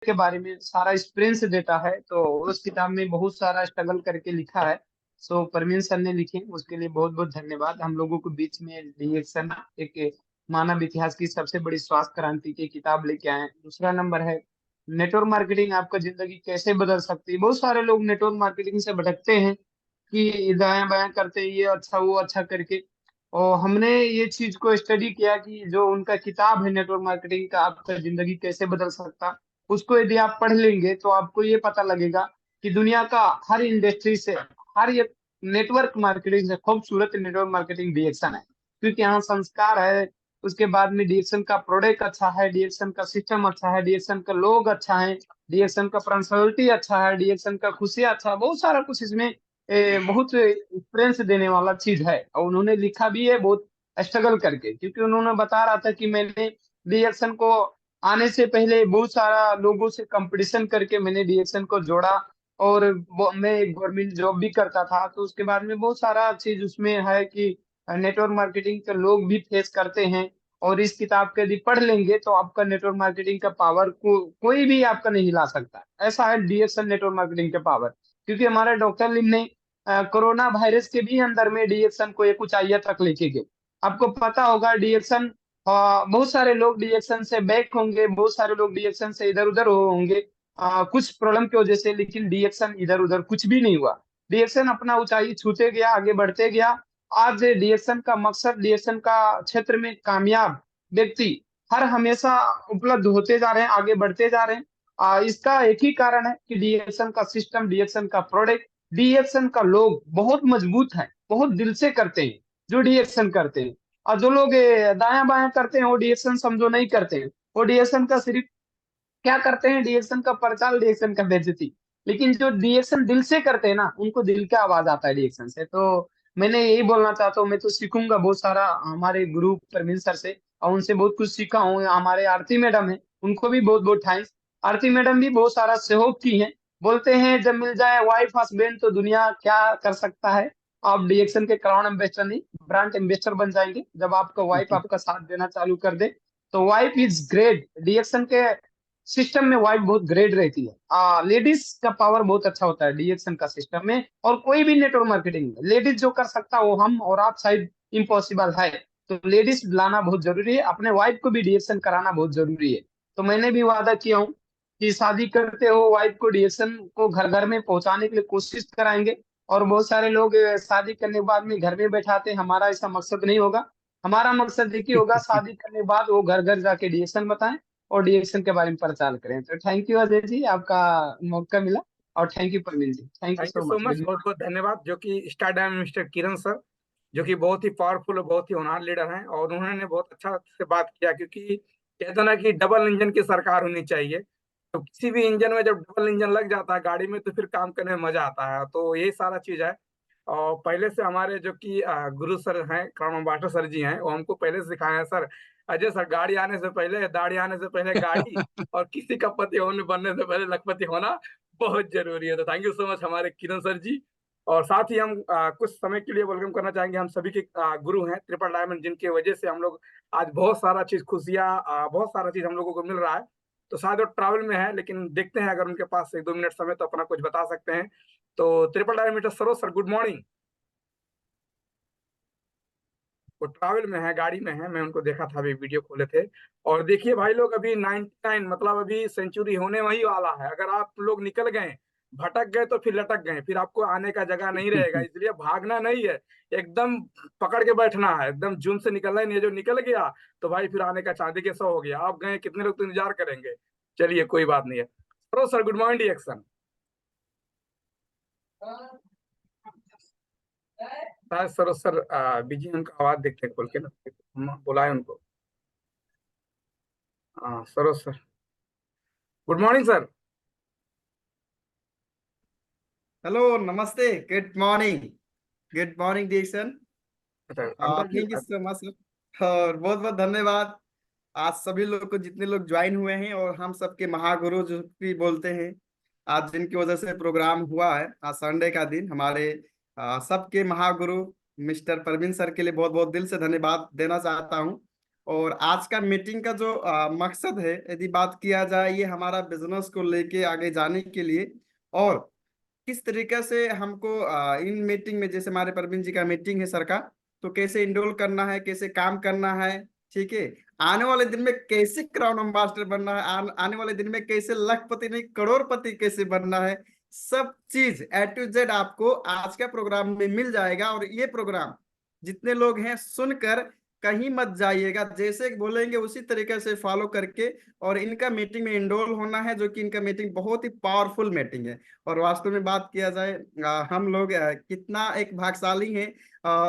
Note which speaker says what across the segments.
Speaker 1: के बारे में सारा एक्सपीरियंस देता है। तो उस किताब में बहुत सारा स्ट्रगल करके लिखा है। सो परवीन सर ने लिखे, उसके लिए बहुत बहुत धन्यवाद। हम लोगों को बीच में रिएक्शन, एक मानव इतिहास की सबसे बड़ी स्वास्थ्य क्रांति की किताब लेके आए हैं। दूसरा नंबर है नेटवर्क मार्केटिंग आपका जिंदगी कैसे बदल सकती है। बहुत सारे लोग नेटवर्क मार्केटिंग से भटकते हैं कि दायां बायां करते हैं, ये अच्छा वो अच्छा करके। और हमने ये चीज को स्टडी किया कि जो उनका किताब है नेटवर्क मार्केटिंग का, आपका जिंदगी कैसे बदल सकता, उसको यदि आप पढ़ लेंगे तो आपको ये पता लगेगा कि दुनिया का हर इंडस्ट्री से, हर ये नेटवर्क मार्केटिंग से खूबसूरत नेटवर्क मार्केटिंग डीएक्शन है। क्योंकि यहाँ संस्कार है, उसके बाद में डीएक्शन का प्रोडक्ट अच्छा है, डीएक्शन का सिस्टम अच्छा है, डीएक्शन का लोग अच्छा है, डीएक्शन का पर्सनैलिटी अच्छा है, डीएक्शन का खुशियां अच्छा है। बहुत सारा कुछ इसमें बहुत एक्सपीरियंस देने वाला चीज है। और उन्होंने लिखा भी है बहुत स्ट्रगल करके, क्योंकि उन्होंने बता रहा था कि मैंने डीएक्शन को आने से पहले बहुत सारा लोगों से कंपटीशन करके मैंने डीएक्शन को जोड़ा। और मैं गवर्नमेंट जॉब भी करता था, तो उसके बाद में बहुत सारा चीज उसमें है कि नेटवर्क मार्केटिंग के लोग भी फेस करते हैं। और इस किताब के यदि पढ़ लेंगे तो आपका नेटवर्क मार्केटिंग का पावर कोई भी आपका नहीं हिला सकता। ऐसा है डीएक्शन नेटवर्क मार्केटिंग का पावर। क्योंकि हमारे डॉक्टर लिम ने कोरोना वायरस के भी अंदर में डीएक्शन को एक ऊंचाइयां तक लेके गए। आपको पता होगा डीएक्शन, बहुत सारे लोग डीएक्शन से बैक होंगे, बहुत सारे लोग डीएक्शन से इधर उधर होंगे कुछ प्रॉब्लम की वजह से, लेकिन डीएक्शन इधर उधर कुछ भी नहीं हुआ। डीएक्शन अपना ऊंचाई छूते गया, आगे बढ़ते गया। आज डीएक्शन का मकसद, डीएक्शन का क्षेत्र में कामयाब व्यक्ति हर हमेशा उपलब्ध होते जा रहे हैं, आगे बढ़ते जा रहे हैं। इसका एक ही कारण है कि डीएक्शन का सिस्टम, डीएक्शन का प्रोडक्ट, डीएक्शन का लोग बहुत मजबूत है, बहुत दिल से करते हैं जो डीएक्शन करते हैं। और जो लोग दायां बायां करते हैं वो डीएक्शन समझो नहीं करते हैं। वो डीएक्शन का सिर्फ क्या करते हैं, डीएक्शन का प्रचार, डीएक्शन का बेइज्जती। लेकिन जो डीएक्शन दिल से करते हैं ना, उनको दिल का आवाज आता है डीएक्शन से। तो मैंने यही बोलना चाहता हूँ, मैं तो सीखूंगा बहुत सारा हमारे गुरु परवीन सर से, और उनसे बहुत कुछ सीखा हूँ। हमारे आरती मैडम है, उनको भी बहुत बहुत थैंक्स। आरती मैडम भी बहुत सारा सहयोग की है। बोलते हैं जब मिल जाए वाइफ हस्बैंड तो दुनिया क्या कर सकता है। आप डीएक्शन के क्राउन एम्बेसडर नहीं, ब्रांड एम्बेसडर बन जाएंगे जब आपका वाइफ आपका साथ देना चालू कर दे। तो वाइफ इज ग्रेट, डीएक्शन के सिस्टम में वाइफ बहुत ग्रेट रहती है। लेडीज का पावर बहुत अच्छा होता है डीएक्शन का सिस्टम में। और कोई भी नेटवर्क मार्केटिंग में लेडीज जो कर सकता है वो हम और आप शायद इम्पॉसिबल है। तो लेडीज लाना बहुत जरूरी है, अपने वाइफ को भी डीएक्शन कराना बहुत जरूरी है। तो मैंने भी वादा किया हूँ कि शादी करते हो वाइफ को डीएक्शन को घर घर में पहुंचाने के लिए कोशिश कराएंगे। और बहुत सारे लोग शादी करने के बाद में घर में बैठाते हैं, हमारा ऐसा मकसद नहीं होगा। हमारा मकसद देखिए होगा, शादी करने के बाद वो घर घर जाके डीएक्शन बताएं और डीएक्शन के बारे में प्रचार करें। तो थैंक यू अजय जी, आपका मौका मिला। और thank you Praveen ji, thank you
Speaker 2: thank you
Speaker 1: so
Speaker 2: so
Speaker 1: much.
Speaker 2: Much, बहुत बहुत धन्यवाद। जो कि star diamond mister Kiran sir, जो कि बहुत ही पावरफुल और बहुत ही होनहार लीडर हैं, और उन्होंने बहुत अच्छा से बात किया। क्योंकि कहते हैं ना कि डबल इंजन की सरकार होनी चाहिए। तो किसी भी इंजन में जब डबल इंजन लग जाता है गाड़ी में, तो फिर काम करने में मजा आता है। तो यही सारा चीज है। और पहले से हमारे जो कि गुरु सर हैं, क्राउन बाटर सर जी हैं, वो हमको पहले से सिखाए हैं। सर अजय सर, गाड़ी आने से पहले, दाढ़ी आने से पहले गाड़ी, और किसी का पति होने बनने से पहले लखपति होना बहुत जरूरी है। तो थैंक यू सो मच हमारे किरण सर जी। और साथ ही हम कुछ समय के लिए वेलकम करना चाहेंगे हम सभी के गुरु हैं ट्रिपल डायमंड, जिनकी वजह से हम लोग आज बहुत सारा चीज, खुशियाँ, बहुत सारा चीज हम लोगों को मिल रहा है। तो शायद वो ट्रैवल में है, लेकिन देखते हैं अगर उनके पास 1-2 मिनट समय तो अपना कुछ बता सकते हैं। तो triple diamond Saroj sir, good morning. वो ट्रैवल में है, गाड़ी में है, मैं उनको देखा था, अभी वीडियो खोले थे। और देखिए भाई लोग, अभी 99 मतलब अभी सेंचुरी होने वही वाला है। अगर आप लोग निकल गए, भटक गए, तो फिर लटक गए, फिर आपको आने का जगह नहीं रहेगा। इसलिए भागना नहीं है, एकदम पकड़ के बैठना है। एकदम जून से निकलना ही नहीं है। जो निकल गया तो भाई फिर आने का चांदी के 100 हो गया। आप गए, कितने लोग तो इंतजार करेंगे। चलिए कोई बात नहीं है। Sir good morning action. शायद सरोज सर बिजी, उनका आवाज देखते हैं खोल के ना, हम बुलाए उनको। हाँ Saroj sir, good morning sir.
Speaker 3: Hello, नमस्ते, good morning. Good morning Dixon.
Speaker 2: अच्छा uncle ji.
Speaker 3: Thank you so much. और बहुत बहुत धन्यवाद आज सभी लोग को, जितने लोग ज्वाइन हुए हैं, और हम सबके महागुरु जो भी बोलते हैं, आज जिनकी वजह से प्रोग्राम हुआ है, आज संडे का दिन, हमारे सबके महागुरु मिस्टर परवीन सर के लिए बहुत बहुत दिल से धन्यवाद देना चाहता हूँ। और आज का मीटिंग का जो मकसद है, यदि बात किया जाए, ये हमारा बिजनेस को लेके आगे जाने के लिए, और किस तरीके से हमको इन मीटिंग में, जैसे हमारे परवीन जी का मीटिंग है सर का, तो कैसे इनरोल करना है, कैसे काम करना है, ठीक है, आने वाले दिन में कैसे क्राउन एम्बेसडर बनना है, आने वाले दिन में कैसे लखपति नहीं करोड़पति कैसे बनना है, सब चीज A to Z आपको आज का प्रोग्राम में मिल जाएगा। और ये प्रोग्राम जितने लोग हैं सुनकर कहीं मत जाइएगा, जैसे बोलेंगे उसी तरीके से फॉलो करके और इनका मीटिंग में इनरोल होना है, जो कि इनका मीटिंग बहुत ही पावरफुल मीटिंग है। और वास्तव में बात किया जाए, हम लोग कितना एक भाग्यशाली हैं,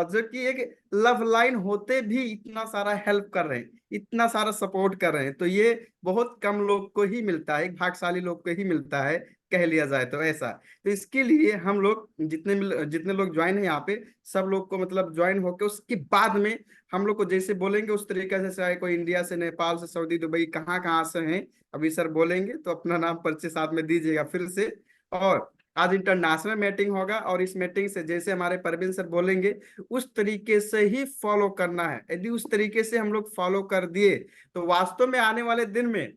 Speaker 3: जो कि एक लव लाइन होते भी इतना सारा हेल्प कर रहे हैं, इतना सारा सपोर्ट कर रहे हैं, तो ये बहुत कम लोग को ही मिलता है, एक भाग्यशाली लोग को ही मिलता है, कह लिया जाए तो ऐसा। तो इसके लिए हम लोग जितने लोग ज्वाइन है यहाँ पे, सब लोग को मतलब ज्वाइन होकर उसके बाद में हम लोग को जैसे बोलेंगे उस तरीके से, चाहे कोई इंडिया से, नेपाल से, सऊदी, दुबई, कहाँ कहाँ से हैं, अभी सर बोलेंगे तो अपना नाम परिचय साथ में दीजिएगा फिर से। और आज इंटरनेशनल मीटिंग होगा, और इस मीटिंग से जैसे हमारे परवीन सर बोलेंगे उस तरीके से ही फॉलो करना है। यदि उस तरीके से हम लोग फॉलो कर दिए तो वास्तव में आने वाले दिन में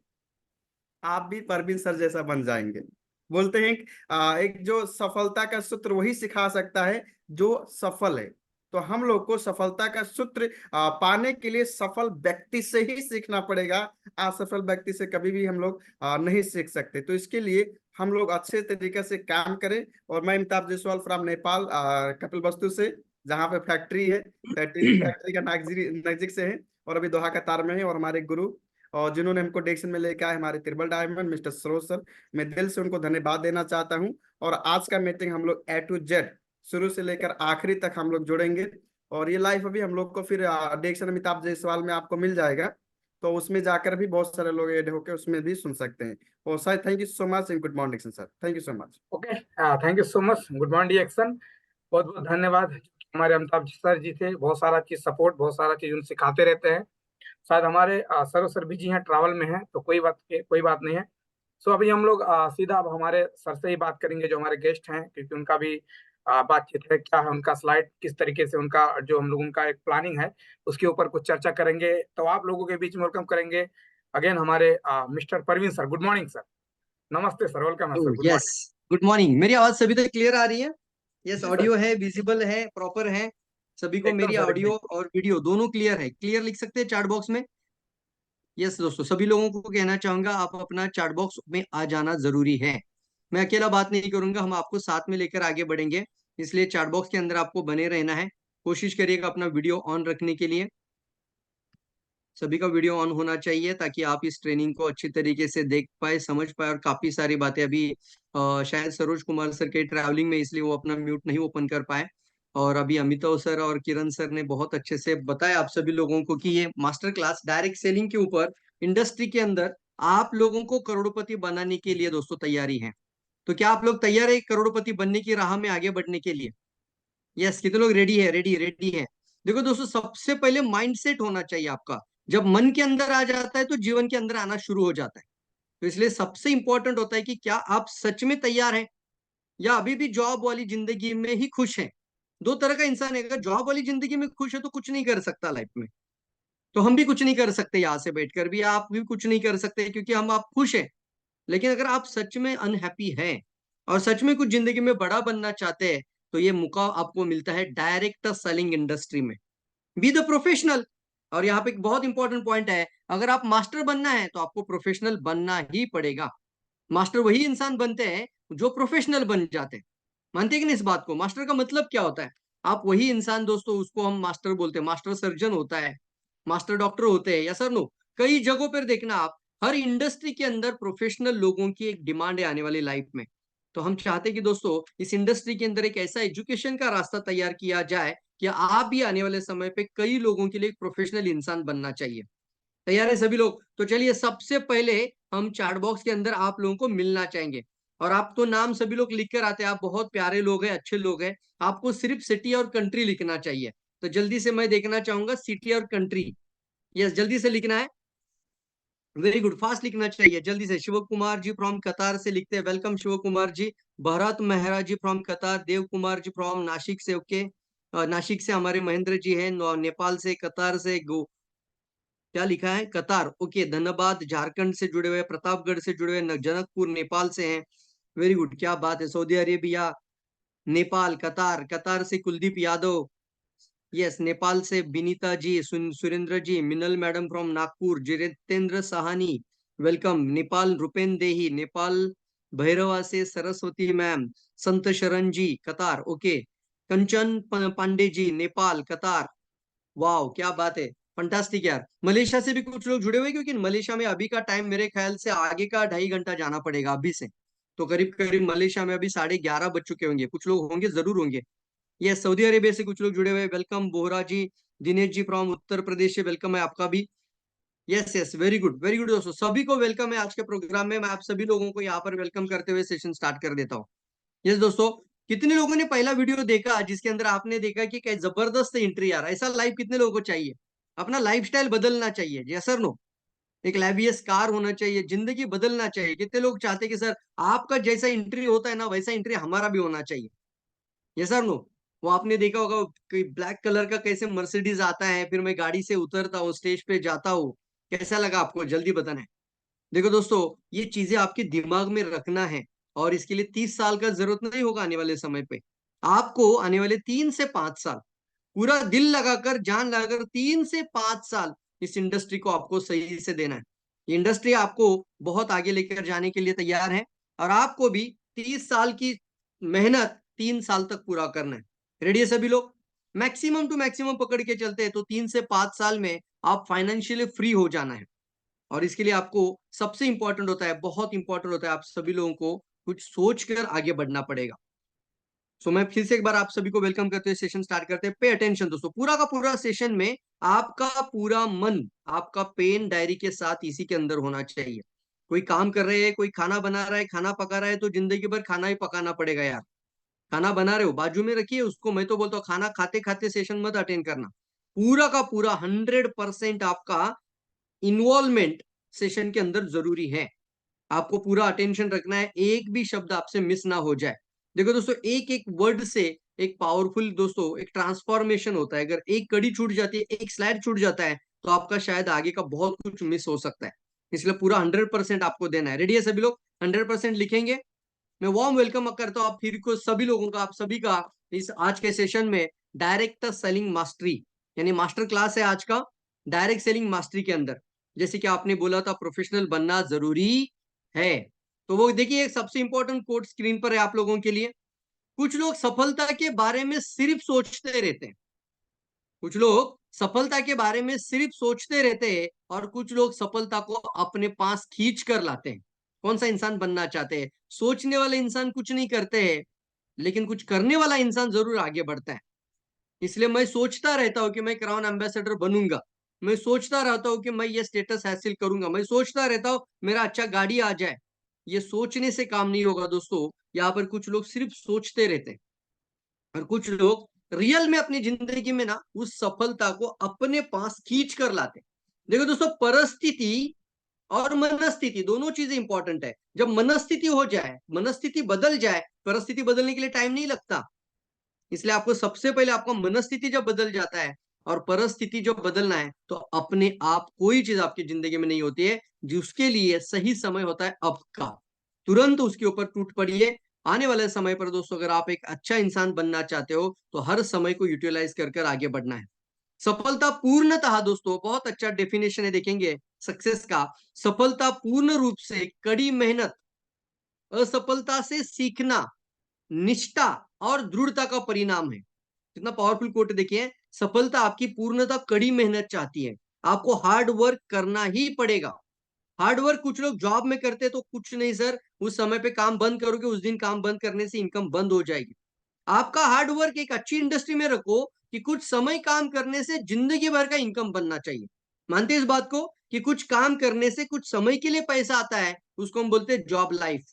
Speaker 3: आप भी परवीन सर जैसा बन जाएंगे। बोलते हैं एक जो सफलता का सूत्र वही सिखा सकता है जो सफल है। तो हम लोग को सफलता का सूत्र पाने के लिए सफल व्यक्ति से ही सीखना पड़ेगा, असफल व्यक्ति से कभी भी हम लोग नहीं सीख सकते। तो इसके लिए हम लोग अच्छे तरीके से काम करें। और मैं अमिताभ जायसवाल फ्रॉम नेपाल, कपिलवस्तु से, जहाँ पे फैक्ट्री है, फैक्ट्री का नजदीक से है, और अभी दोहा कतार में है। और हमारे गुरु और जिन्होंने हमको डायरेक्शन में लेके आए, हमारे triple diamond mister Saroj sir, मैं दिल से उनको धन्यवाद देना चाहता हूँ। और आज का मीटिंग हम लोग A to Z शुरू से लेकर आखिरी तक हम लोग जुड़ेंगे। और ये लाइफ अभी हम लोग को फिर डायरेक्शन अमिताभ जायसवाल में आपको मिल जाएगा, तो उसमें जाकर भी बहुत सारे लोग ऐड होकर उसमें भी सुन सकते हैं। और sir thank you so much and good morning sir, thank you so much.
Speaker 2: Okay, thank you so much, good morning action. बहुत बहुत धन्यवाद। हमारे अमिताभ सर जी थे, बहुत सारा चीज सपोर्ट, बहुत सारा चीज उन सिखाते रहते हैं। शायद हमारे सर बिजी हैं, ट्रैवल में हैं, तो कोई बात नहीं है। सो अभी हम लोग सीधा अब हमारे सर से ही बात करेंगे, जो हमारे गेस्ट हैं, क्योंकि उनका भी बातचीत है, क्या है उनका स्लाइड, किस तरीके से उनका जो हम लोगों का एक प्लानिंग है उसके ऊपर कुछ चर्चा करेंगे। तो आप लोगों के बीच में वेलकम करेंगे अगेन हमारे mister Parveen sir. Good morning sir. नमस्ते सर, वेलकम है sir, good
Speaker 4: yes,
Speaker 2: morning.
Speaker 4: Good morning. मेरी आवाज सभी तक क्लियर आ रही है? यस,
Speaker 2: जी सर,
Speaker 4: ऑडियो है, विजिबल है, प्रॉपर है सभी को?
Speaker 2: एकदम
Speaker 4: मेरी
Speaker 2: सर, एकदम।
Speaker 4: ऑडियो और वीडियो दोनों क्लियर है? क्लियर लिख सकते हैं चैट बॉक्स में? यस दोस्तों, सभी लोगों को कहना चाहूंगा आप अपना चैट बॉक्स में आ जाना जरूरी है। मैं अकेला बात नहीं करूंगा, हम आपको साथ में लेकर आगे बढ़ेंगे, इसलिए चैट बॉक्स के अंदर आपको बने रहना है। कोशिश करिएगा अपना वीडियो ऑन रखने के लिए, सभी का वीडियो ऑन होना चाहिए ताकि आप इस ट्रेनिंग को अच्छी तरीके से देख पाए, समझ पाए। और काफी सारी बातें अभी शायद सरोज कुमार सर के ट्रैवलिंग में, इसलिए वो अपना म्यूट नहीं ओपन कर पाए। और अभी अमिताभ सर और किरण सर ने बहुत अच्छे से बताया आप सभी लोगों को कि ये मास्टर क्लास डायरेक्ट सेलिंग के ऊपर इंडस्ट्री के अंदर आप लोगों को करोड़पति बनाने के लिए दोस्तों तैयारी है। तो क्या आप लोग तैयार है करोड़पति बनने की राह में आगे बढ़ने के लिए? यस, कितने लोग रेडी है? रेडी रेडी है। देखो दोस्तों, सबसे पहले माइंडसेट होना चाहिए आपका। जब मन के अंदर आ जाता है तो जीवन के अंदर आना शुरू हो जाता है। तो इसलिए सबसे इंपॉर्टेंट होता है कि क्या आप सच में तैयार हैं, या अभी भी जॉब वाली जिंदगी में ही खुश हैं। दो तरह का इंसान है, अगर जॉब वाली जिंदगी में खुश है तो कुछ नहीं कर सकता लाइफ में। तो हम भी कुछ नहीं कर सकते, यहाँ से बैठकर भी आप भी कुछ नहीं कर सकते, क्योंकि हम आप खुश हैं। लेकिन अगर आप सच में अनहैप्पी हैं और सच में कुछ जिंदगी में बड़ा बनना चाहते हैं, तो ये मौका आपको मिलता है डायरेक्ट सेलिंग इंडस्ट्री में। Be the professional. और यहाँ पे एक बहुत इंपॉर्टेंट पॉइंट है, अगर आप मास्टर बनना है तो आपको प्रोफेशनल बनना ही पड़ेगा। मास्टर वही इंसान बनते हैं जो प्रोफेशनल बन जाते हैं। मानते हैं कि नहीं इस बात को? मास्टर का मतलब क्या होता है? आप वही इंसान दोस्तों, उसको हम मास्टर बोलते हैं। मास्टर सर्जन होता है, मास्टर डॉक्टर होते हैं, या सर नो, कई जगहों पर देखना आप, हर इंडस्ट्री के अंदर प्रोफेशनल लोगों की एक डिमांड है आने वाली लाइफ में। तो हम चाहते हैं कि दोस्तों इस इंडस्ट्री के अंदर एक ऐसा एजुकेशन का रास्ता तैयार किया जाए कि आप भी आने वाले समय पे कई लोगों के लिए एक प्रोफेशनल इंसान बनना चाहिए। तैयार है सभी लोग? तो चलिए, सबसे पहले हम चैट बॉक्स के अंदर आप लोगों को मिलना चाहेंगे। और आप तो नाम सभी लोग लिख कर आते हैं, आप बहुत प्यारे लोग हैं, अच्छे लोग हैं। आपको सिर्फ सिटी और कंट्री लिखना चाहिए। तो जल्दी से मैं देखना चाहूंगा सिटी और कंट्री। यस, जल्दी से लिखना है। वेरी गुड, फास्ट लिखना चाहिए जल्दी से। शिव कुमार जी फ्रॉम कतार से लिखते हैं, welcome Shiv Kumar ji. Bharat Mehra ji from Qatar, Dev Kumar ji from Nashik से, ओके। नासिक से हमारे महेंद्र जी हैं, नेपाल से, कतार से, क्या लिखा है? कतार, ओके, धनबाद झारखंड से जुड़े हुए, प्रतापगढ़ से जुड़े हुए, जनकपुर नेपाल से हैं। वेरी गुड, क्या बात है। सऊदी अरेबिया, नेपाल, कतार, कतार से कुलदीप यादव, यस, नेपाल से विनीता जी, सुरेंद्र जी, मिनल madam from Nagpur, Jitendra Sahni, welcome, Nepal Rupen देही, नेपाल भैरवा से सरस्वती मैम, संत शरण जी, कतार, ओके, कंचन पांडे जी, नेपाल, कतार, वाह क्या बात है, फंटास्टिक यार। मलेशिया से भी कुछ लोग जुड़े हुए हैं, क्योंकि मलेशिया में अभी का टाइम मेरे ख्याल से आगे का 2.5 घंटा जाना पड़ेगा अभी से, तो करीब करीब मलेशिया में अभी 11:30 बज चुके होंगे, कुछ लोग होंगे, जरूर होंगे। ये सऊदी अरेबिया से कुछ लोग जुड़े हुए हैं, वेलकम बोहरा जी, दिनेश जी फ्रॉम उत्तर प्रदेश से, वेलकम है आपका भी। Yes yes, very good very good दोस्तों, सभी को वेलकम है आज के प्रोग्राम में। मैं आप सभी लोगों को यहाँ पर वेलकम करते हुए सेशन स्टार्ट कर देता हूँ। यस दोस्तों, कितने लोगों ने पहला वीडियो देखा जिसके अंदर आपने देखा कि क्या जबरदस्त एंट्री यार, ऐसा लाइफ कितने लोगों को चाहिए? अपना लाइफस्टाइल बदलना चाहिए, यस सर नो, एक लैवियस कार होना चाहिए, जिंदगी बदलना चाहिए। कितने लोग चाहते हैं कि सर आपका जैसा एंट्री होता है ना, वैसा एंट्री हमारा भी होना चाहिए, यस सर नो। वो आपने देखा होगा कोई ब्लैक कलर का कैसे मर्सिडीज आता है, फिर मैं गाड़ी से उतरता हूँ, स्टेज पे जाता हूँ, कैसा लगा आपको, जल्दी बताना है। देखो दोस्तों, ये चीजें आपके दिमाग में रखना है, और इसके लिए 30 साल का जरूरत नहीं होगा आने वाले समय पे। आपको आने वाले 3 से 5 साल पूरा दिल लगाकर, जान लगाकर 3 से 5 साल इस इंडस्ट्री को आपको सही से देना है। ये इंडस्ट्री आपको बहुत आगे लेकर जाने के लिए तैयार है, और आपको भी 30 साल की मेहनत 3 साल तक पूरा करना है। रेडी है सभी लोग? मैक्सिमम टू मैक्सिमम पकड़ के चलते हैं तो 3 से 5 साल में आप फाइनेंशियली फ्री हो जाना है। और इसके लिए आपको सबसे इंपॉर्टेंट होता है, बहुत इंपॉर्टेंट होता है, आप सभी लोगों को कुछ सोच कर आगे बढ़ना पड़ेगा। सो मैं फिर से एक बार आप सभी को वेलकम करते हुए सेशन स्टार्ट करते हैं। पे अटेंशन दोस्तों, पूरा का पूरा सेशन में आपका पूरा मन आपका पेन डायरी के साथ इसी के अंदर होना चाहिए। कोई काम कर रहे हैं, कोई खाना बना रहा है, खाना पका रहा है, तो जिंदगी भर खाना ही पकाना पड़ेगा यार। खाना बना रहे हो, बाजू में रखिए उसको, मैं तो बोलता हूँ खाना खाते खाते सेशन मत अटेंड करना। पूरा का पूरा 100% आपका इन्वॉल्वमेंट सेशन के अंदर जरूरी है। आपको पूरा अटेंशन रखना है, एक भी शब्द आपसे मिस ना हो जाए। देखो दोस्तों, एक एक वर्ड से एक पावरफुल दोस्तों एक ट्रांसफॉर्मेशन होता है। अगर एक कड़ी छूट जाती है, एक स्लाइड छूट जाता है, तो आपका शायद आगे का बहुत कुछ मिस हो सकता है। इसलिए पूरा 100% आपको देना है। रेडी है सभी लोग? 100% लिखेंगे। मैं वार्म वेलकम करता हूँ आप फिर को सभी लोगों का, आप सभी का इस आज के सेशन में डायरेक्ट सेलिंग मास्टरी, यानी मास्टर क्लास है आज का डायरेक्ट सेलिंग मास्टरी के अंदर। जैसे कि आपने बोला था प्रोफेशनल बनना जरूरी है, तो वो देखिए एक सबसे इंपॉर्टेंट कोड स्क्रीन पर है आप लोगों के लिए। कुछ लोग सफलता के बारे में सिर्फ सोचते रहते हैं, कुछ लोग सफलता के बारे में सिर्फ सोचते रहते हैं, और कुछ लोग सफलता को अपने पास खींच कर लाते हैं। कौन सा इंसान बनना चाहते हैं? सोचने वाले इंसान कुछ नहीं करते हैं, लेकिन कुछ करने वाला इंसान जरूर आगे बढ़ता है। इसलिए मैं सोचता रहता हूँ कि मैं क्राउन एम्बेसडर बनूंगा, मैं सोचता रहता हूँ कि मैं ये स्टेटस हासिल करूंगा, मैं सोचता रहता हूँ मेरा अच्छा गाड़ी आ जाए। ये सोचने से काम नहीं होगा दोस्तों, यहाँ पर कुछ लोग सिर्फ सोचते रहते हैं, और कुछ लोग रियल में अपनी जिंदगी में ना उस सफलता को अपने पास खींच कर लाते हैं। देखो दोस्तों, परिस्थिति और मनस्थिति दोनों चीजें इंपॉर्टेंट है। जब मनस्थिति हो जाए, मनस्थिति बदल जाए, परिस्थिति बदलने के लिए टाइम नहीं लगता। इसलिए आपको सबसे पहले आपका मनस्थिति जब बदल जाता है और परिस्थिति जब बदलना है, तो अपने आप कोई चीज आपकी जिंदगी में नहीं होती है, जिसके लिए सही समय होता है अब का। तुरंत उसके ऊपर टूट पड़िए। आने वाले समय पर दोस्तों, अगर आप एक अच्छा इंसान बनना चाहते हो, तो हर समय को यूटिलाइज कर कर आगे बढ़ना है। सफलता पूर्णतः दोस्तों, बहुत अच्छा डेफिनेशन है, देखेंगे सक्सेस का। सफलता पूर्ण रूप से कड़ी मेहनत, असफलता से सीखना, निष्ठा और दृढ़ता का परिणाम है। कितना पावरफुल कोट देखिए। सफलता आपकी पूर्णतः कड़ी मेहनत चाहती है, आपको हार्ड वर्क करना ही पड़ेगा। हार्ड वर्क कुछ लोग जॉब में करते हैं तो कुछ नहीं सर, उस समय पे काम बंद करोगे, उस दिन काम बंद करने से इनकम बंद हो जाएगी। आपका हार्ड वर्क एक अच्छी इंडस्ट्री में रखो कि कुछ समय काम करने से जिंदगी भर का इनकम बनना चाहिए। मानते हैं इस बात को कि कुछ काम करने से कुछ समय के लिए पैसा आता है, उसको हम बोलते हैं जॉब लाइफ।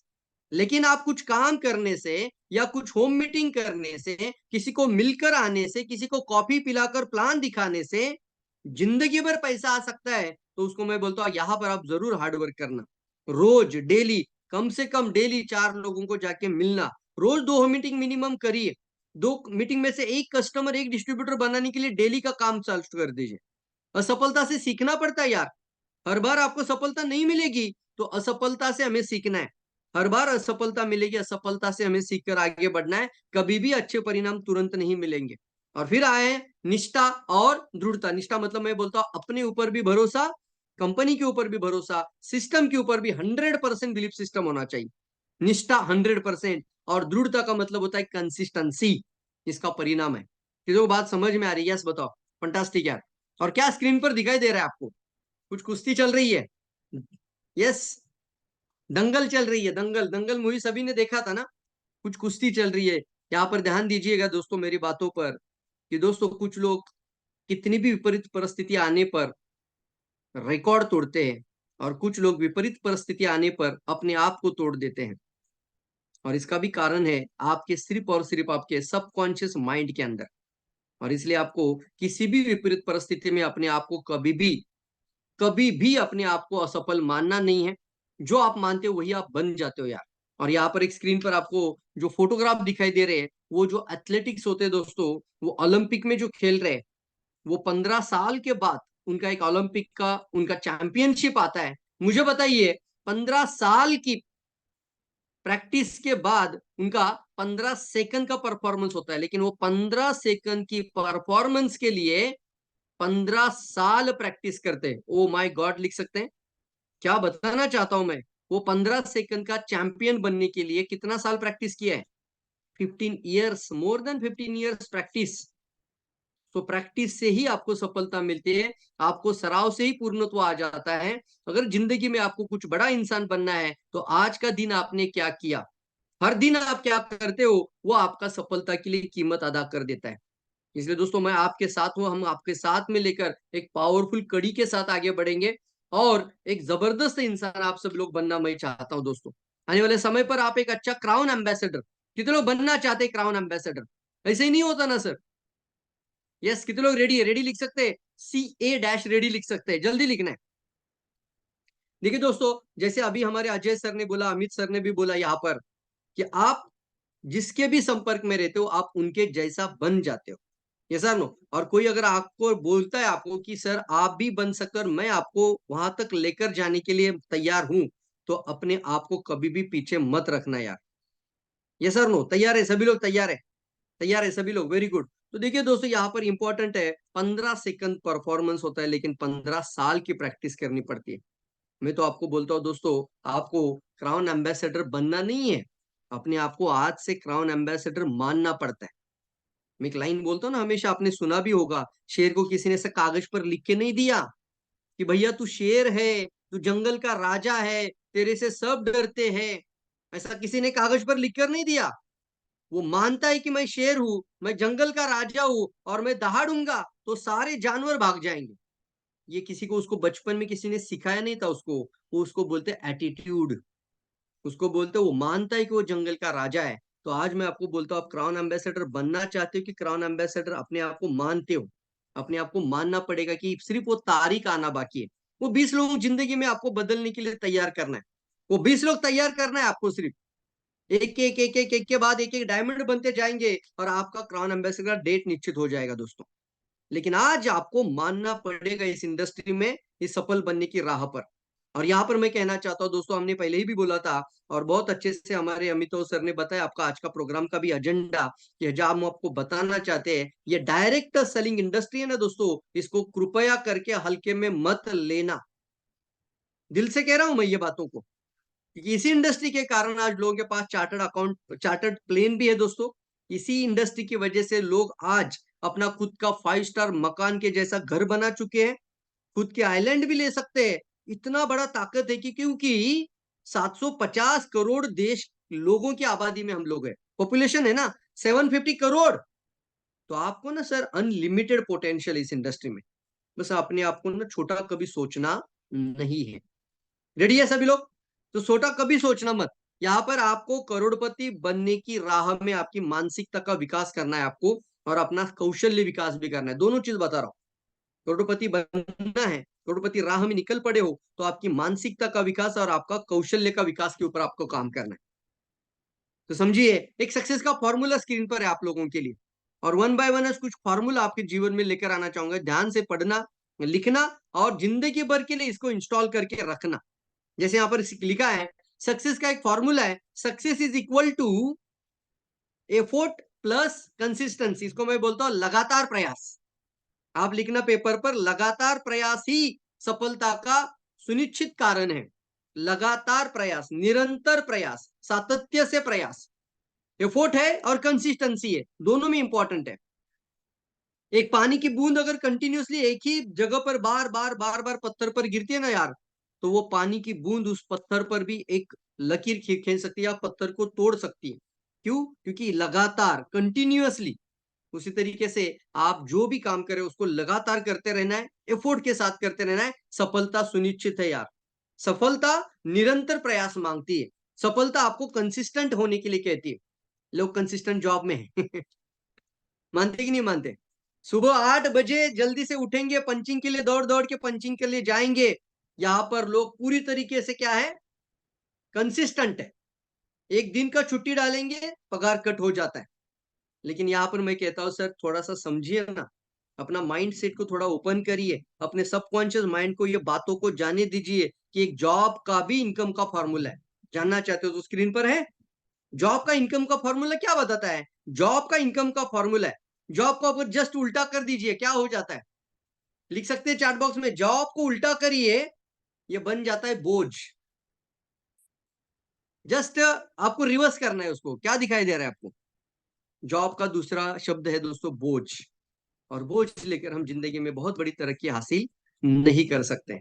Speaker 4: लेकिन आप कुछ काम करने से या कुछ होम मीटिंग करने से, किसी को मिलकर आने से, किसी को कॉफी पिलाकर प्लान दिखाने से जिंदगी भर पैसा आ सकता है, तो उसको मैं बोलता हूँ यहाँ पर आप जरूर हार्डवर्क करना। रोज डेली, कम से कम डेली 4 लोगों को जाके मिलना, रोज 2 मीटिंग मिनिमम करिए। 2 मीटिंग में से एक कस्टमर एक डिस्ट्रीब्यूटर बनाने के लिए डेली का काम चालू कर दीजिए। असफलता से सीखना पड़ता है यार। हर बार आपको सफलता नहीं मिलेगी, तो असफलता से हमें सीखना है। हर बार असफलता मिलेगी, असफलता से हमें सीखकर आगे बढ़ना है। कभी भी अच्छे परिणाम तुरंत नहीं मिलेंगे। और फिर आए निष्ठा और दृढ़ता। निष्ठा मतलब मैं बोलता हूं अपने ऊपर भी भरोसा, कंपनी के ऊपर भी भरोसा, सिस्टम के ऊपर भी 100% बिलीफ सिस्टम होना चाहिए। निष्ठा 100%, और दृढ़ता का मतलब होता है कंसिस्टेंसी। इसका परिणाम है। किसी को बात समझ में आ रही है? यस बताओ। फंटास्टिक यार। और क्या स्क्रीन पर दिखाई दे रहा है आपको? कुछ कुश्ती चल रही है। यस, दंगल चल रही है। दंगल, दंगल मूवी सभी ने देखा था ना? कुछ कुश्ती चल रही है। यहाँ पर ध्यान दीजिएगा दोस्तों मेरी बातों पर, कि दोस्तों कुछ लोग कितनी भी विपरीत परिस्थिति आने पर रिकॉर्ड तोड़ते हैं, और कुछ लोग विपरीत परिस्थिति आने पर अपने आप को तोड़ देते हैं। और इसका भी कारण है आपके सिर्फ और सिर्फ आपके सबकॉन्शियस माइंड के अंदर। और इसलिए आपको किसी भी विपरीत परिस्थिति में अपने आप को कभी भी अपने आप को असफल मानना नहीं है। जो आप मानते हो वही आप बन जाते हो यार। और यहाँ पर एक स्क्रीन पर आपको जो फोटोग्राफ दिखाई दे रहे हैं, वो जो एथलेटिक्स होते हैं दोस्तों, वो ओलंपिक में जो खेल रहे हैं, वो 15 साल के बाद उनका एक ओलंपिक का उनका चैंपियनशिप आता है। मुझे बताइए, 15 साल की प्रैक्टिस के बाद उनका 15 सेकंड का परफॉर्मेंस होता है, लेकिन वो 15 सेकंड की परफॉर्मेंस के लिए 15 साल प्रैक्टिस करते हैं। ओ माय गॉड, लिख सकते हैं? क्या बताना चाहता हूं मैं, वो 15 सेकंड का चैंपियन बनने के लिए कितना साल प्रैक्टिस किया है? 15 years, more than 15 years practice. तो प्रैक्टिस से ही आपको सफलता मिलती है। आपको सराव से ही पूर्णत्व आ जाता है। अगर जिंदगी में आपको कुछ बड़ा इंसान बनना है, तो आज का दिन आपने क्या किया, हर दिन आप क्या करते हो, वो आपका सफलता के लिए कीमत अदा कर देता है। इसलिए दोस्तों मैं आपके साथ हूं। हम आपके साथ में लेकर एक पावरफुल कड़ी के साथ आगे बढ़ेंगे, और एक जबरदस्त इंसान आप सब लोग बनना मैं चाहता हूं दोस्तों। आने वाले समय पर आप एक अच्छा क्राउन एम्बेसडर, कितने लोग बनना चाहते हैं क्राउन एम्बेसडर? ऐसे ही नहीं होता ना सर? यस, कितने लोग रेडी है? रेडी लिख सकते हैं? CA- रेडी लिख सकते हैं, जल्दी लिखना है। देखिए दोस्तों, जैसे अभी हमारे अजय सर ने बोला, अमित सर ने भी बोला यहाँ पर, कि आप जिसके भी संपर्क में रहते हो आप उनके जैसा बन जाते हो। ये सर नो। और कोई अगर आपको बोलता है आपको कि सर आप भी बन सकते हो और मैं आपको वहां तक लेकर जाने के लिए तैयार हूं, तो अपने आप को कभी भी पीछे मत रखना यार। ये सर नो, तैयार है सभी लोग? तैयार है? तैयार है सभी लोग? Very good. तो देखिए दोस्तों, यहाँ पर इंपॉर्टेंट है, 15 सेकंड परफॉर्मेंस होता है, लेकिन 15 साल की प्रैक्टिस करनी पड़ती है। मैं तो आपको बोलता हूँ दोस्तों, आपको क्राउन एम्बेसडर बनना नहीं है, अपने आप को आज से क्राउन एम्बेसडर मानना पड़ता है। मैं एक लाइन बोलता हूँ ना, हमेशा आपने सुना भी होगा, शेर को किसी ने ऐसे कागज पर लिख के नहीं दिया कि भैया तू शेर है, तू जंगल का राजा है, तेरे से सब डरते हैं। ऐसा किसी ने कागज पर लिख कर नहीं दिया। वो मानता है कि मैं शेर हूं, मैं जंगल का राजा हूं, और मैं दहाड़ूंगा तो सारे जानवर भाग जाएंगे। ये किसी को, उसको बचपन में किसी ने सिखाया नहीं था उसको। वो उसको बोलते एटीट्यूड, उसको बोलते वो मानता है कि वो जंगल का राजा है। तो आज मैं आपको बोलता हूँ, आप क्राउन एम्बेसडर बनना चाहते हो कि क्राउन एम्बेसडर अपने आप को मानते हो? अपने आप को मानना पड़ेगा कि सिर्फ वो तारीख आना बाकी है। वो 20 लोगों की जिंदगी में आपको बदलने के लिए तैयार करना है। वो 20 लोग तैयार करना है आपको। सिर्फ एक के बाद एक डायमंड बनते जाएंगे, और आपका क्राउन एम्बेसडर का डेट निश्चित हो जाएगा दोस्तों। लेकिन आज आपको मानना पड़ेगा इस इंडस्ट्री में, इस सफल बनने की राह पर। और यहाँ पर मैं कहना चाहता हूँ दोस्तों, हमने पहले ही भी बोला था, और बहुत अच्छे से हमारे अमिताभ सर ने बताया आपका आज का प्रोग्राम का भी एजेंडा, कि जो हम आपको बताना चाहते हैं, ये डायरेक्ट सेलिंग इंडस्ट्री है ना दोस्तों, इसको कृपया करके हल्के में मत लेना। दिल से कह रहा हूं मैं ये बातों को, क्योंकि इसी इंडस्ट्री के कारण आज लोगों के पास चार्टर्ड अकाउंट, चार्टर्ड प्लेन भी है दोस्तों। इसी इंडस्ट्री की वजह से लोग आज अपना खुद का 5 स्टार मकान के जैसा घर बना चुके हैं, खुद के आइलैंड भी ले सकते हैं। इतना बड़ा ताकत है कि, क्योंकि 750 करोड़ देश लोगों की आबादी में हम लोग हैं, पॉपुलेशन है ना 750 करोड़। तो आपको ना सर अनलिमिटेड पोटेंशियल इस इंडस्ट्री में, बस अपने आप को ना छोटा कभी सोचना नहीं है। रेडी है सभी लोग? तो छोटा कभी सोचना मत। यहाँ पर आपको करोड़पति बनने की राह में आपकी मानसिकता का विकास करना है आपको, और अपना कौशल्य विकास भी करना है। दोनों चीज बता रहा हूं। करोड़पति बनना है, करोड़पति राह में निकल पड़े हो, तो आपकी मानसिकता का विकास और आपका कौशल्य का विकास के ऊपर आपको काम करना है। तो समझिए, एक सक्सेस का फॉर्मूला स्क्रीन पर है आप लोगों के लिए, और वन बाय वन कुछ फॉर्मूला आपके जीवन में लेकर आना चाहूंगा। ध्यान से पढ़ना, लिखना और जिंदगी भर के लिए इसको इंस्टॉल करके रखना। जैसे यहाँ पर लिखा है, सक्सेस का एक फॉर्मूला है, success is equal to effort plus consistency. इसको मैं बोलता हूं लगातार प्रयास। आप लिखना पेपर पर, लगातार प्रयास ही सफलता का सुनिश्चित कारण है। लगातार प्रयास, निरंतर प्रयास, सातत्य से प्रयास, एफोर्ट है और कंसिस्टेंसी है, दोनों में इंपॉर्टेंट है। एक पानी की बूंद अगर कंटिन्यूअसली एक ही जगह पर बार बार बार बार पत्थर पर गिरती है ना यार, तो वो पानी की बूंद उस पत्थर पर भी एक लकीर खींच सकती है, पत्थर को तोड़ सकती है। क्यों? क्योंकि लगातार, कंटिन्यूअसली। उसी तरीके से आप जो भी काम करें उसको लगातार करते रहना है, एफोर्ट के साथ करते रहना है, सफलता सुनिश्चित है यार। सफलता निरंतर प्रयास मांगती है, सफलता आपको कंसिस्टेंट होने के लिए कहती है। लोग कंसिस्टेंट जॉब में है मानते कि नहीं मानते? सुबह 8 बजे जल्दी से उठेंगे, पंचिंग के लिए दौड़ दौड़ के पंचिंग के लिए जाएंगे। यहां पर लोग पूरी तरीके से क्या है, कंसिस्टेंट है। एक दिन का छुट्टी डालेंगे, पगार कट हो जाता है। लेकिन यहां पर मैं कहता हूं सर थोड़ा सा समझिए ना, अपना माइंड सेट को थोड़ा ओपन करिए, अपने सबकॉन्शियस माइंड को ये बातों को जाने दीजिए कि एक जॉब का भी इनकम का फॉर्मूला है। जानना चाहते हो तो स्क्रीन पर है। जॉब का इनकम का फॉर्मूला क्या बताता है? जॉब का इनकम का फॉर्मूला है, जॉब को अगर जस्ट उल्टा कर दीजिए क्या हो जाता है? लिख सकते हैं चैट बॉक्स में, जॉब को उल्टा करिए, ये बन जाता है बोझ। जस्ट आपको रिवर्स करना है उसको। क्या दिखाई दे रहा है आपको? जॉब का दूसरा शब्द है दोस्तों बोझ, और बोझ लेकर हम जिंदगी में बहुत बड़ी तरक्की हासिल नहीं कर सकते।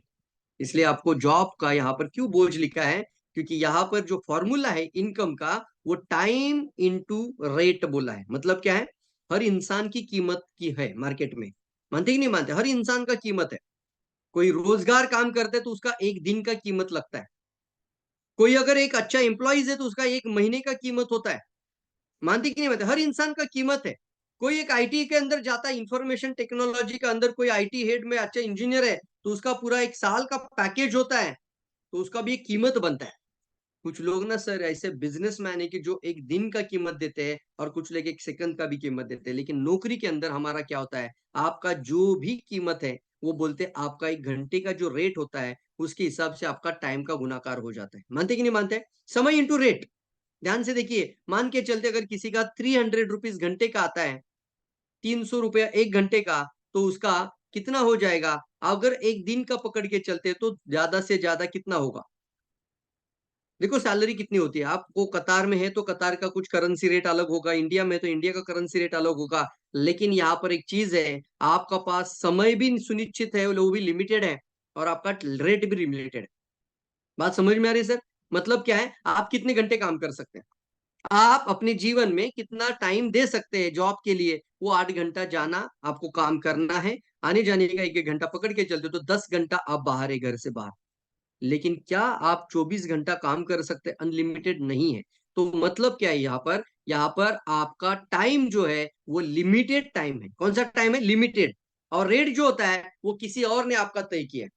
Speaker 4: इसलिए आपको जॉब का यहाँ पर क्यों बोझ लिखा है? क्योंकि यहाँ पर जो फॉर्मूला है इनकम का, वो टाइम इनटू रेट बोला है। मतलब क्या है? हर इंसान की कीमत की है मार्केट में। मानते कि नहीं मानते? हर इंसान का कीमत है। कोई रोजगार काम करते तो उसका एक दिन का कीमत लगता है। कोई अगर एक अच्छा एम्प्लॉइज है तो उसका एक महीने का कीमत होता है। मानते कि नहीं मानते? हर इंसान का कीमत है। कोई एक आईटी के अंदर जाता है, इंफॉर्मेशन टेक्नोलॉजी के अंदर कोई आईटी हेड में अच्छा इंजीनियर है, तो उसका पूरा एक साल का पैकेज होता है, तो उसका भी एक कीमत बनता है। कुछ लोग ना सर ऐसे बिजनेसमैन है कि जो एक दिन का कीमत देते हैं, और कुछ लोग एक सेकंड का भी कीमत देते हैं। लेकिन नौकरी के अंदर हमारा क्या होता है, आपका जो भी कीमत है वो बोलते हैं आपका एक घंटे का जो रेट होता है उसके हिसाब से आपका टाइम का गुणाकार हो जाता है। मानते कि नहीं मानते? समय इंटू रेट। ध्यान से देखिए, मान के चलते अगर किसी का 300 रुपीज घंटे का आता है, 300 रुपया एक घंटे का, तो उसका कितना हो जाएगा? अगर एक दिन का पकड़ के चलते तो ज्यादा से ज्यादा कितना होगा? देखो सैलरी कितनी होती है। आपको कतार में है तो कतार का कुछ करेंसी रेट अलग होगा, इंडिया में तो इंडिया का करेंसी रेट अलग होगा। लेकिन यहाँ पर एक चीज है, आपका पास समय भी सुनिश्चित है, वो भी लिमिटेड है, और आपका रेट भी लिमिटेड है। बात समझ में आ रही है सर? मतलब क्या है, आप कितने घंटे काम कर सकते हैं, आप अपने जीवन में कितना टाइम दे सकते हैं जॉब के लिए? वो 8 घंटा जाना आपको काम करना है, आने जाने का 1-1 घंटा पकड़ के चलते तो 10 घंटा आप बाहर है, घर से बाहर। लेकिन क्या आप 24 घंटा काम कर सकते? अनलिमिटेड नहीं है। तो मतलब क्या है यहाँ पर? यहाँ पर आपका टाइम जो है वो लिमिटेड टाइम है। कौन सा टाइम है? लिमिटेड। और रेट जो होता है वो किसी और ने आपका तय किया है,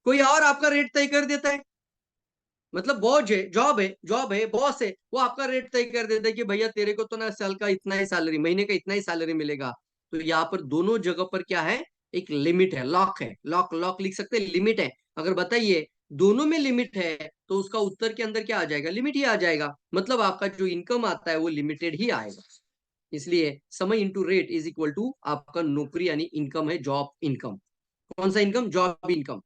Speaker 4: कोई और आपका रेट तय कर देता है। मतलब बोझ है, जॉब है, बॉस है, वो आपका रेट तय कर देता है कि भैया तेरे को तो ना साल का इतना ही सैलरी, महीने का इतना ही सैलरी मिलेगा। तो यहाँ पर दोनों जगह पर क्या है, एक लिमिट है, लॉक है, लॉक लॉक लिख सकते हैं, लिमिट है। अगर बताइए दोनों में लिमिट है तो उसका उत्तर के अंदर क्या आ जाएगा? लिमिट ही आ जाएगा। मतलब आपका जो इनकम आता है वो लिमिटेड ही आएगा। इसलिए समय into rate is equal to आपका नौकरी यानी इनकम है, जॉब इनकम। कौन सा इनकम? Job income.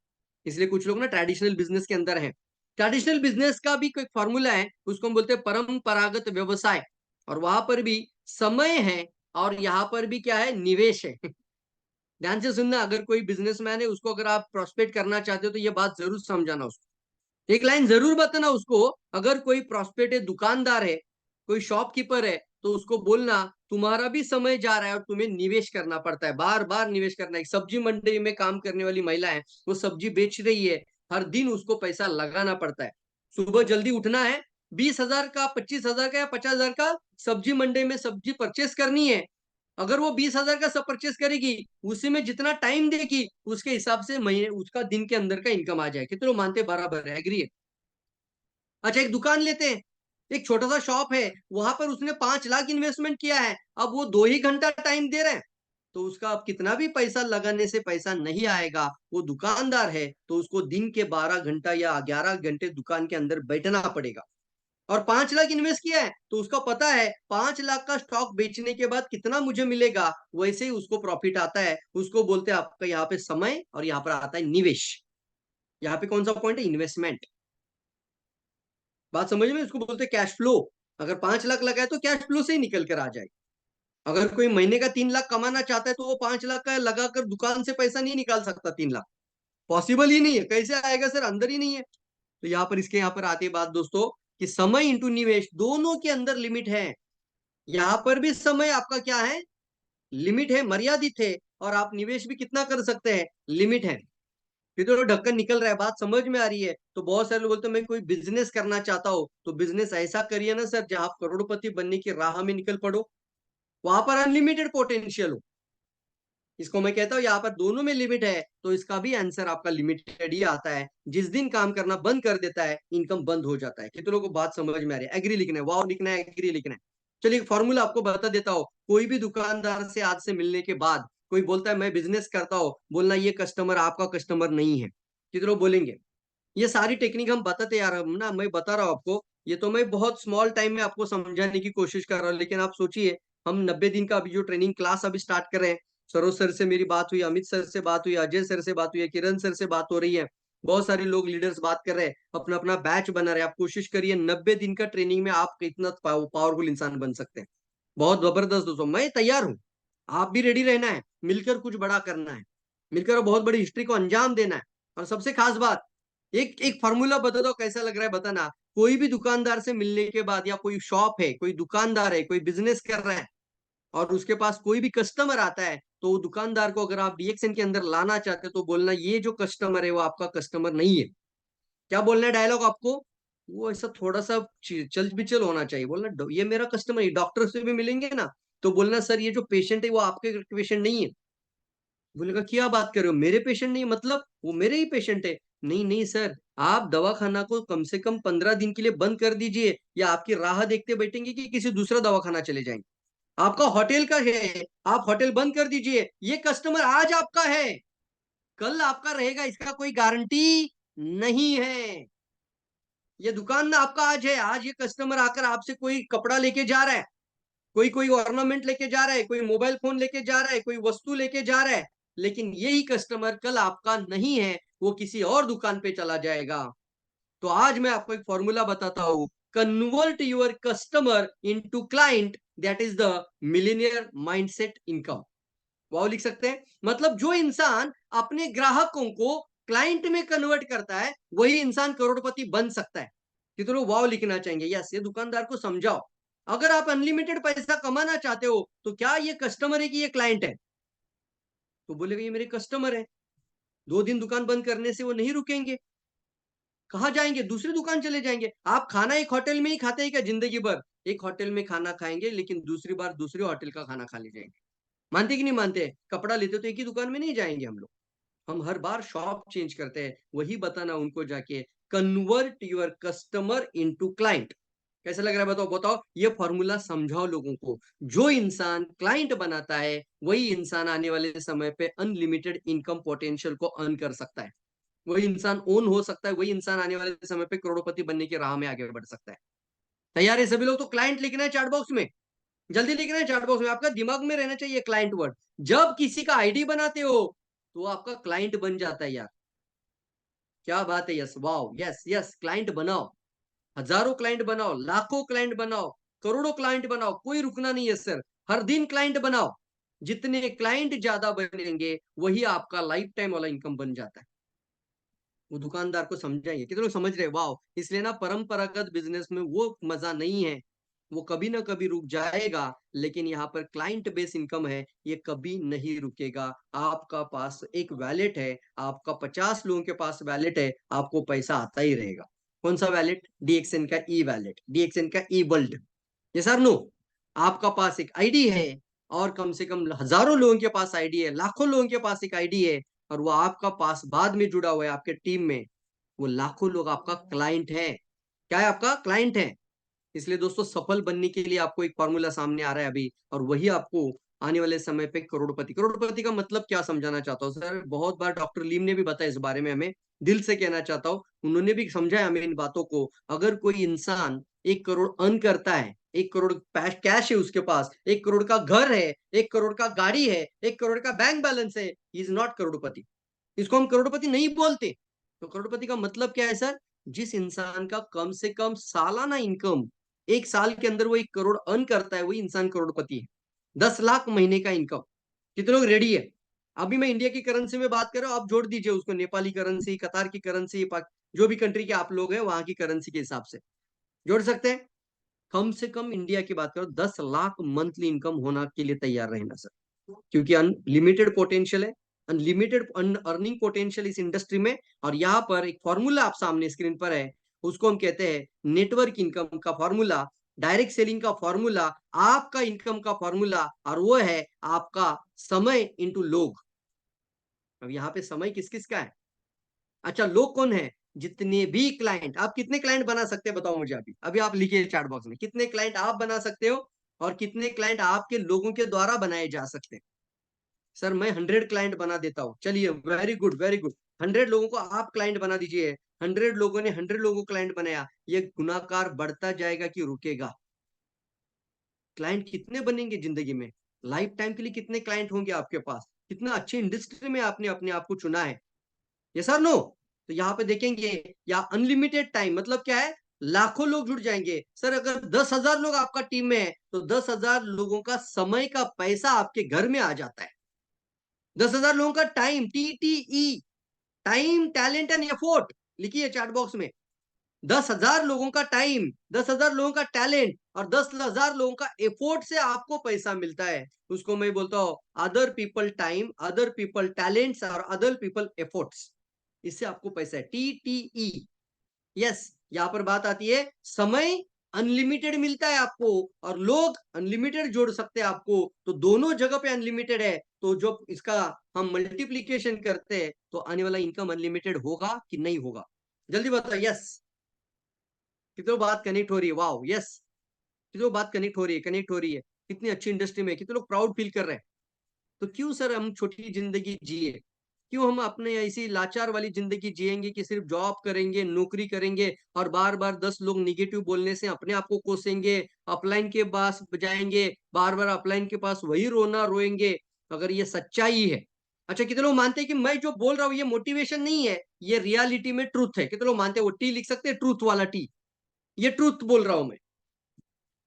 Speaker 4: इसलिए कुछ लोग ना ट्रेडिशनल बिजनेस के अंदर हैं। ट्रेडिशनल बिजनेस का भी कोई फॉर्मूला है, उसको हम बोलते हैं परंपरागत व्यवसाय। और वहां पर भी समय है, और यहाँ पर भी क्या है? निवेश है ध्यान से सुनना, अगर कोई बिजनेसमैन है उसको अगर आप प्रोस्पेक्ट करना चाहते हो तो ये बात जरूर समझाना उसको, एक लाइन जरूर बताना उसको। अगर कोई प्रोस्पेक्ट है, दुकानदार है, कोई शॉपकीपर है, तो उसको बोलना तुम्हारा भी समय जा रहा है और तुम्हें निवेश करना पड़ता है, बार बार निवेश करना है। एक सब्जी मंडी में काम करने वाली महिला है, वो सब्जी बेच रही है, हर दिन उसको पैसा लगाना पड़ता है। सुबह जल्दी उठना है, 20,000 का, 25,000 का या 50,000 का सब्जी मंडी में सब्जी परचेस करनी है। अगर वो 20,000 का सब परचेस करेगी, उसी में जितना टाइम देगी उसके हिसाब से महीने उसका दिन के अंदर का इनकम आ जाए। कितने लोग मानते बराबर है? एग्री है? अच्छा एक दुकान लेते हैं, एक छोटा सा शॉप है, वहां पर उसने 5 लाख इन्वेस्टमेंट किया है, अब वो 2 ही घंटा टाइम दे रहे हैं। तो उसका आप कितना भी पैसा लगाने से पैसा नहीं आएगा। वो दुकानदार है तो उसको दिन के 12 घंटा या 11 घंटे दुकान के अंदर बैठना पड़ेगा। और 5 लाख इन्वेस्ट किया है तो उसका पता है 5 लाख का स्टॉक बेचने के बाद कितना मुझे मिलेगा, वैसे ही उसको प्रॉफिट आता है। उसको बोलते हैं आपका यहाँ पे समय, और यहाँ पर आता है निवेश। यहाँ पे कौन सा पॉइंट है? इन्वेस्टमेंट। बात समझ में? उसको बोलते हैं कैश फ्लो। अगर 5 लाख लगाए तो कैश फ्लो से ही निकल कर आ जाए। अगर कोई महीने का 3 लाख कमाना चाहता है तो वो 5 लाख का लगाकर दुकान से पैसा नहीं निकाल सकता। 3 लाख पॉसिबल ही नहीं है। कैसे आएगा सर? अंदर ही नहीं है। तो यहाँ पर इसके यहाँ पर आती है बात दोस्तों कि समय इंटू निवेश, दोनों के अंदर लिमिट है। यहाँ पर भी समय आपका क्या है? लिमिट है, मर्यादित है। और आप निवेश भी कितना कर सकते हैं? लिमिट है। फिर तो ढक्कन निकल रहा है। बात समझ में आ रही है? तो बहुत सारे लोग बोलते हैं मैं कोई बिजनेस करना चाहता हूँ, तो बिजनेस ऐसा करिए ना सर जहां आप करोड़पति बनने की राह में निकल पड़ो, वहां पर अनलिमिटेड पोटेंशियल हो। इसको मैं कहता हूँ यहाँ पर दोनों में लिमिट है, तो इसका भी आंसर आपका लिमिटेड ही आता है। जिस दिन काम करना बंद कर देता है, इनकम बंद हो जाता है। कितने लोगों को बात समझ में आ रही है? एग्री लिखना है, वाव लिखना है, एग्री लिखना है। चलिए फॉर्मूला आपको बता देता हूँ। कोई भी दुकानदार से आज से मिलने के बाद कोई बोलता है मैं बिजनेस करता हूँ, बोलना ये कस्टमर आपका कस्टमर नहीं है। कितने लोग बोलेंगे? ये सारी टेक्निक हम बताते यार, हम ना, मैं बता रहा हूँ आपको। ये तो मैं बहुत स्मॉल टाइम में आपको समझाने की कोशिश कर रहा हूँ, लेकिन आप सोचिए हम 90 दिन का अभी जो ट्रेनिंग क्लास अभी स्टार्ट कर रहे हैं। सरोज सर से मेरी बात हुई, अमित सर से बात हुई, अजय सर से बात हुई, किरण सर से बात हो रही है। बहुत सारे लोग लीडर्स बात कर रहे हैं, अपना अपना बैच बना रहे हैं। आप कोशिश करिए 90 दिन का ट्रेनिंग में आप कितना पावरफुल इंसान बन सकते हैं। बहुत जबरदस्त दोस्तों, मैं तैयार हूँ। आप भी रेडी रहना है, मिलकर कुछ बड़ा करना है, मिलकर बहुत बड़ी हिस्ट्री को अंजाम देना है। और सबसे खास बात, एक एक फॉर्मूला बता दो, कैसा लग रहा है बताना। कोई भी दुकानदार से मिलने के बाद, या कोई शॉप है, कोई दुकानदार है, कोई बिजनेस कर रहा है, और उसके पास कोई भी कस्टमर आता है, तो वो दुकानदार को अगर आप डीएक्सएन के अंदर लाना चाहते हो तो बोलना ये जो कस्टमर है वो आपका कस्टमर नहीं है। क्या बोलना है डायलॉग आपको? वो ऐसा थोड़ा सा चल बिचल होना चाहिए। बोलना ये मेरा कस्टमर है। डॉक्टर से भी मिलेंगे ना तो बोलना सर ये जो पेशेंट है वो आपके पेशेंट नहीं है। बोलेगा क्या बात कर रहे हो, मेरे पेशेंट नहीं, मतलब वो मेरे ही पेशेंट है। नहीं नहीं सर, आप दवाखाना को कम से कम 15 दिन के लिए बंद कर दीजिए, या आपकी राह देखते बैठेंगे कि किसी दूसरा दवाखाना चले जाएंगे। आपका होटल का है, आप होटल बंद कर दीजिए। ये कस्टमर आज आपका है, कल आपका रहेगा, इसका कोई गारंटी नहीं है। ये दुकान ना आपका आज है, आज ये कस्टमर आकर आपसे कोई कपड़ा लेके जा रहा है, कोई कोई ऑर्नामेंट लेके जा रहा है, कोई मोबाइल फोन लेके जा रहा है, कोई वस्तु लेके जा रहा है, लेकिन यही कस्टमर कल आपका नहीं है, वो किसी और दुकान पे चला जाएगा। तो आज मैं आपको एक फॉर्मूला बताता हूं, convert your customer into client, that is the millionaire mindset income. Wow लिख सकते हैं। मतलब जो इंसान अपने ग्राहकों को क्लाइंट में कन्वर्ट करता है, वही इंसान करोड़पति बन सकता है। कि तो लोग वाव लिखना चाहेंगे। यस, ये दुकानदार को समझाओ। अगर आप अनलिमिटेड पैसा कमाना चाहते हो तो क्या ये कस्टमर है कि ये क्लाइंट है? तो बोलेगा ये मेरे कस्टमर है। 2 दिन दुकान बंद करने से वो नहीं रुकेंगे। कहाँ जाएंगे? दूसरी दुकान चले जाएंगे। आप खाना एक होटल में ही खाते हैं क्या जिंदगी भर? एक होटल में खाना खाएंगे, लेकिन दूसरी बार दूसरे होटल का खाना खा ले जाएंगे। मानते कि नहीं मानते? कपड़ा लेते तो एक ही दुकान में नहीं जाएंगे हम लोग, हम हर बार शॉप चेंज करते हैं। वही बताना उनको जाके, convert your customer into client. कैसा लग रहा है बताओ बताओ? ये फॉर्मूला समझाओ लोगों को। जो इंसान क्लाइंट बनाता है वही इंसान आने वाले समय पे अनलिमिटेड इनकम पोटेंशियल को अर्न कर सकता है। वही इंसान ओन हो सकता है, वही इंसान आने वाले समय पे करोड़पति बनने की राह में आगे बढ़ सकता है। तैयार है सभी लोग? तो क्लाइंट लिखना है चैट बॉक्स में, जल्दी लिखना है चैट बॉक्स में। आपका दिमाग में रहना चाहिए क्लाइंट वर्ड। जब किसी का आईडी बनाते हो तो वो आपका क्लाइंट बन जाता है यार। क्या बात है, yes, wow, yes yes, client बनाओ। हजारों क्लाइंट बनाओ, लाखों क्लाइंट बनाओ, करोड़ों क्लाइंट बनाओ, कोई रुकना नहीं है सर। हर दिन क्लाइंट बनाओ। जितने क्लाइंट ज्यादा बनेंगे वही आपका लाइफ टाइम वाला इनकम बन जाता है। वो दुकानदार को समझाइए। कितने लोग समझ रहे? वाह। इसलिए ना परंपरागत बिजनेस में वो मजा नहीं है, वो कभी ना कभी रुक जाएगा, लेकिन यहाँ पर क्लाइंट बेस इनकम है, ये कभी नहीं रुकेगा। आपका पास एक वैलेट है, आपका 50 लोगों के पास वैलेट है, आपको पैसा आता ही रहेगा। कौन सा वैलेट? डीएक्सएन का ई वैलेट, डीएक्सएन का ई वर्ल्ड। ये सर नो, आपका पास एक आईडी है, और कम से कम हजारों लोगों के पास आईडी है, लाखों लोगों के पास एक आईडी है, और वो आपका पास बाद में जुड़ा हुआ है आपके टीम में। वो लाखों लोग आपका क्लाइंट है। क्या है? आपका क्लाइंट है। इसलिए दोस्तों सफल बनने के लिए आपको एक फॉर्मूला सामने आ रहा है अभी, और वही आपको आने वाले समय पे करोड़पति। करोड़पति का मतलब क्या समझाना चाहता हूँ सर, बहुत बार डॉक्टर लीम ने भी बताया इस बारे में, हमें दिल से कहना चाहता हूँ, उन्होंने भी समझाया हमें इन बातों को। अगर कोई इंसान 1 करोड़ अर्न करता है, 1 करोड़ कैश है उसके पास, 1 करोड़ का घर है, 1 करोड़ का गाड़ी है, 1 करोड़ का बैंक बैलेंस है, ही इज नॉट करोड़पति। इसको हम करोड़पति नहीं बोलते। तो करोड़पति का मतलब क्या है सर? जिस इंसान का कम से कम सालाना इनकम 1 साल के अंदर वो 1 करोड़ अर्न करता है, वही इंसान करोड़पति है। 10 लाख महीने का इनकम। कितने लोग रेडी है? अभी मैं इंडिया की करेंसी में बात कर रहा हूँ, आप जोड़ दीजिए उसको नेपाली करेंसी, कतार की करेंसी, जो भी कंट्री के आप लोग हैं वहां की करेंसी के हिसाब से जोड़ सकते हैं। कम से कम इंडिया की बात करो 10 लाख मंथली इनकम होना के लिए तैयार रहना सर, क्योंकि अनलिमिटेड पोटेंशियल है, अनलिमिटेड अर्निंग पोटेंशियल इस इंडस्ट्री में। और यहाँ पर एक फॉर्मूला आप सामने स्क्रीन पर है, उसको हम कहते हैं नेटवर्क इनकम का फॉर्मूला, डायरेक्ट सेलिंग का फॉर्मूला, आपका इनकम का फॉर्मूला, और वो है आपका समय इंटू लोग। अब यहाँ पे समय किस किस का है? अच्छा, लोग कौन है? जितने भी क्लाइंट, आप कितने क्लाइंट बना सकते हैं बताओ मुझे। अभी अभी आप लिखिए चैट बॉक्स में, कितने क्लाइंट आप बना सकते हो और कितने क्लाइंट आपके लोगों के द्वारा बनाए जा सकते हैं। सर मैं 100 क्लाइंट बना देता हूँ। चलिए, वेरी गुड वेरी गुड, 100 लोगों को आप क्लाइंट बना दीजिए। 100 लोगों ने 100 लोगों को क्लाइंट बनाया, ये गुणाकार बढ़ता जाएगा कि रुकेगा? क्लाइंट कितने बनेंगे जिंदगी में? लाइफ टाइम के लिए कितने क्लाइंट होंगे आपके पास? कितना अच्छी इंडस्ट्री में आपने अपने आप को चुना है। ये सर नो? तो यहाँ पे देखेंगे, या अनलिमिटेड टाइम मतलब क्या है? लाखों लोग जुड़ जाएंगे। सर अगर 10,000 लोग आपका टीम में है तो 10,000 लोगों का समय का पैसा आपके घर में आ जाता है। 10,000 लोगों का time, TTE, time, talent and effort लिखिए चैट बॉक्स में। 10,000 लोगों का टाइम, 10,000 लोगों का टैलेंट और 10,000 लोगों का एफोर्ट से आपको पैसा मिलता है। उसको मैं बोलता हूं other people time, other people talents और अदर पीपल एफोर्ट्स। इससे आपको पैसा है, TTE। यस, यहाँ पर बात आती है समय अनलिमिटेड मिलता है आपको और लोग अनलिमिटेड जोड़ सकते हैं आपको, तो दोनों जगह पे अनलिमिटेड है। तो जो इसका हम मल्टीप्लीकेशन करते हैं तो आने वाला इनकम अनलिमिटेड होगा कि नहीं होगा? जल्दी बताओ। यस, कितने बात कनेक्ट हो रही है? वाओ, यस, कितने बात कनेक्ट हो रही है, कनेक्ट हो रही है। कितनी अच्छी इंडस्ट्री में, कितने लोग प्राउड फील कर रहे हैं। तो क्यों सर हम छोटी जिंदगी जिए? क्यों हम अपने ऐसी लाचार वाली जिंदगी जिएंगे कि सिर्फ जॉब करेंगे, नौकरी करेंगे और बार बार 10 लोग निगेटिव बोलने से अपने आप को कोसेंगे, अपलाइन के पास जाएंगे, बार बार अपलाइन के पास वही रोना रोएंगे, अगर ये सच्चाई है? अच्छा, कितने लोग मानते हैं कि मैं जो बोल रहा हूँ ये मोटिवेशन नहीं है, ये रियलिटी में ट्रूथ है? कितने लोग मानते हैं? वो टी लिख सकते हैं, ट्रूथ वाला टी। ये ट्रूथ बोल रहा हूं मैं।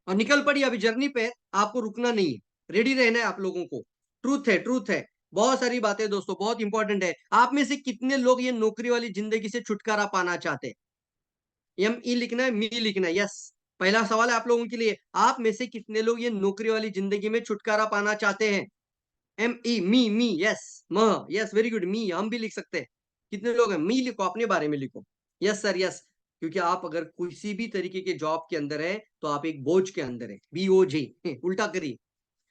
Speaker 4: और निकल पड़ी अभी जर्नी पे, आपको रुकना नहीं है, रेडी रहना है आप लोगों को। ट्रूथ है, ट्रूथ है। बहुत सारी बातें दोस्तों, बहुत इंपॉर्टेंट है। आप में से कितने लोग ये नौकरी वाली जिंदगी से छुटकारा पाना चाहते हैं? ME लिखना है, मी लिखना है। यस, पहला सवाल है आप लोगों के लिए, आप में से कितने लोग ये नौकरी वाली जिंदगी में छुटकारा पाना चाहते हैं? ME, मी, यस, म, यस, वेरी गुड, मी हम भी लिख सकते हैं। कितने लोग हैं? मी लिखो, अपने बारे में लिखो। Yes sir, yes. क्योंकि आप अगर किसी भी तरीके के जॉब के अंदर है तो आप एक बोझ के अंदर है, BOJ, उल्टा करिए।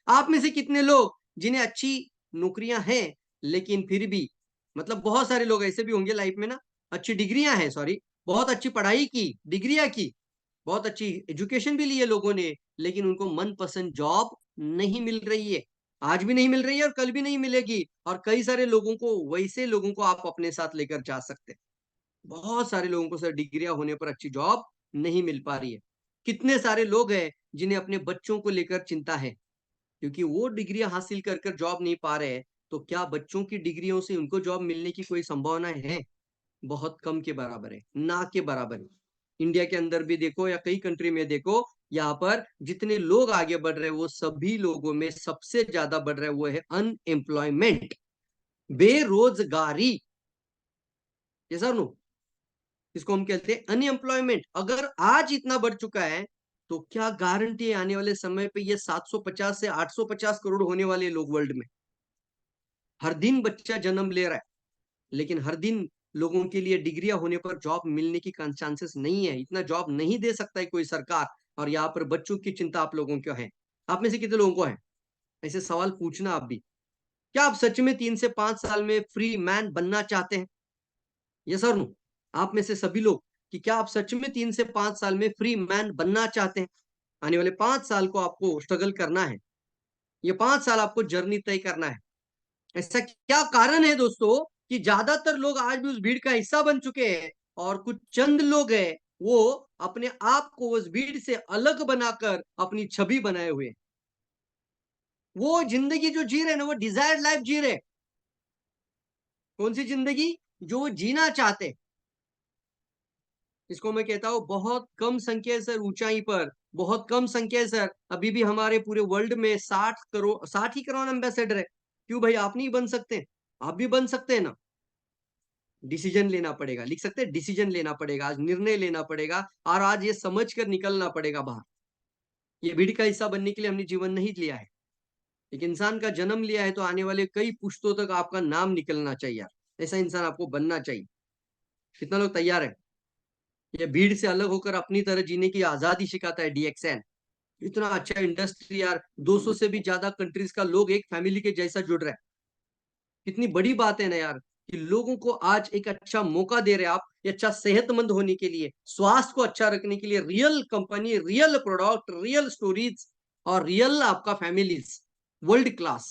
Speaker 4: आप में से कितने लोग जिन्हें अच्छी नौकरियां हैं लेकिन फिर भी, मतलब बहुत सारे लोग ऐसे भी होंगे लाइफ में ना, अच्छी डिग्रियां हैं, सॉरी, बहुत अच्छी पढ़ाई की, डिग्रियां की, बहुत अच्छी एजुकेशन भी ली है लोगों ने, लेकिन उनको मनपसंद जॉब नहीं मिल रही है। आज भी नहीं मिल रही है और कल भी नहीं मिलेगी। और कई सारे लोगों को, वैसे लोगों को आप अपने साथ लेकर जा सकते हैं। बहुत सारे लोगों को सर डिग्रियां होने पर अच्छी जॉब नहीं मिल पा रही है। कितने सारे लोग हैं जिन्हें अपने बच्चों को लेकर चिंता है, क्योंकि वो डिग्रियां हासिल कर कर जॉब नहीं पा रहे हैं। तो क्या बच्चों की डिग्रियों से उनको जॉब मिलने की कोई संभावना है? बहुत कम के बराबर है, ना के बराबर है। इंडिया के अंदर भी देखो या कई कंट्री में देखो, यहाँ पर जितने लोग आगे बढ़ रहे हैं वो सभी लोगों में सबसे ज्यादा बढ़ रहा है वो है अनएम्प्लॉयमेंट, बेरोजगारी। ये सर नो, इसको हम कहते हैं अनएम्प्लॉयमेंट। अगर आज इतना बढ़ चुका है तो क्या गारंटी है आने वाले समय पे ये 750 से 850 करोड़ होने वाले लोग वर्ल्ड में? हर दिन बच्चा जन्म ले रहा है, लेकिन हर दिन लोगों के लिए डिग्रियां होने पर जॉब मिलने की चांसेस नहीं है। इतना जॉब नहीं दे सकता है कोई सरकार। और यहाँ पर बच्चों की चिंता आप लोगों को है। आप में से कितने लोगों को है? ऐसे सवाल पूछना आप भी। क्या आप सच में 3 से 5 साल में फ्री मैन बनना चाहते हैं? ये सर नो, आप में से सभी लोग, कि क्या आप सच में 3 से 5 साल में फ्री मैन बनना चाहते हैं? आने वाले 5 साल को आपको स्ट्रगल करना है। ये 5 साल आपको जर्नी तय करना है। ऐसा क्या कारण है दोस्तों कि ज्यादातर लोग आज भी उस भीड़ का हिस्सा बन चुके हैं और कुछ चंद लोग हैं वो अपने आप को उस भीड़ से अलग बनाकर अपनी छवि बनाए हुए हैं। वो जिंदगी जो जी रहे हैं ना, वो डिजायर्ड लाइफ जी रहे हैं। कौन सी जिंदगी? जो वो जीना चाहते हैं। इसको मैं कहता हूं बहुत कम संख्या है सर ऊंचाई पर, बहुत कम संख्या है सर। अभी भी हमारे पूरे वर्ल्ड में 60 ही करोड़ एम्बेसडर है। क्यों भाई आप नहीं बन सकते? आप भी बन सकते हैं ना। डिसीजन लेना पड़ेगा, लिख सकते हैं, डिसीजन लेना पड़ेगा, आज निर्णय लेना पड़ेगा और आज ये समझ कर निकलना पड़ेगा बाहर। ये भीड़ का हिस्सा बनने के लिए हमने जीवन नहीं लिया है। एक इंसान का जन्म लिया है तो आने वाले कई पुश्तों तक आपका नाम निकलना चाहिए यार। ऐसा इंसान आपको बनना चाहिए। कितना लोग तैयार है? ये भीड़ से अलग होकर अपनी तरह जीने की आजादी सिखाता है DXN। इतना अच्छा इंडस्ट्री यार, 200 से भी ज्यादा कंट्रीज का लोग एक फैमिली के जैसा जुड़ रहा है। कितनी बड़ी बात है ना यार कि लोगों को आज एक अच्छा मौका दे रहे हैं आप, ये अच्छा सेहतमंद होने के लिए, स्वास्थ्य को अच्छा रखने के लिए। Real company, real product, real stories और रियल आपका फैमिलीज वर्ल्ड क्लास।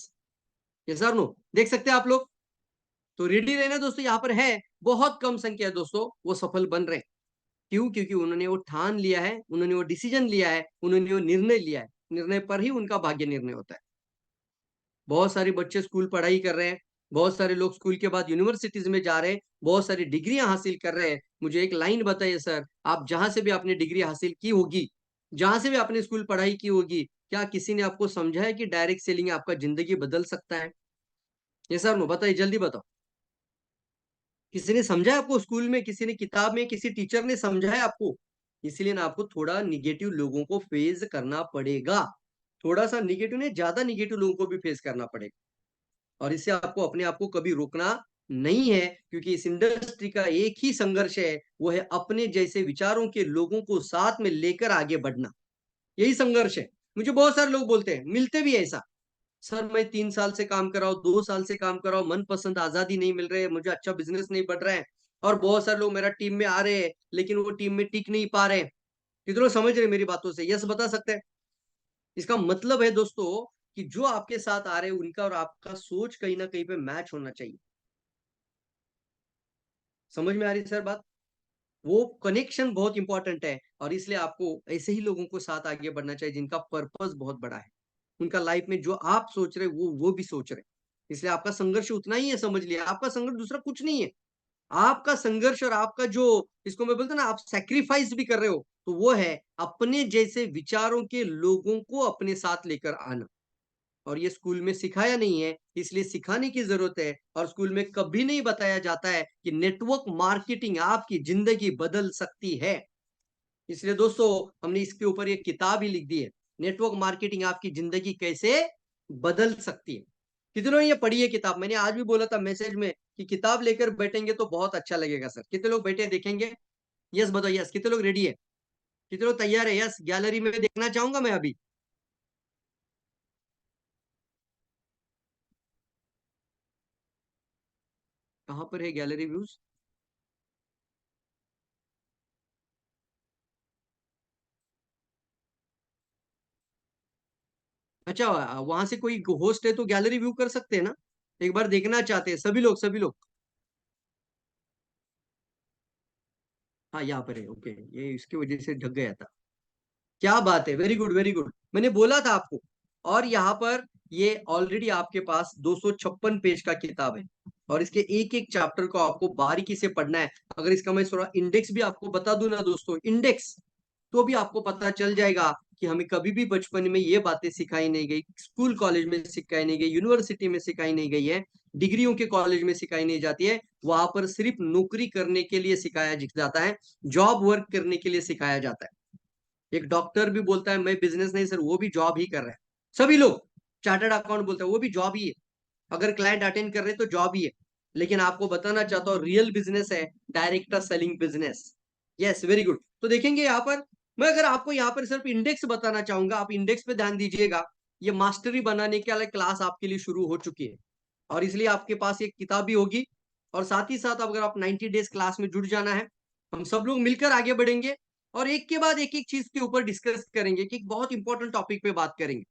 Speaker 4: ये सर नो देख सकते हैं आप लोग। तो रेडी रहना दोस्तों, यहाँ पर है बहुत कम संख्या है दोस्तों वो सफल बन रहे हैं। क्यों? क्योंकि उन्होंने वो ठान लिया है, उन्होंने वो डिसीजन लिया है, उन्होंने वो निर्णय लिया है। निर्णय पर ही उनका भाग्य निर्णय होता है। बहुत सारे बच्चे स्कूल पढ़ाई कर रहे हैं, बहुत सारे लोग स्कूल के बाद यूनिवर्सिटीज में जा रहे हैं, बहुत सारी डिग्रियां हासिल कर रहे हैं। मुझे एक लाइन बताइए सर, आप जहां से भी आपने डिग्री हासिल की होगी, जहां से भी आपने स्कूल पढ़ाई की होगी, क्या किसी ने आपको समझाया कि डायरेक्ट सेलिंग आपका जिंदगी बदल सकता है? ये सर नो बताइए, जल्दी बताओ। किसी ने समझाया आपको स्कूल में, किसी ने किताब में, किसी टीचर ने समझाया आपको? इसीलिए ना आपको थोड़ा निगेटिव लोगों को फेस करना पड़ेगा। थोड़ा सा निगेटिव नहीं, ज्यादा निगेटिव लोगों को भी फेस करना पड़ेगा। और इससे आपको अपने आप को कभी रोकना नहीं है, क्योंकि इस इंडस्ट्री का एक ही संघर्ष है, वो है अपने जैसे विचारों के लोगों को साथ में लेकर आगे बढ़ना। यही संघर्ष है। मुझे बहुत सारे लोग बोलते हैं, मिलते भी है ऐसा, सर मैं 3 साल से काम कर रहा हूँ, 2 साल से काम कर रहा हूँ, मनपसंद आजादी नहीं मिल रही है, मुझे अच्छा बिजनेस नहीं बढ़ रहा है। और बहुत सारे लोग मेरा टीम में आ रहे हैं लेकिन वो टीम में टिक नहीं पा रहे हैं। कितने लोग समझ रहे हैं मेरी बातों से? यस बता सकते हैं? इसका मतलब है दोस्तों कि जो आपके साथ आ रहे हैं उनका और आपका सोच कहीं ना कहीं पे मैच होना चाहिए। समझ में आ रही है सर बात? वो कनेक्शन बहुत इंपॉर्टेंट है और इसलिए आपको ऐसे ही लोगों को साथ आगे बढ़ना चाहिए जिनका पर्पस बहुत बड़ा है। उनका लाइफ में जो आप सोच रहे वो भी सोच रहे। इसलिए आपका संघर्ष उतना ही है, समझ लिया, आपका संघर्ष दूसरा कुछ नहीं है। आपका संघर्ष और आपका जो, इसको मैं बोलता ना, आप सैक्रिफाइस भी कर रहे हो, तो वो है अपने जैसे विचारों के लोगों को अपने साथ लेकर आना। और ये स्कूल में सिखाया नहीं है, इसलिए सिखाने की जरूरत है। और स्कूल में कभी नहीं बताया जाता है कि नेटवर्क मार्केटिंग आपकी जिंदगी बदल सकती है। इसलिए दोस्तों हमने इसके ऊपर एक किताब ही लिख दी है, नेटवर्क मार्केटिंग आपकी जिंदगी कैसे बदल सकती है। कितनों ने ये पढ़ी है किताब? मैंने आज भी बोला था मैसेज में कि किताब लेकर बैठेंगे तो बहुत अच्छा लगेगा सर। कितने लोग बैठे देखेंगे? यस बताओ, यस। कितने लोग रेडी है? कितने लोग तैयार है? यस, गैलरी में देखना चाहूंगा मैं अभी। कहां पर है गैलरी व्यूज? अच्छा, वहां से कोई होस्ट है तो गैलरी व्यू कर सकते हैं ना? एक बार देखना चाहते हैं सभी लोग, सभी लोग। हाँ यहाँ पर है, ओके। ये इसकी वजह से ढक गया था। क्या बात है, वेरी गुड वेरी गुड, मैंने बोला था आपको। और यहाँ पर ये ऑलरेडी आपके पास 256 पेज का किताब है और इसके एक एक चैप्टर को आपको बारीकी से पढ़ना है। अगर इसका मैं थोड़ा इंडेक्स भी आपको बता दूं ना दोस्तों, इंडेक्स, तो भी आपको पता चल जाएगा कि हमें कभी भी बचपन में ये बातें सिखाई नहीं गई, स्कूल कॉलेज में सिखाई नहीं गई, यूनिवर्सिटी में सिखाई नहीं गई है, डिग्रियों के कॉलेज में सिखाई नहीं जाती है। वहां पर सिर्फ नौकरी करने के लिए सिखाया जाता है, जॉब वर्क करने के लिए सिखाया जाता है। एक डॉक्टर भी बोलता है मैं बिजनेस नहीं सर, वो भी जॉब ही कर रहा है। सभी लोग, चार्टर्ड अकाउंट बोलता है वो भी जॉब ही है। अगर क्लाइंट अटेंड कर रहे हैं तो जॉब ही है। लेकिन आपको बताना चाहता हूँ रियल बिजनेस है director selling business. Yes very good. तो देखेंगे यहाँ पर, मैं अगर आपको यहाँ पर सिर्फ इंडेक्स बताना चाहूंगा, आप इंडेक्स पे ध्यान दीजिएगा। ये मास्टरी बनाने के लिए क्लास आपके लिए शुरू हो चुकी है और इसलिए आपके पास एक किताब भी होगी। और साथ ही साथ अगर आप 90 डेज क्लास में जुड़ जाना है, हम सब लोग मिलकर आगे बढ़ेंगे और एक के बाद एक एक चीज के ऊपर डिस्कस करेंगे कि एक बहुत इंपॉर्टेंट टॉपिक पे बात करेंगे।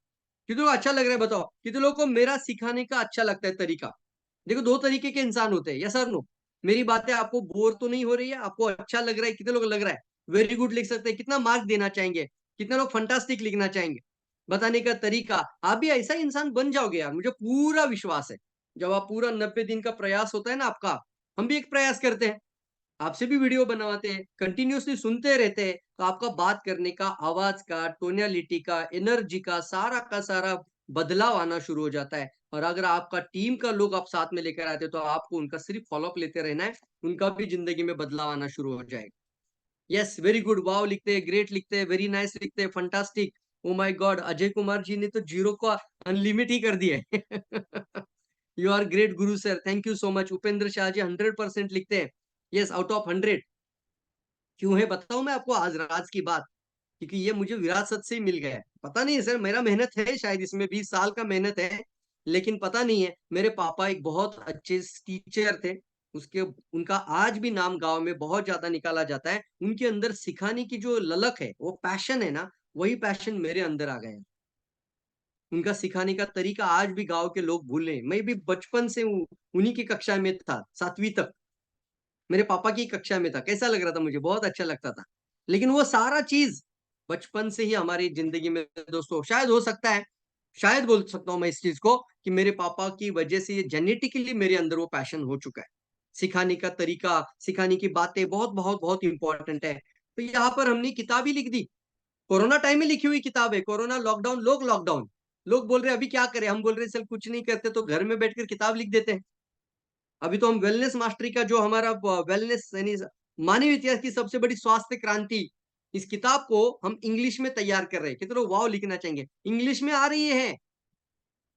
Speaker 4: कितने लोग अच्छा लग रहा है बताओ, कितने लोगों को मेरा सिखाने का अच्छा लगता है तरीका। देखो दो तरीके के इंसान होते हैं, यस और नो। मेरी बातें आपको बोर तो नहीं हो रही है, आपको अच्छा लग रहा है, कितने लोग लग रहा है? वेरी गुड लिख सकते हैं, कितना मार्क देना चाहेंगे, कितने लोग फंटास्टिक लिखना चाहेंगे। बताने का तरीका, आप भी ऐसा इंसान बन जाओगे यार, मुझे पूरा विश्वास है। जब आप पूरा 90 दिन का प्रयास होता है ना आपका, हम भी एक प्रयास करते हैं, आपसे भी वीडियो बनवाते हैं, कंटिन्यूअसली सुनते रहते हैं, तो आपका बात करने का, आवाज का, टोनैलिटी का, एनर्जी का सारा बदलाव आना शुरू हो जाता है। और अगर आपका टीम का लोग आप साथ में लेकर आते हो, तो आपको उनका सिर्फ फॉलोअप लेते रहना है, उनका भी जिंदगी में बदलाव आना शुरू हो जाएगा। यस, वेरी गुड, वाव लिखते हैं, ग्रेट लिखते हैं, वेरी नाइस लिखते हैं, fantastic, oh my god, Ajay Kumar ji ने तो जीरो को अनलिमिट ही कर दिया है। You are great guru sir, thank you so much. Upendra Shah ji 100% लिखते हैं, यस, आउट ऑफ 100। क्यों है बताऊं मैं आपको आज राज की बात, क्योंकि ये मुझे विरासत से ही मिल गया है। पता नहीं सर, मेरा मेहनत है शायद इसमें, 20 साल का मेहनत है, लेकिन पता नहीं है। मेरे पापा एक बहुत अच्छे टीचर थे, उसके उनका आज भी नाम गांव में बहुत ज्यादा निकाला जाता है। उनके अंदर सिखाने की जो ललक है, वो पैशन है ना, वही पैशन मेरे अंदर आ गए हैं। उनका सिखाने का तरीका आज भी गांव के लोग भूले। मैं भी बचपन से उन्हीं की कक्षा में था, 7वीं तक मेरे पापा की कक्षा में था। कैसा लग रहा था मुझे, बहुत अच्छा लगता था। लेकिन वो सारा चीज बचपन से ही हमारी जिंदगी में दोस्तों, शायद हो सकता है, शायद बोल सकता हूं मैं इस चीज को, कि मेरे पापा की वजह से ये जेनेटिकली मेरे अंदर वो पैशन हो चुका है। सिखाने का तरीका, सिखाने की बातें बहुत बहुत बहुत इंपॉर्टेंट है। तो यहाँ पर हमने किताब ही लिख दी, कोरोना टाइम में लिखी हुई किताब है। कोरोना, लॉकडाउन, लोग लॉकडाउन, लोग बोल रहे हैं अभी क्या करें, हम बोल रहे हैं चल कुछ नहीं करते तो घर में बैठकर किताब लिख देते हैं। अभी तो हम वेलनेस मास्टरी का जो हमारा वेलनेस यानी मानव इतिहास की सबसे बड़ी स्वास्थ्य क्रांति, इस किताब को हम इंग्लिश में तैयार कर रहे हैं। कितने लोग वाव लिखना चाहेंगे, इंग्लिश में आ रही है।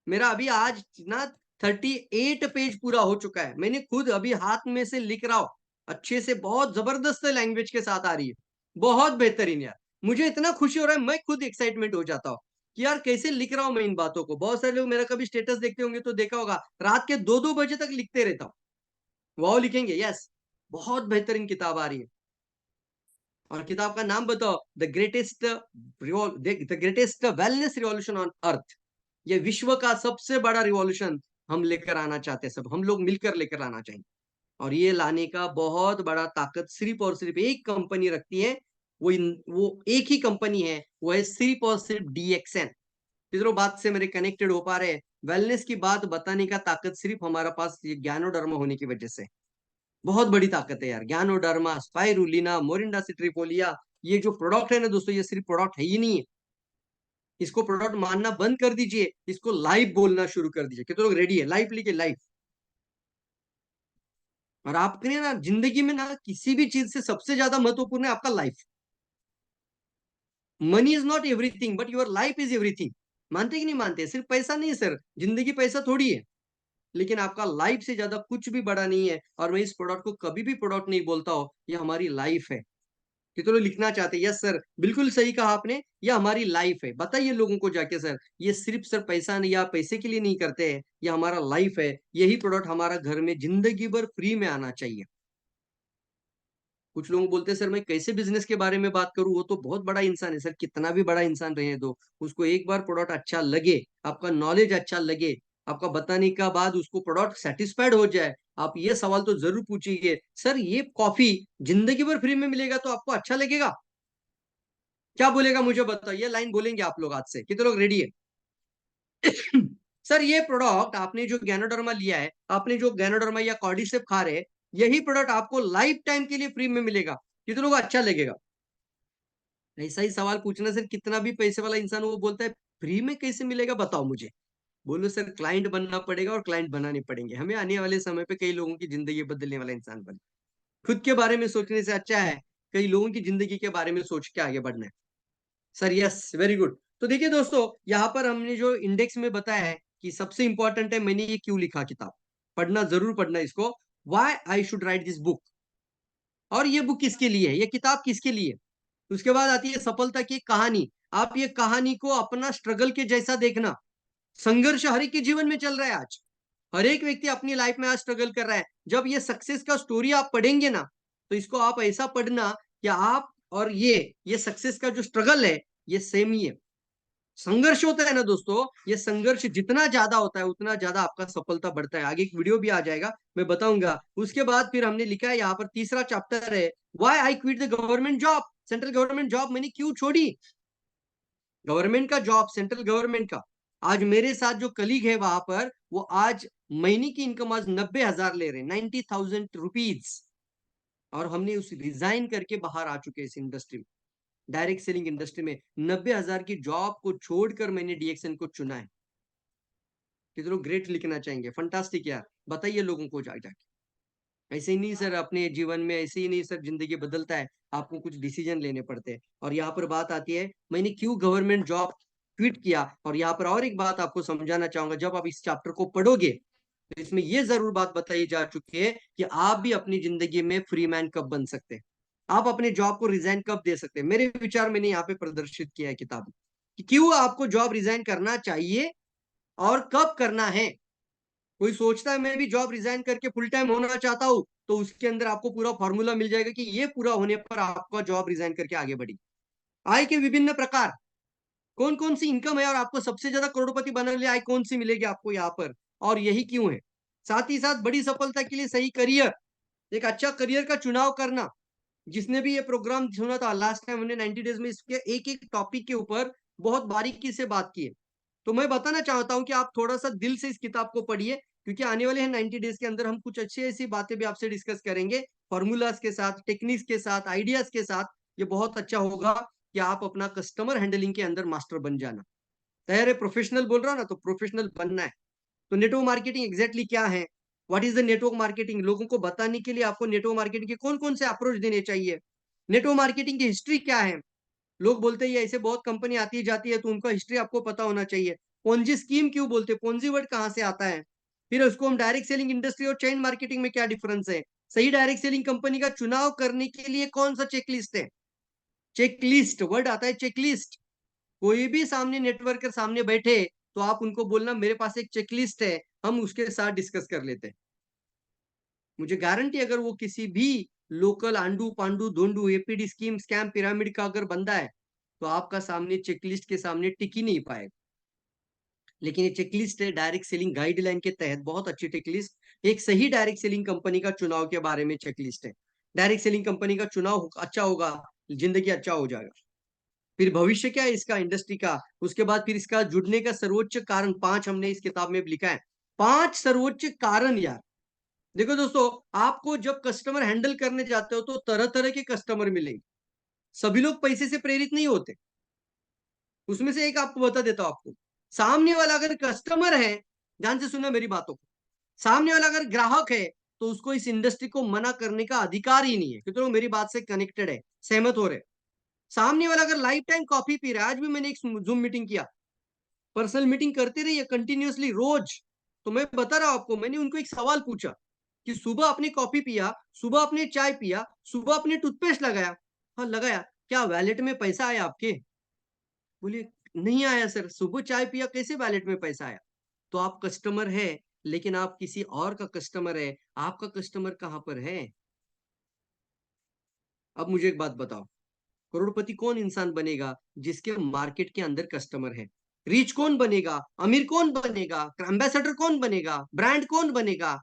Speaker 4: मेरा अभी आज ना 38 पेज पूरा हो चुका है, मैंने खुद अभी हाथ में से लिख रहा हूं अच्छे से, बहुत जबरदस्त लैंग्वेज के साथ आ रही है, बहुत बेहतरीन यार। मुझे इतना खुशी हो रहा है, मैं खुद एक्साइटमेंट हो जाता हूँ कि यार कैसे लिख रहा हूं मैं इन बातों को। बहुत सारे लोग मेरा कभी स्टेटस देखते होंगे तो देखा होगा, रात के 2-2 बजे तक लिखते रहता हूँ। वाओ लिखेंगे, यस, बहुत बेहतरीन किताब आ रही है। और किताब का नाम बताओ, the greatest wellness revolution on earth. ये विश्व का सबसे बड़ा रिवॉल्यूशन हम लेकर आना चाहते हैं, सब हम लोग मिलकर लेकर आना चाहेंगे। और ये लाने का बहुत बड़ा ताकत सिर्फ और सिर्फ एक कंपनी रखती है, वो एक ही कंपनी है, वो है सिर्फ और सिर्फ DXN। किधरों बात से मेरे कनेक्टेड हो पा रहे हैं, वेलनेस की बात बताने का ताकत सिर्फ हमारा पास ये ज्ञानोडर्मा होने की वजह से। बहुत बड़ी ताकत है यार, ज्ञानोडर्मा, स्पाइरुलिना, मोरिंडा सिट्रिफोलिया, ये जो प्रोडक्ट है ना दोस्तों, ये सिर्फ प्रोडक्ट है ही नहीं है। इसको प्रोडक्ट मानना बंद कर दीजिए, इसको लाइफ बोलना शुरू कर दीजिए। कितने लोग रेडी है? लाइफ लिखे, लाइफ। और आपके ना जिंदगी में ना किसी भी चीज से सबसे ज्यादा महत्वपूर्ण है आपका life. Money is not everything but your life is everything. मानते कि नहीं मानते? सिर्फ पैसा नहीं सर, जिंदगी पैसा थोड़ी है, लेकिन आपका लाइफ से ज्यादा कुछ भी बड़ा नहीं है। और मैं इस प्रोडक्ट को कभी भी प्रोडक्ट नहीं बोलता हूं, ये हमारी लाइफ है। कितने लोग लिखना चाहते हैं, यस सर, बिल्कुल सही कहा आपने, ये हमारी लाइफ है। बताइए लोगों को जाके, सर ये सिर्फ सर पैसा नहीं या पैसे के लिए नहीं करते हैं, ये हमारा लाइफ है। यही प्रोडक्ट हमारा घर में जिंदगी भर फ्री में आना चाहिए। कुछ लोग बोलते हैं सर मैं कैसे बिजनेस के बारे में बात करूं, वो तो बहुत बड़ा इंसान है। सर कितना भी बड़ा इंसान रहे दो, उसको एक बार प्रोडक्ट अच्छा लगे, आपका नॉलेज अच्छा लगे, आपका बताने का बाद उसको प्रोडक्ट सेटिस्फाइड हो जाए, आप ये सवाल तो जरूर पूछिए, सर ये कॉफी जिंदगी भर फ्री में मिलेगा तो आपको अच्छा लगेगा? क्या बोलेगा मुझे बताओ, ये लाइन बोलेंगे आप लोग आज से? कितने लोग रेडी है? सर ये प्रोडक्ट आपने जो गैनोडर्मा लिया है, आपने जो गैनोडर्मा या कॉर्डिसेप खा रहे हैं, यही प्रोडक्ट आपको लाइफ टाइम के लिए फ्री में मिलेगा। कितने लोग अच्छा लगेगा? ऐसा ही सवाल पूछना सर, कितना भी पैसे वाला इंसान वो बोलता है फ्री में कैसे मिलेगा बताओ मुझे। बोलो सर क्लाइंट बनना पड़ेगा और क्लाइंट बनाने पड़ेंगे हमें, आने वाले समय पे कई लोगों की जिंदगी बदलने वाला इंसान बने। खुद के बारे में सोचने से अच्छा है कई लोगों की जिंदगी के बारे में सोच के आगे बढ़ना है। Sir yes, very good. तो देखिए दोस्तों, यहाँ पर हमने जो इंडेक्स में बताया है कि सबसे इंपॉर्टेंट है, मैंने ये क्यों लिखा किताब, पढ़ना जरूर पढ़ना इसको, why I should write this book. और ये बुक किसके लिए है, ये किताब किसके लिए? उसके बाद आती है सफलता की कहानी। आप ये कहानी को अपना स्ट्रगल के जैसा देखना। संघर्ष हर एक के जीवन में चल रहा है आज, हर एक व्यक्ति अपनी लाइफ में आज स्ट्रगल कर रहा है। जब ये सक्सेस का स्टोरी आप पढ़ेंगे ना, तो इसको आप ऐसा पढ़ना कि आप और ये सक्सेस का जो स्ट्रगल है ये सेम ही है। संघर्ष होता है ना दोस्तों, ये संघर्ष जितना ज्यादा होता है उतना ज्यादा आपका सफलता बढ़ता है। आगे एक वीडियो भी आ जाएगा, मैं बताऊंगा। उसके बाद फिर हमने लिखा है यहाँ पर तीसरा चैप्टर है, why I quit the government job. Central government job मैंने क्यों छोड़ी। गवर्नमेंट का जॉब, सेंट्रल गवर्नमेंट का, आज मेरे साथ जो कलीग है वहां पर, वो आज महीने की इनकम आज 90,000 ले रहे हैं, 90,000 रुपीज। और हमने उस रिजाइन करके बाहर आ चुके हैं इस इंडस्ट्री में, डायरेक्ट सेलिंग इंडस्ट्री में। 90,000 की जॉब को छोड़कर मैंने डीएक्सएन को चुना है। कितने लोग ग्रेट लिखना चाहेंगे, फंटास्टिक यार, बताइए लोगों को जाके। ऐसे ही नहीं सर अपने जीवन में, ऐसे ही नहीं सर जिंदगी बदलता है, आपको कुछ डिसीजन लेने पड़ते हैं। और यहाँ पर बात आती है मैंने क्यों गवर्नमेंट जॉब क्विट किया। और यहाँ पर और एक बात आपको समझाना चाहूंगा, जब आप इस चैप्टर को पढ़ोगे तो इसमें ये जरूर बात बताई जा चुकी है कि आप भी अपनी जिंदगी में फ्री मैन कब बन सकते हैं, आप अपने जॉब को रिजाइन कब दे सकते हैं। मेरे विचार मैंने यहाँ पे प्रदर्शित किया है किताब में, कि क्यों आपको जॉब रिजाइन करना चाहिए और कब करना है। कोई सोचता है मैं भी जॉब रिजाइन करके फुल टाइम होना चाहता हूं, तो उसके अंदर आपको पूरा फॉर्मूला मिल जाएगा कि ये पूरा होने पर आपका जॉब रिजाइन करके आगे बढ़ी। आय के विभिन्न प्रकार, कौन कौन सी इनकम है और आपको सबसे ज्यादा करोड़पति बनने के लिए आय कौन सी मिलेगी आपको यहाँ पर, और यही क्यों है। साथ ही साथ बड़ी सफलता के लिए सही करियर, एक अच्छा करियर का चुनाव करना। जिसने भी ये प्रोग्राम सुना था लास्ट टाइम, हमने 90 डेज में इसके एक एक टॉपिक के ऊपर बहुत बारीकी से बात की है। तो मैं बताना चाहता हूं कि आप थोड़ा सा दिल से इस किताब को पढ़िए, क्योंकि आने वाले हैं 90 डेज के अंदर हम कुछ अच्छी ऐसी बातें भी आपसे डिस्कस करेंगे, फॉर्मूलाज के साथ, टेक्निक्स के साथ, आइडियाज के साथ। ये बहुत अच्छा होगा कि आप अपना कस्टमर हैंडलिंग के अंदर मास्टर बन जाना। तैयार है, प्रोफेशनल बोल रहा हूं ना, तो प्रोफेशनल बनना है। तो नेटवर्क मार्केटिंग एग्जैक्टली क्या है, what is the network marketing, लोगों को बताने के लिए आपको नेटवर्क मार्केटिंग के कौन कौन से अप्रोच देने चाहिए। नेटवर्क मार्केटिंग की हिस्ट्री क्या है, लोग बोलते हैं ऐसे बहुत कंपनी आती जाती है तो उनका हिस्ट्री आपको पता होना चाहिए। पोंजी स्कीम क्यों बोलते हैं, पोंजी वर्ड कहां से आता है। फिर उसको हम डायरेक्ट सेलिंग इंडस्ट्री और चेन मार्केटिंग में क्या डिफरेंस है। सही डायरेक्ट सेलिंग कंपनी का चुनाव करने के लिए कौन सा चेकलिस्ट है। चेकलिस्ट वर्ड आता है, चेकलिस्ट। कोई भी सामने नेटवर्कर सामने बैठे तो आप उनको बोलना मेरे पास एक चेकलिस्ट है, हम उसके साथ डिस्कस कर लेते हैं। मुझे गारंटी, अगर वो किसी भी लोकल आंडू पांडू धोंडू एपीडी स्कीम स्कैम पिरामिड का अगर बंदा है, तो आपका सामने चेकलिस्ट के सामने टिक ही नहीं पाएगा। लेकिन ये चेकलिस्ट है डायरेक्ट सेलिंग गाइडलाइन के तहत, बहुत अच्छी चेकलिस्ट। एक सही डायरेक्ट सेलिंग कंपनी का चुनाव के बारे में चेकलिस्ट है। डायरेक्ट सेलिंग कंपनी का चुनाव अच्छा होगा, जिंदगी अच्छा हो जाएगा। फिर भविष्य क्या है इसका, इंडस्ट्री का। उसके बाद फिर इसका जुड़ने का सर्वोच्च कारण 5 हमने इस किताब में लिखा है। 5 सर्वोच्च कारण यार। देखो दोस्तों, आपको जब कस्टमर हैंडल करने जाते हो तो तरह तरह के कस्टमर मिलेंगे। सभी लोग पैसे से प्रेरित नहीं होते। उसमें से एक आपको बता देता हूं आपको, सामने वाला अगर कस्टमर है, ध्यान से सुनना मेरी बातों को, सामने वाला अगर ग्राहक है तो उसको इस इंडस्ट्री को मना करने का अधिकार ही नहीं है, क्योंकि वो मेरी बात से कनेक्टेड है, सहमत हो रहे। सामने वाला अगर लाइफ टाइम कॉफी पी रहा है, आज भी मैंने एक जूम मीटिंग किया, पर्सनल मीटिंग करते रहिए कंटिन्यूअसली रोज। तो मैं बता रहा हूं आपको, मैंने उनको एक सवाल पूछा कि सुबह आपने कॉफी पिया, सुबह आपने चाय पिया, सुबह आपने टूथपेस्ट लगाया, हाँ लगाया, क्या वैलेट में पैसा आया आपके। बोलिए नहीं आया सर, सुबह चाय पिया कैसे वैलेट में पैसा आया। तो आप कस्टमर है, लेकिन आप किसी और का कस्टमर है, आपका कस्टमर कहां पर है। अब मुझे एक बात बताओ, करोड़पति कौन इंसान बनेगा जिसके मार्केट के अंदर कस्टमर है। रिच कौन बनेगा, अमीर कौन बनेगा, एम्बेसडर कौन बनेगा, ब्रांड कौन बनेगा,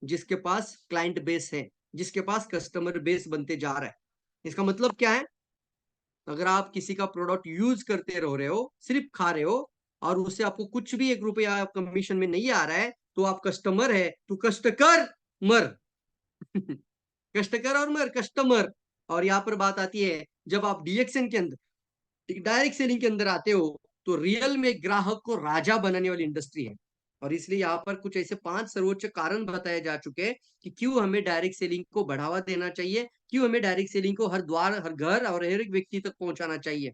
Speaker 4: जिसके पास क्लाइंट बेस है, जिसके पास कस्टमर बेस बनते जा रहा है। इसका मतलब क्या है, अगर आप किसी का प्रोडक्ट यूज करते रह रहे हो, सिर्फ खा रहे हो, और उससे आपको कुछ भी 1 रुपया कमीशन में नहीं आ रहा है, तो आप कस्टमर है, तू कष्ट कर मर। कष्ट कर और मर, कस्टमर। और यहाँ पर बात आती है, जब आप डीएक्सएन के अंदर डायरेक्ट सेलिंग के अंदर आते हो, तो रियल में ग्राहक को राजा बनाने वाली इंडस्ट्री है। और इसलिए यहाँ पर कुछ ऐसे 5 सर्वोच्च कारण बताए जा चुके हैं कि क्यों हमें डायरेक्ट सेलिंग को बढ़ावा देना चाहिए, क्यों हमें डायरेक्ट सेलिंग को हर द्वार, हर घर और हर एक व्यक्ति तक पहुंचाना चाहिए,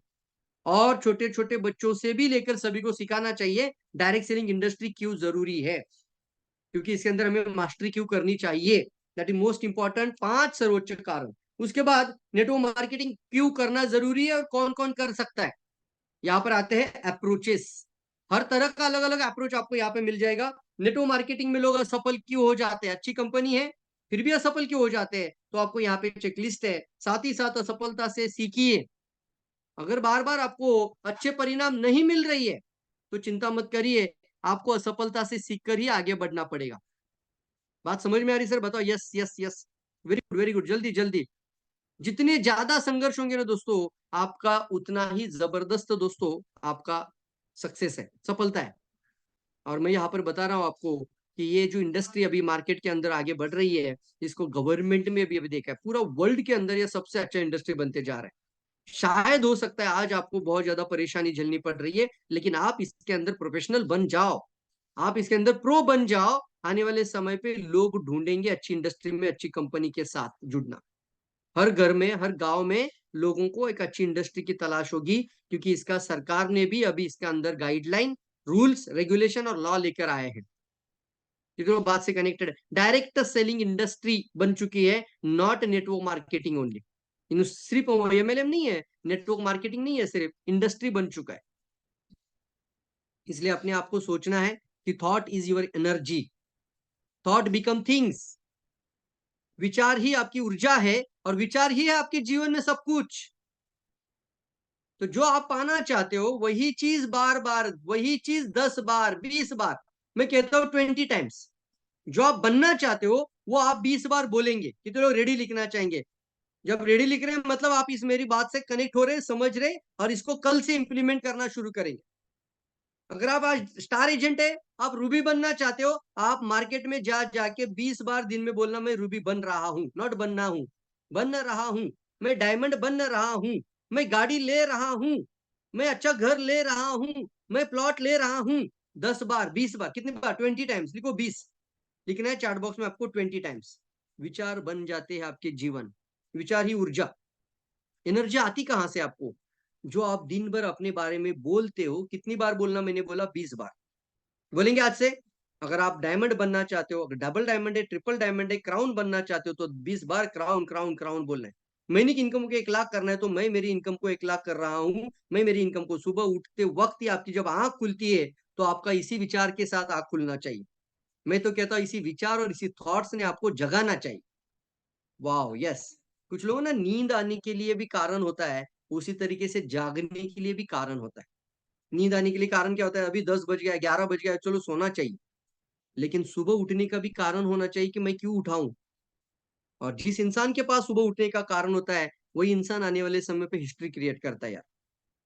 Speaker 4: और छोटे छोटे बच्चों से भी लेकर सभी को सिखाना चाहिए डायरेक्ट सेलिंग इंडस्ट्री क्यों जरूरी है, क्योंकि इसके अंदर हमें मास्टरी क्यों करनी चाहिए। दैट इज मोस्ट इंपॉर्टेंट 5 सर्वोच्च कारण। उसके बाद नेटवर्क मार्केटिंग क्यों करना जरूरी है और कौन कौन कर सकता है। यहाँ पर आते हैं अप्रोचेस, हर तरह का अलग अलग अप्रोच आपको यहाँ पे मिल जाएगा। नेटवर्क मार्केटिंग में लोग असफल क्यों हो जाते हैं, अच्छी कंपनी है फिर भी असफल क्यों हो जाते हैं, तो आपको यहाँ पे चेकलिस्ट है। साथ ही साथ असफलता से सीखिए, अगर बार बार आपको अच्छे परिणाम नहीं मिल रही है तो चिंता मत करिए, आपको असफलता से सीखकर ही आगे बढ़ना पड़ेगा। बात समझ में आ रही सर? बताओ yes yes yes, very good very good, जल्दी जल्दी। जितने ज्यादा संघर्ष होंगे ना दोस्तों, आपका उतना ही जबरदस्त दोस्तों आपका सक्सेस है, सफलता है। और मैं यहाँ पर बता रहा हूँ आपको कि ये जो इंडस्ट्री अभी मार्केट के अंदर आगे बढ़ रही है, इसको गवर्नमेंट में भी अभी देखा है, पूरा वर्ल्ड के अंदर ये सबसे अच्छा इंडस्ट्री बनते जा रहा है। शायद हो सकता है आज आपको बहुत ज्यादा परेशानी झेलनी पड़ रही है, लेकिन आप इसके अंदर प्रोफेशनल बन जाओ, आप इसके अंदर प्रो बन जाओ। आने वाले समय पे लोग ढूंढेंगे अच्छी इंडस्ट्री में अच्छी कंपनी के साथ जुड़ना। हर घर में हर गांव में लोगों को एक अच्छी इंडस्ट्री की तलाश होगी, क्योंकि इसका सरकार ने भी अभी इसके अंदर गाइडलाइन, रूल्स, रेगुलेशन और लॉ लेकर आए हैं। तो बात से कनेक्टेड है, डायरेक्ट सेलिंग इंडस्ट्री बन चुकी है, नॉट नेटवर्क मार्केटिंग ओनली। सिर्फ एमएलएम नहीं है, नेटवर्क मार्केटिंग नहीं है, सिर्फ इंडस्ट्री बन चुका है। इसलिए अपने आप को सोचना है कि thought is your energy, thought become things. विचार ही आपकी ऊर्जा है और विचार ही है आपके जीवन में सब कुछ। तो जो आप पाना चाहते हो वही चीज बार बार, वही चीज 10 बार 20 बार, मैं कहता हूं 20 टाइम्स। जो आप बनना चाहते हो वो आप 20 बार बोलेंगे। कितने लोग रेडी लिखना चाहेंगे? जब रेडी लिख रहे हैं मतलब आप इस मेरी बात से कनेक्ट हो रहे हैं, समझ रहे, और इसको कल से इंप्लीमेंट करना शुरू करेंगे। अगर आप आज स्टार एजेंट है, आप रूबी बनना चाहते हो, आप मार्केट में जाके 20 बार दिन में बोलना, मैं रूबी बन रहा हूं, नॉट बनना हूं, बन रहा हूं, मैं डायमंड बन रहा हूं, मैं गाड़ी ले रहा हूं, मैं अच्छा घर ले रहा हूं, मैं प्लॉट ले रहा हूं। 10 बार 20 बार, कितने बार? 20 टाइम्स। लिखो 20 लिखना है चैट बॉक्स में आपको 20 टाइम्स। विचार बन जाते हैं आपके जीवन, विचार ही ऊर्जा। एनर्जी आती कहां से आपको? जो आप दिन भर अपने बारे में बोलते हो। कितनी बार बोलना? मैंने बोला 20 बार बोलेंगे आज से। अगर आप डायमंड बनना चाहते हो, अगर डबल डायमंड है, ट्रिपल डायमंड है, क्राउन बनना चाहते हो, तो 20 बार क्राउन क्राउन क्राउन बोलना है। महीने की इनकम को 1 लाख करना है तो मैं मेरी इनकम को 1 लाख कर रहा हूं। मैं मेरी इनकम को सुबह उठते वक्त ही आपकी जब आंख खुलती है तो आपका इसी विचार के साथ आंख खुलना चाहिए। मैं तो कहता हूं इसी विचार और इसी थॉट्स ने आपको जगाना चाहिए। वाह यस। कुछ लोगों ना नींद आने के लिए भी कारण होता है, उसी तरीके से जागने के लिए भी कारण होता है। नींद आने के लिए कारण क्या होता है? अभी 10 बज गया, 11 बज गया, चलो सोना चाहिए, लेकिन सुबह उठने का भी कारण होना चाहिए कि मैं क्यों उठाऊं। और जिस इंसान के पास सुबह उठने का कारण होता है वही इंसान आने वाले समय पे हिस्ट्री क्रिएट करता है यार।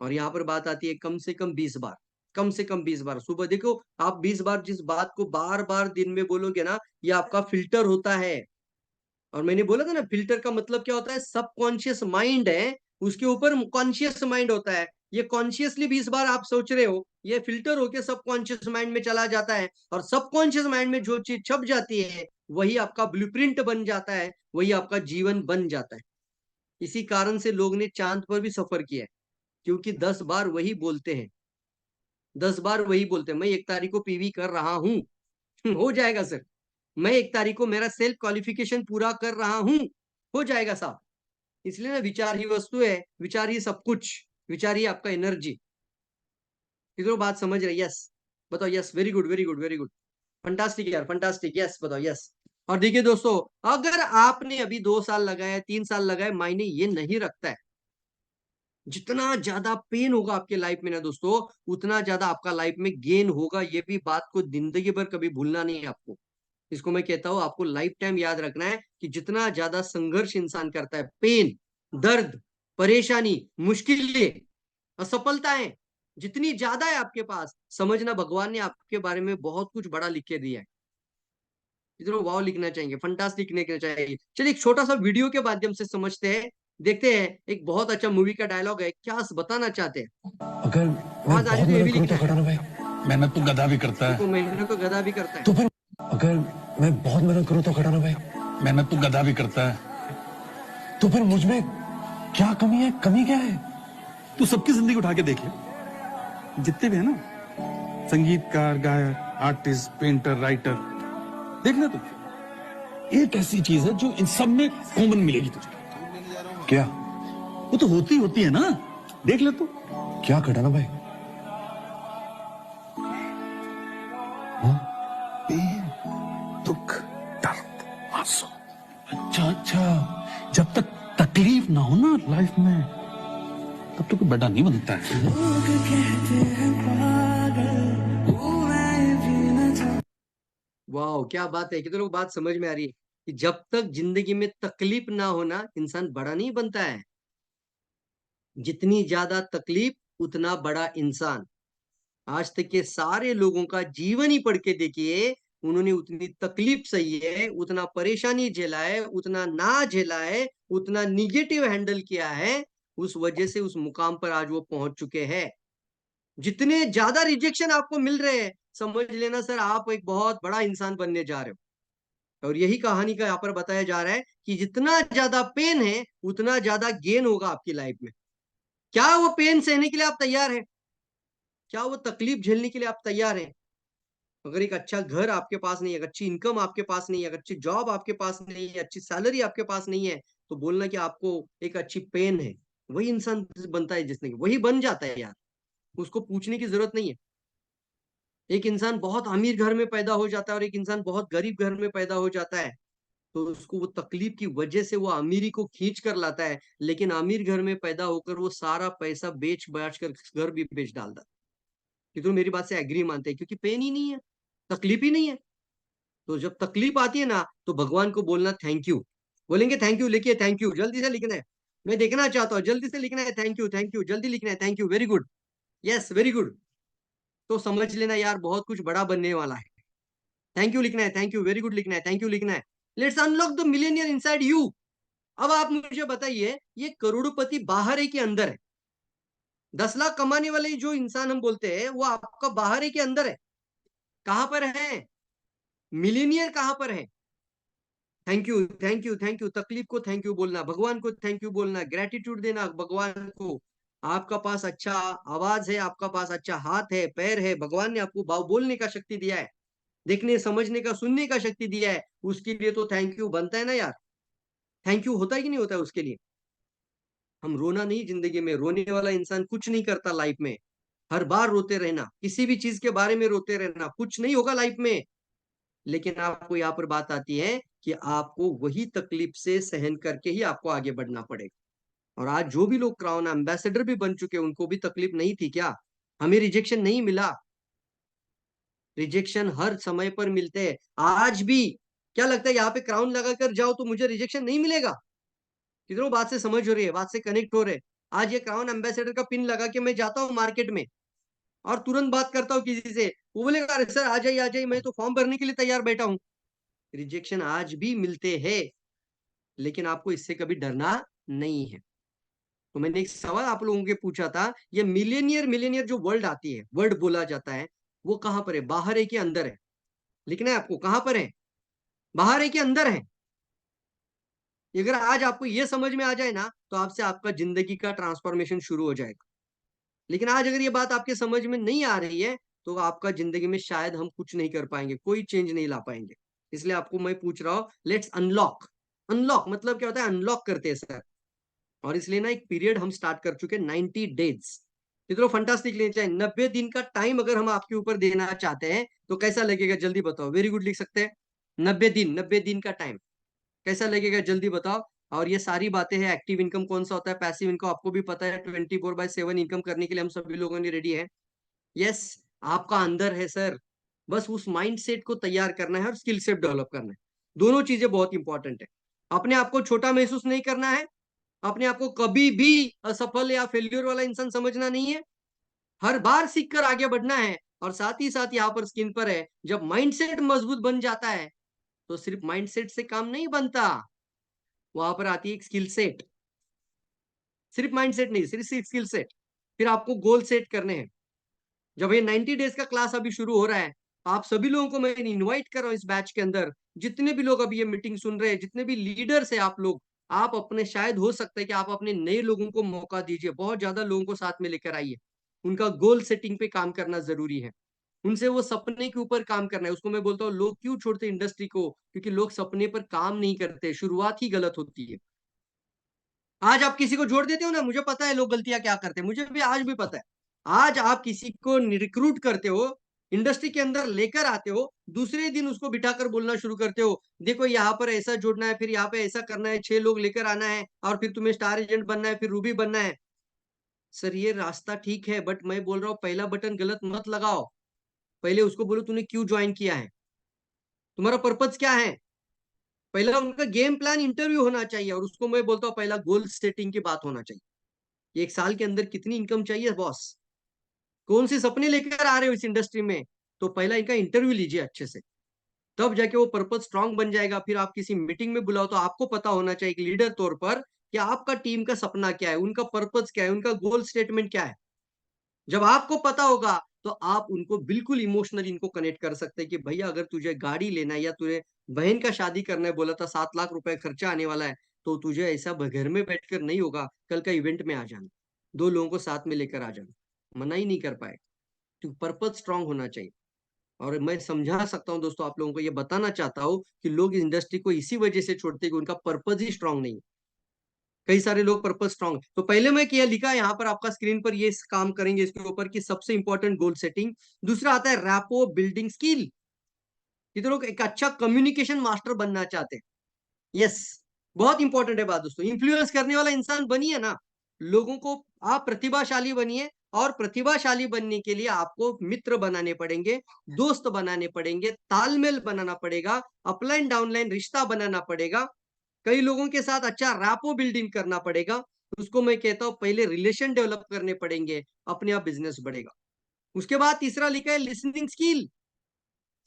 Speaker 4: और यहाँ पर बात आती है कम से कम 20 बार, कम से कम 20 बार सुबह। देखो आप 20 बार जिस बात को बार बार दिन में बोलोगे ना, ये आपका फिल्टर होता है। और मैंने बोला था ना, फिल्टर का मतलब क्या होता है? सबकॉन्शियस माइंड है, उसके ऊपर कॉन्शियस माइंड होता है। ये कॉन्शियसली 20 बार आप सोच रहे हो, ये फिल्टर होके सबकॉन्शियस माइंड में चला जाता है, और सबकॉन्शियस माइंड में जो चीज छप जाती है वही आपका ब्लूप्रिंट बन जाता है, वही आपका जीवन बन जाता है। इसी कारण से लोग ने चांद पर भी सफर किया है, क्योंकि 10 बार वही बोलते हैं, 10 बार वही बोलते हैं। मैं 1 तारीख को पीवी कर रहा हूं, हो जाएगा सर। मैं 1 तारीख को मेरा सेल्फ क्वालिफिकेशन पूरा कर रहा हूं, हो जाएगा साहब। इसलिए ना विचार ही वस्तु है, विचार ही सब कुछ, विचार ही आपका एनर्जी। कितनों बात समझ रहे? यस बताओ yes, very good very good very good, fantastic यार फंटास्टिक, यस बताओ यस। और देखिए दोस्तों, अगर आपने अभी 2 साल लगाए, 3 साल लगाए, मायने ये नहीं रखता है। जितना ज्यादा पेन होगा आपके लाइफ में ना दोस्तों, उतना ज्यादा आपका लाइफ में गेन होगा। ये भी बात को जिंदगी भर कभी भूलना नहीं है आपको। इसको मैं कहता हूं आपको लाइफ टाइम याद रखना है कि जितना ज्यादा संघर्ष इंसान करता है, पेन, दर्द, परेशानी, मुश्किलें, असफलताएं जितनी ज्यादा है आपके पास, समझना भगवान ने आपके बारे में बहुत कुछ बड़ा लिख के दिया है। इधर वाव लिखना चाहिए, फंटास्टिक लिखना चाहिए। चलिए एक छोटा सा वीडियो के माध्यम से समझते हैं, देखते हैं। एक बहुत अच्छा मूवी का डायलॉग है, क्या बताना चाहते हैं?
Speaker 5: अगर मैं
Speaker 4: आवाज आ रही
Speaker 5: बहुत
Speaker 4: तो ये
Speaker 5: मेहनत
Speaker 4: भी
Speaker 5: करूं तो
Speaker 4: लिखना है।
Speaker 5: खड़ा ना भाई, मेहनत तो गधा भी करता है।
Speaker 4: देखो मेहनत तो गधा भी करता है।
Speaker 5: तो फिर अगर मैं बहुत मेहनत करूं तो खड़ा ना भाई, मेहनत तो गधा भी करता है। तो फिर मुझ में क्या कमी है? कमी क्या है?
Speaker 6: तू सबकी जिंदगी उठा के देख ले, जितने भी है ना, संगीतकार, गायक, आर्टिस्ट, पेंटर, राइटर, देखना तू, एक ऐसी चीज है जो इन सब में कॉमन मिलेगी तुझे।
Speaker 5: क्या?
Speaker 6: वो तो होती है ना, देख ले तू।
Speaker 5: क्या खड़ा ना भाई?
Speaker 6: पेन, दुख, दर्द, आंसू।
Speaker 5: अच्छा अच्छा, जब तक तकलीफ ना हो ना लाइफ में, तब तो कोई बड़ा नहीं बनता है।
Speaker 4: वाह, क्या बात है। कितने लोग बात समझ में आ रही है कि जब तक जिंदगी में तकलीफ ना होना, इंसान बड़ा नहीं बनता है। जितनी ज्यादा तकलीफ उतना बड़ा इंसान। आज तक के सारे लोगों का जीवन ही पढ़ के देखिए, उन्होंने उतनी तकलीफ सही है, उतना परेशानी झेला है, उतना ना झेला है, उतना निगेटिव हैंडल किया है, उस वजह से उस मुकाम पर आज वो पहुंच चुके हैं। जितने ज्यादा रिजेक्शन आपको मिल रहे हैं, समझ लेना सर आप एक बहुत बड़ा इंसान बनने जा रहे हो। और यही कहानी का यहाँ पर बताया जा रहा है कि जितना ज्यादा पेन है उतना ज्यादा गेन होगा आपकी लाइफ में। क्या वो पेन सहने के लिए आप तैयार हैं? क्या वो तकलीफ झेलने के लिए आप तैयार हैं? अगर एक अच्छा घर आपके पास नहीं है, अच्छी इनकम आपके पास नहीं है, अच्छी जॉब आपके पास नहीं है, अच्छी सैलरी आपके पास नहीं है, तो बोलना कि आपको एक अच्छी पेन है, वही इंसान बनता है, जिसने वही बन जाता है यार, उसको पूछने की जरूरत नहीं है। एक इंसान बहुत अमीर घर में पैदा हो जाता है और एक इंसान बहुत गरीब घर में पैदा हो जाता है, तो उसको वो तकलीफ की वजह से वो अमीरी को खींच कर लाता है, लेकिन अमीर घर में पैदा होकर वो सारा पैसा बेच बाच कर घर भी बेच डालता है। कि तुम मेरी बात से एग्री मानते हैं, क्योंकि पेन ही नहीं है, तकलीफ ही नहीं है। तो जब तकलीफ आती है ना, तो भगवान को बोलना थैंक यू। बोलेंगे थैंक यू, लिखिए थैंक यू, जल्दी से लिखना है, मैं देखना चाहता हूँ, जल्दी से लिखना है, थैंक यू जल्दी लिखना है, thank you, very good, yes very good. तो समझ लेना यार बहुत कुछ बड़ा बनने वाला है। थैंक यू लिखना है, थैंक यू, वेरी गुड लिखना है, थैंक यू लिखना है। Let's unlock the millionaire inside you. अब आप मुझे बताइए, ये करोड़पति बाहर है कि अंदर है? 10 लाख कमाने वाले जो इंसान हम बोलते हैं, वो आपका बाहर है कि अंदर है? कहां पर है? मिलियनियर कहां पर है? Thank you thank you thank you, तकलीफ को थैंक यू बोलना, भगवान को थैंक यू बोलना, ग्रेटिट्यूड देना भगवान को। आपका पास अच्छा आवाज है, आपका पास अच्छा हाथ है, पैर है, भगवान ने आपको बोलने का शक्ति दिया है, देखने समझने का सुनने का शक्ति दिया है, उसके लिए तो थैंक यू बनता है ना यार। थैंक यू होता है कि नहीं होता है उसके लिए? हम रोना नहीं, जिंदगी में रोने वाला इंसान कुछ नहीं करता लाइफ में। हर बार रोते रहना, किसी भी चीज के बारे में रोते रहना, कुछ नहीं होगा लाइफ में। लेकिन आपको यहाँ पर बात आती है कि आपको वही तकलीफ से सहन करके ही आपको आगे बढ़ना पड़ेगा। और आज जो भी लोग क्राउन एम्बेसडर भी बन चुके, उनको भी तकलीफ नहीं थी क्या? हमें रिजेक्शन नहीं मिला? रिजेक्शन हर समय पर मिलते हैं, आज भी। क्या लगता है यहाँ पे क्राउन लगाकर जाओ तो मुझे रिजेक्शन नहीं मिलेगा? कितनों बात से समझ हो रही है, बात से कनेक्ट हो रहे हैं? आज ये क्राउन एम्बेसडर का पिन लगा के मैं जाता हूँ मार्केट में और तुरंत बात करता हूँ किसी से, वो बोलेगा अरे सर आ जाइए, मैं तो फॉर्म भरने के लिए तैयार बैठा हूँ। रिजेक्शन आज भी मिलते हैं, लेकिन आपको इससे कभी डरना नहीं है। तो मैंने एक सवाल आप लोगों के पूछा था, ये मिलियनियर मिलियनियर जो वर्ड आती है, वर्ड बोला जाता है, वो कहां पर है? बाहर है कि अंदर है? लिखना है आपको, कहां पर है? बाहर है कि अंदर है? अगर आज आपको ये समझ में आ जाए ना, तो आपसे आपका जिंदगी का ट्रांसफॉर्मेशन शुरू हो जाएगा। लेकिन आज अगर ये बात आपके समझ में नहीं आ रही है, तो आपका जिंदगी में शायद हम कुछ नहीं कर पाएंगे, कोई चेंज नहीं ला पाएंगे। इसलिए आपको मैं पूछ रहा हूं, लेट्स अनलॉक। अनलॉक मतलब क्या होता है? अनलॉक करते हैं सर। और इसलिए ना एक पीरियड हम स्टार्ट कर चुके 90 डेज। कितना फंटास्टिक लेना चाहिए, 90 दिन का टाइम अगर हम आपके ऊपर देना चाहते हैं तो कैसा लगेगा? जल्दी बताओ, वेरी गुड लिख सकते हैं। 90 दिन का टाइम कैसा लगेगा? जल्दी बताओ। और ये सारी बातें हैं, एक्टिव इनकम कौन सा होता है, पैसिव इनकम आपको भी पता है, 24/7 इनकम करने के लिए हम सभी लोगों ने रेडी है। यस, आपका अंदर है सर, बस उस माइंड सेट को तैयार करना है और स्किल सेट डेवलप करना है। दोनों चीजें बहुत इंपॉर्टेंट है। अपने आप को छोटा महसूस नहीं करना है, अपने आप को कभी भी असफल या फेल्यूर वाला इंसान समझना नहीं है, हर बार सीख कर आगे बढ़ना है। और साथ ही साथ यहाँ पर स्किन पर है, जब माइंडसेट मजबूत बन जाता है तो सिर्फ माइंडसेट से काम नहीं बनता, वहां पर आती है एक स्किल सेट। सिर्फ माइंडसेट नहीं, सिर्फ स्किल सेट। फिर आपको गोल सेट करने हैं। जब ये 90 डेज का क्लास अभी शुरू हो रहा है, आप सभी लोगों को मैं इनवाइट कर रहा हूँ इस बैच के अंदर। जितने भी लोग अभी ये मीटिंग सुन रहे हैं, जितने भी लीडर्स है आप लोग, आप अपने, शायद हो सकता है कि आप अपने नए लोगों को मौका दीजिए, बहुत ज्यादा लोगों को साथ में लेकर आइए। उनका गोल सेटिंग पे काम करना जरूरी है, उनसे वो सपने के ऊपर काम करना है। उसको मैं बोलता हूँ, लोग क्यों छोड़ते इंडस्ट्री को? क्योंकि लोग सपने पर काम नहीं करते, शुरुआत ही गलत होती है। आज आप किसी को जोड़ देते हो ना, मुझे पता है लोग गलतियां क्या करते हैं, मुझे भी आज भी पता है। आज आप किसी को रिक्रूट करते हो, इंडस्ट्री के अंदर लेकर आते हो, दूसरे दिन उसको बिठाकर बोलना शुरू करते हो, देखो यहाँ पर ऐसा जोड़ना है, फिर यहाँ पे ऐसा करना है, 6 लोग लेकर आना है, और फिर तुम्हें स्टार एजेंट बनना है, फिर रूबी बनना है। सर ये रास्ता ठीक है, बट मैं बोल रहा हूँ पहला बटन गलत मत लगाओ। पहले उसको बोलो तूने क्यों ज्वाइन किया है, तुम्हारा पर्पज क्या है। पहला उनका गेम प्लान इंटरव्यू होना चाहिए, और उसको मैं बोलता हूँ पहला गोल सेटिंग की बात होना चाहिए। 1 साल के अंदर कितनी इनकम चाहिए बॉस, कौन से सपने लेकर आ रहे हो इस इंडस्ट्री में, तो पहला इनका इंटरव्यू लीजिए अच्छे से, तब जाके वो पर्पज स्ट्रांग बन जाएगा। फिर आप किसी मीटिंग में बुलाओ तो आपको पता होना चाहिए कि लीडर तौर पर कि आपका टीम का सपना क्या है, उनका पर्पज क्या है, उनका गोल स्टेटमेंट क्या है। जब आपको पता होगा तो आप उनको बिल्कुल इमोशनली इनको कनेक्ट कर सकते हैं कि भैया अगर तुझे गाड़ी लेना है या तुझे बहन का शादी करना है, बोला था 7 लाख रुपए खर्चा आने वाला है, तो तुझे ऐसा घर में बैठकर नहीं होगा, कल का इवेंट में आ जाना, 2 लोगों को साथ में लेकर आ जाना, मना ही नहीं कर पाए। तो पर्पज स्ट्रांग होना चाहिए। और मैं समझा सकता हूँ दोस्तों, आप लोगों को ये बताना चाहता हूँ कि लोग इस इंडस्ट्री को इसी वजह से छोड़ते हैं कि उनका पर्पज ही स्ट्रांग नहीं है। कई सारे लोग पर्पज स्ट्रांग, तो पहले मैं क्या लिखा यहाँ पर आपका स्क्रीन पर, ये काम करेंगे इसके ऊपर कि सबसे इंपॉर्टेंट गोल सेटिंग। दूसरा आता है रैपो बिल्डिंग स्किल, ये तो लोग एक अच्छा कम्युनिकेशन मास्टर बनना चाहते हैं। यस, बहुत इंपॉर्टेंट है बात दोस्तों, इन्फ्लुएंस करने वाला इंसान बनिए ना, लोगों को आप प्रतिभाशाली बनिए। और प्रतिभाशाली बनने के लिए आपको मित्र बनाने पड़ेंगे, दोस्त बनाने पड़ेंगे, तालमेल बनाना पड़ेगा, अपलाइन डाउनलाइन रिश्ता बनाना पड़ेगा, कई लोगों के साथ अच्छा रैपो बिल्डिंग करना पड़ेगा। उसको मैं कहता हूं पहले रिलेशन डेवलप करने पड़ेंगे, अपने आप बिजनेस बढ़ेगा। उसके बाद तीसरा लिखा है लिसनिंग स्किल,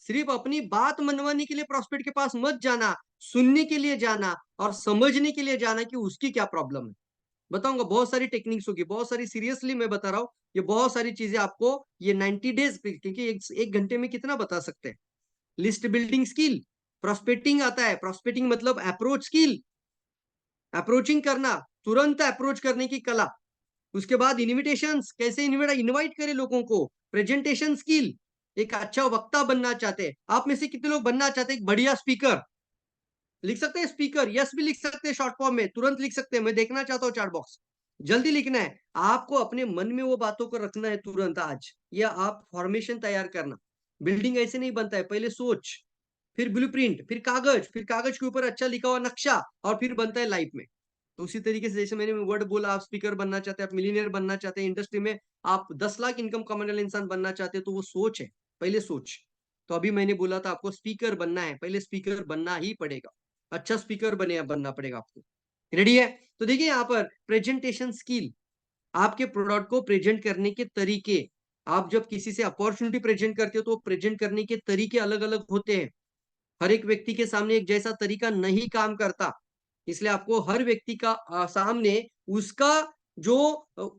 Speaker 4: सिर्फ अपनी बात मनवाने के लिए प्रॉस्पेक्ट के पास मत जाना, सुनने के लिए जाना और समझने के लिए जाना कि उसकी क्या प्रॉब्लम है। बताऊंगा बहुत सारी टेक्निक्स होगी, बहुत सारी, सीरियसली मैं बता रहा हूँ, ये बहुत सारी चीजें आपको ये 90 डेज, क्योंकि एक घंटे में कितना बता सकते हैं। लिस्ट बिल्डिंग स्किल, प्रोस्पेक्टिंग आता है, प्रोस्पेक्टिंग मतलब अप्रोच स्किल, अप्रोचिंग करना, तुरंत अप्रोच करने की कला। उसके बाद इनविटेशंस, कैसे इनवाइट करें लोगों को, प्रेजेंटेशन स्किल, एक अच्छा वक्ता बनना चाहते हैं। आप में से कितने लोग बनना चाहते हैं एक बढ़िया स्पीकर, लिख सकते हैं स्पीकर, यस भी लिख सकते हैं, शॉर्ट फॉर्म में तुरंत लिख सकते हैं, मैं देखना चाहता हूँ चैट बॉक्स, जल्दी लिखना है। आपको अपने मन में वो बातों को रखना है तुरंत आज, या आप फॉर्मेशन तैयार करना। बिल्डिंग ऐसे नहीं बनता है, पहले सोच, फिर ब्लूप्रिंट, फिर कागज के ऊपर अच्छा लिखा हुआ नक्शा, और फिर बनता है लाइफ में। तो उसी तरीके से जैसे मैंने वर्ड बोला, आप स्पीकर बनना चाहते हैं, आप मिलीनियर बनना चाहते हैं, इंडस्ट्री में आप 10 लाख इनकम कमाने वाले इंसान बनना चाहते हैं, तो वो सोच है, पहले सोच। तो अभी मैंने बोला था आपको स्पीकर बनना है, पहले स्पीकर बनना ही पड़ेगा, अच्छा स्पीकर बनना पड़ेगा आपको। रेडी है? तो देखिए यहाँ पर प्रेजेंटेशन स्किल, आपके प्रोडक्ट को प्रेजेंट करने के तरीके, आप जब किसी से अपॉर्चुनिटी प्रेजेंट करते हो तो प्रेजेंट करने के तरीके अलग अलग होते हैं, हर एक व्यक्ति के सामने एक जैसा तरीका नहीं काम करता, इसलिए आपको हर व्यक्ति का सामने उसका जो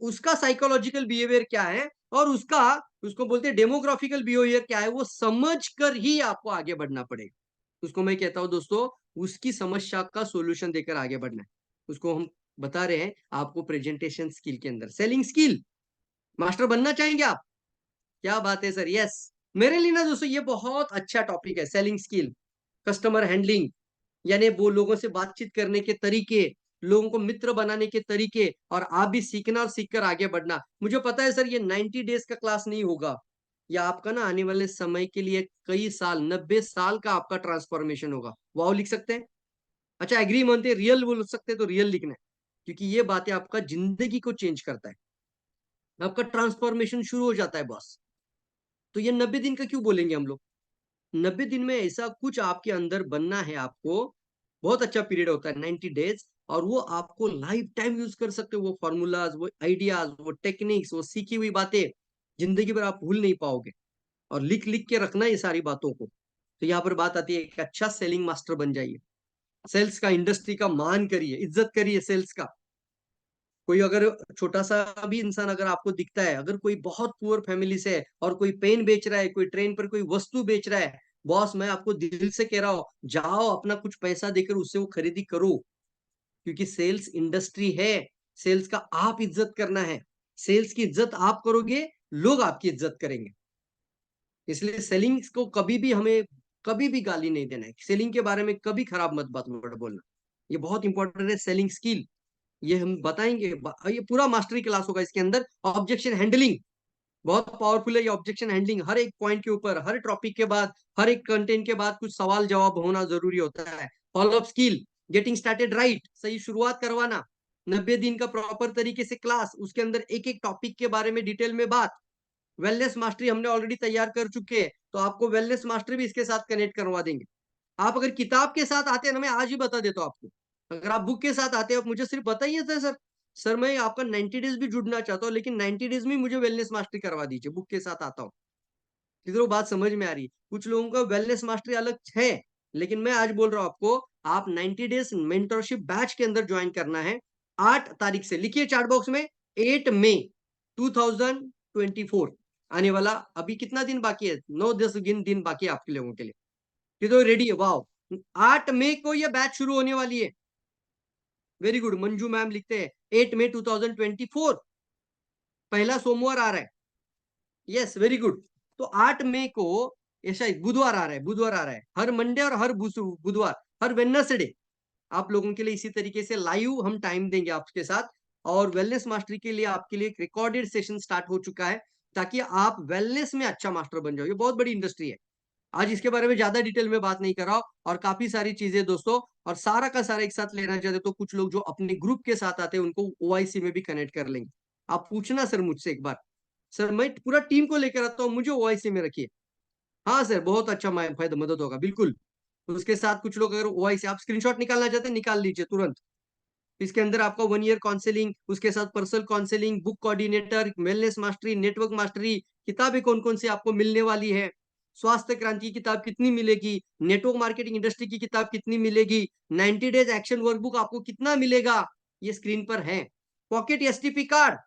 Speaker 4: उसका साइकोलॉजिकल बिहेवियर क्या है और उसको बोलते हैं डेमोग्राफिकल बिहेवियर क्या है, वो समझ कर ही आपको आगे बढ़ना पड़ेगा। उसको मैं कहता हूं दोस्तों, उसकी समस्या का सॉल्यूशन देकर आगे बढ़ना है, उसको हम बता रहे हैं आपको प्रेजेंटेशन स्किल के अंदर। सेलिंग स्किल, मास्टर बनना चाहेंगे आप? क्या बात है सर, यस। मेरे लिए ना दोस्तों ये बहुत अच्छा टॉपिक है, सेलिंग स्किल, कस्टमर हैंडलिंग, यानी वो लोगों से बातचीत करने के तरीके, लोगों को मित्र बनाने के तरीके, और आप भी सीखना और सीखकर आगे बढ़ना। मुझे पता है सर ये 90 डेज का क्लास नहीं होगा, ये आपका ना आने वाले समय के लिए कई साल, 90 साल का आपका ट्रांसफॉर्मेशन होगा। वाओ लिख सकते हैं? अच्छा एग्री मानते, रियल बोल सकते हैं तो रियल लिखना है, क्योंकि ये बातें आपका जिंदगी को चेंज करता है, आपका ट्रांसफॉर्मेशन शुरू हो जाता है बॉस। तो ये 90 दिन का क्यों बोलेंगे हम लोग? 90 दिन में ऐसा कुछ आपके अंदर बनना है आपको, बहुत अच्छा पीरियड होता है 90 डेज, और वो आपको लाइफ टाइम यूज कर सकते हो, वो फॉर्मूलाज, वो आइडियाज, वो टेक्निक्स, वो सीखी हुई बातें जिंदगी भर आप भूल नहीं पाओगे, और लिख लिख के रखना ये सारी बातों को। तो यहाँ पर बात आती है, एक अच्छा सेलिंग मास्टर बन जाइए, सेल्स का, इंडस्ट्री का मान करिए, इज्जत करिए सेल्स का। कोई अगर छोटा सा भी इंसान अगर आपको दिखता है, अगर कोई बहुत पुअर फैमिली से है और कोई पेन बेच रहा है, कोई ट्रेन पर कोई वस्तु बेच रहा है, बॉस मैं आपको दिल से कह रहा हूं, जाओ अपना कुछ पैसा देकर उससे वो खरीदी करो, क्योंकि सेल्स इंडस्ट्री है, सेल्स का आप इज्जत करना है, सेल्स की इज्जत आप करोगे, लोग आपकी इज्जत करेंगे। इसलिए सेलिंग को कभी भी हमें कभी भी गाली नहीं देना है, सेलिंग के बारे में कभी खराब मत बात बोलना, ये बहुत इंपॉर्टेंट है। सेलिंग स्किल ये हम बताएंगे, ये पूरा मास्टरी क्लास होगा इसके अंदर। ऑब्जेक्शन हैंडलिंग बहुत पावरफुल है, ये ऑब्जेक्शन हैंडलिंग, हर एक पॉइंट के ऊपर, हर टॉपिक के बाद, हर एक कंटेंट के बाद कुछ सवाल जवाब होना जरूरी होता है। Follow up skill, getting started right, सही शुरुआत करवाना, 90 दिन का प्रॉपर तरीके से क्लास, उसके अंदर एक एक टॉपिक के बारे में डिटेल में बात। वेलनेस मास्टरी हमने ऑलरेडी तैयार कर चुके हैं, तो आपको वेलनेस मास्टरी भी इसके साथ कनेक्ट करवा देंगे। आप अगर किताब के साथ आते हैं ना, मैं आज ही बता देता हूँ आपको, अगर आप बुक के साथ आते हो, मुझे सिर्फ बताइए सर मैं आपका 90 डेज भी जुड़ना चाहता हूँ, लेकिन 90 डेज में मुझे वेलनेस मास्टरी करवा दीजिए, बुक के साथ आता हूँ। किधरों बात समझ में आ रही है? कुछ लोगों का वेलनेस मास्टरी अलग है, लेकिन मैं आज बोल रहा हूँ आपको, आप 90 डेज मेंटरशिप बैच के अंदर ज्वाइन करना है 8 तारीख से। लिखिए चार्ट बॉक्स में 8 मई 2024 आने वाला। अभी कितना दिन बाकी है? 9-10 दिन बाकी है आपके लोगों के लिए। किधर रेडी है? वाह, 8 मई को यह बैच शुरू होने वाली है। वेरी गुड, मंजू मैम लिखते हैं 8 मई 2024 पहला सोमवार आ रहा है। Yes, very good. तो 8 मई को ऐसा बुधवार आ रहा है, बुधवार आ रहा है, हर मंडे और हर बुधवार, हर वेडनेसडे आप लोगों के लिए इसी तरीके से लाइव हम टाइम देंगे आपके साथ। और वेलनेस मास्टरी के लिए आपके लिए एक रिकॉर्डेड सेशन स्टार्ट हो चुका है, ताकि आप वेलनेस में अच्छा मास्टर बन जाओ। ये बहुत बड़ी इंडस्ट्री है। आज इसके बारे में ज्यादा डिटेल में बात नहीं कर रहा हूं, और काफी सारी चीजें दोस्तों, और सारा का सारा एक साथ लेना चाहते तो कुछ लोग जो अपने ग्रुप के साथ आते हैं उनको ओआईसी में भी कनेक्ट कर लेंगे। आप पूछना सर मुझसे एक बार, सर मैं पूरा टीम को लेकर आता हूँ, मुझे ओआईसी में रखिए। हाँ सर, बहुत अच्छा फायदा मदद होगा, बिल्कुल। उसके साथ कुछ लोग अगर ओआईसी आप स्क्रीनशॉट निकालना चाहते हैं, निकाल लीजिए तुरंत। इसके अंदर आपका 1 ईयर काउंसलिंग, उसके साथ personal counselling, book coordinator, wellness mastery, network mastery, किताबें कौन कौन सी आपको मिलने वाली है, स्वास्थ्य क्रांति की किताब कितनी मिलेगी, नेटवर्क मार्केटिंग इंडस्ट्री की किताब कितनी मिलेगी, 90 डेज एक्शन वर्कबुक आपको कितना मिलेगा, ये स्क्रीन पर है। Pocket STP card,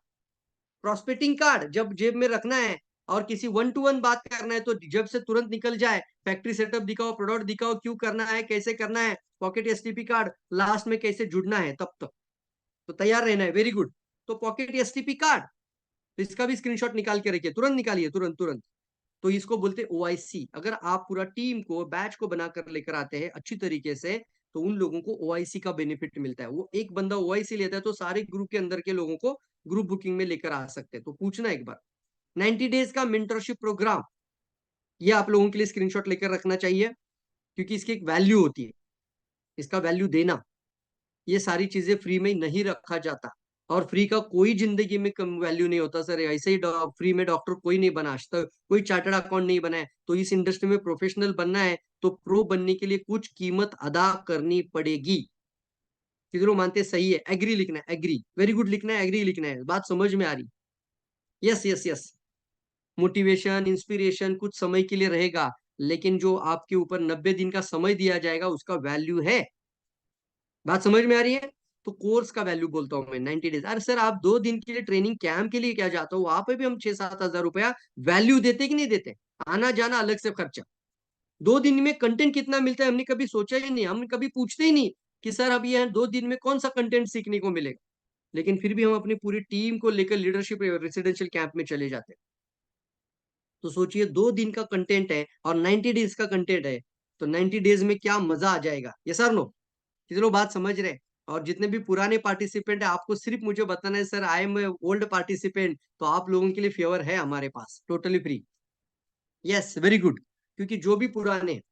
Speaker 4: prospecting card जब जेब में रखना है और किसी 1-to-1 बात करना है तो जब से तुरंत निकल जाए, फैक्ट्री सेटअप दिखाओ, प्रोडक्ट दिखाओ, क्यों करना है, कैसे करना है, पॉकेट एसटीपी कार्ड, लास्ट में कैसे जुड़ना है, तब तक तो तैयार रहना है। Very good. तो पॉकेट एसटीपी कार्ड, तो इसका भी स्क्रीनशॉट निकाल के रखिए, तुरंत निकालिए, तुरंत तुरंत। तो इसको बोलते हैं ओआईसी। अगर आप पूरा टीम को, बैच को बनाकर लेकर आते हैं अच्छी तरीके से, तो उन लोगों को ओआईसी का बेनिफिट मिलता है। वो एक बंदा ओआईसी लेता है तो सारे ग्रुप के अंदर के लोगों को ग्रुप बुकिंग में लेकर आ सकते हैं। तो पूछना एक बार, 90 डेज का मेंटरशिप प्रोग्राम, ये आप लोगों के लिए स्क्रीनशॉट लेकर रखना चाहिए, क्योंकि इसकी एक वैल्यू होती है, इसका वैल्यू देना। ये सारी चीजें फ्री में नहीं रखा जाता, और फ्री का कोई जिंदगी में कम वैल्यू नहीं होता सर। ऐसे ही फ्री में डॉक्टर कोई नहीं बना, आज तक कोई चार्टर्ड अकाउंट नहीं बना है। तो इस इंडस्ट्री में प्रोफेशनल बनना है तो प्रो बनने के लिए कुछ कीमत अदा करनी पड़ेगी। किधरों मानते सही है? एग्री लिखना है, एग्री, वेरी गुड लिखना है, एग्री लिखना है, बात समझ में आ रही? Yes yes yes. Motivation, inspiration कुछ समय के लिए रहेगा, लेकिन जो आपके ऊपर 90 दिन का समय दिया जाएगा उसका वैल्यू है। बात समझ में आ रही है? तो कोर्स का वैल्यू बोलता हूं मैं, 90 डेज। अरे सर आप 2 दिन के लिए ट्रेनिंग कैंप के लिए क्या जाता हो, वहां पे भी हम 6-7 हजार रुपया वैल्यू देते कि नहीं देते? आना जाना अलग से खर्चा। 2 दिन में कंटेंट कितना मिलता है हमने कभी सोचा ही नहीं, हम कभी पूछते ही नहीं कि सर अब ये 2 दिन में कौन सा कंटेंट सीखने को मिलेगा। लेकिन फिर भी हम अपनी पूरी टीम को लेकर लीडरशिप रेसिडेंशियल कैंप में चले जाते हैं। तो सोचिए 2 दिन का कंटेंट है और 90 डेज का कंटेंट है, तो 90 डेज में क्या मजा आ जाएगा। ये सर नो, कितने लोग बात समझ रहे हैं? और जितने भी पुराने पार्टिसिपेंट है, आपको सिर्फ मुझे बताना है sir I am old participant, तो आप लोगों के लिए फेवर है हमारे पास, totally free. Yes, very good. क्योंकि जो भी पुराने हैं,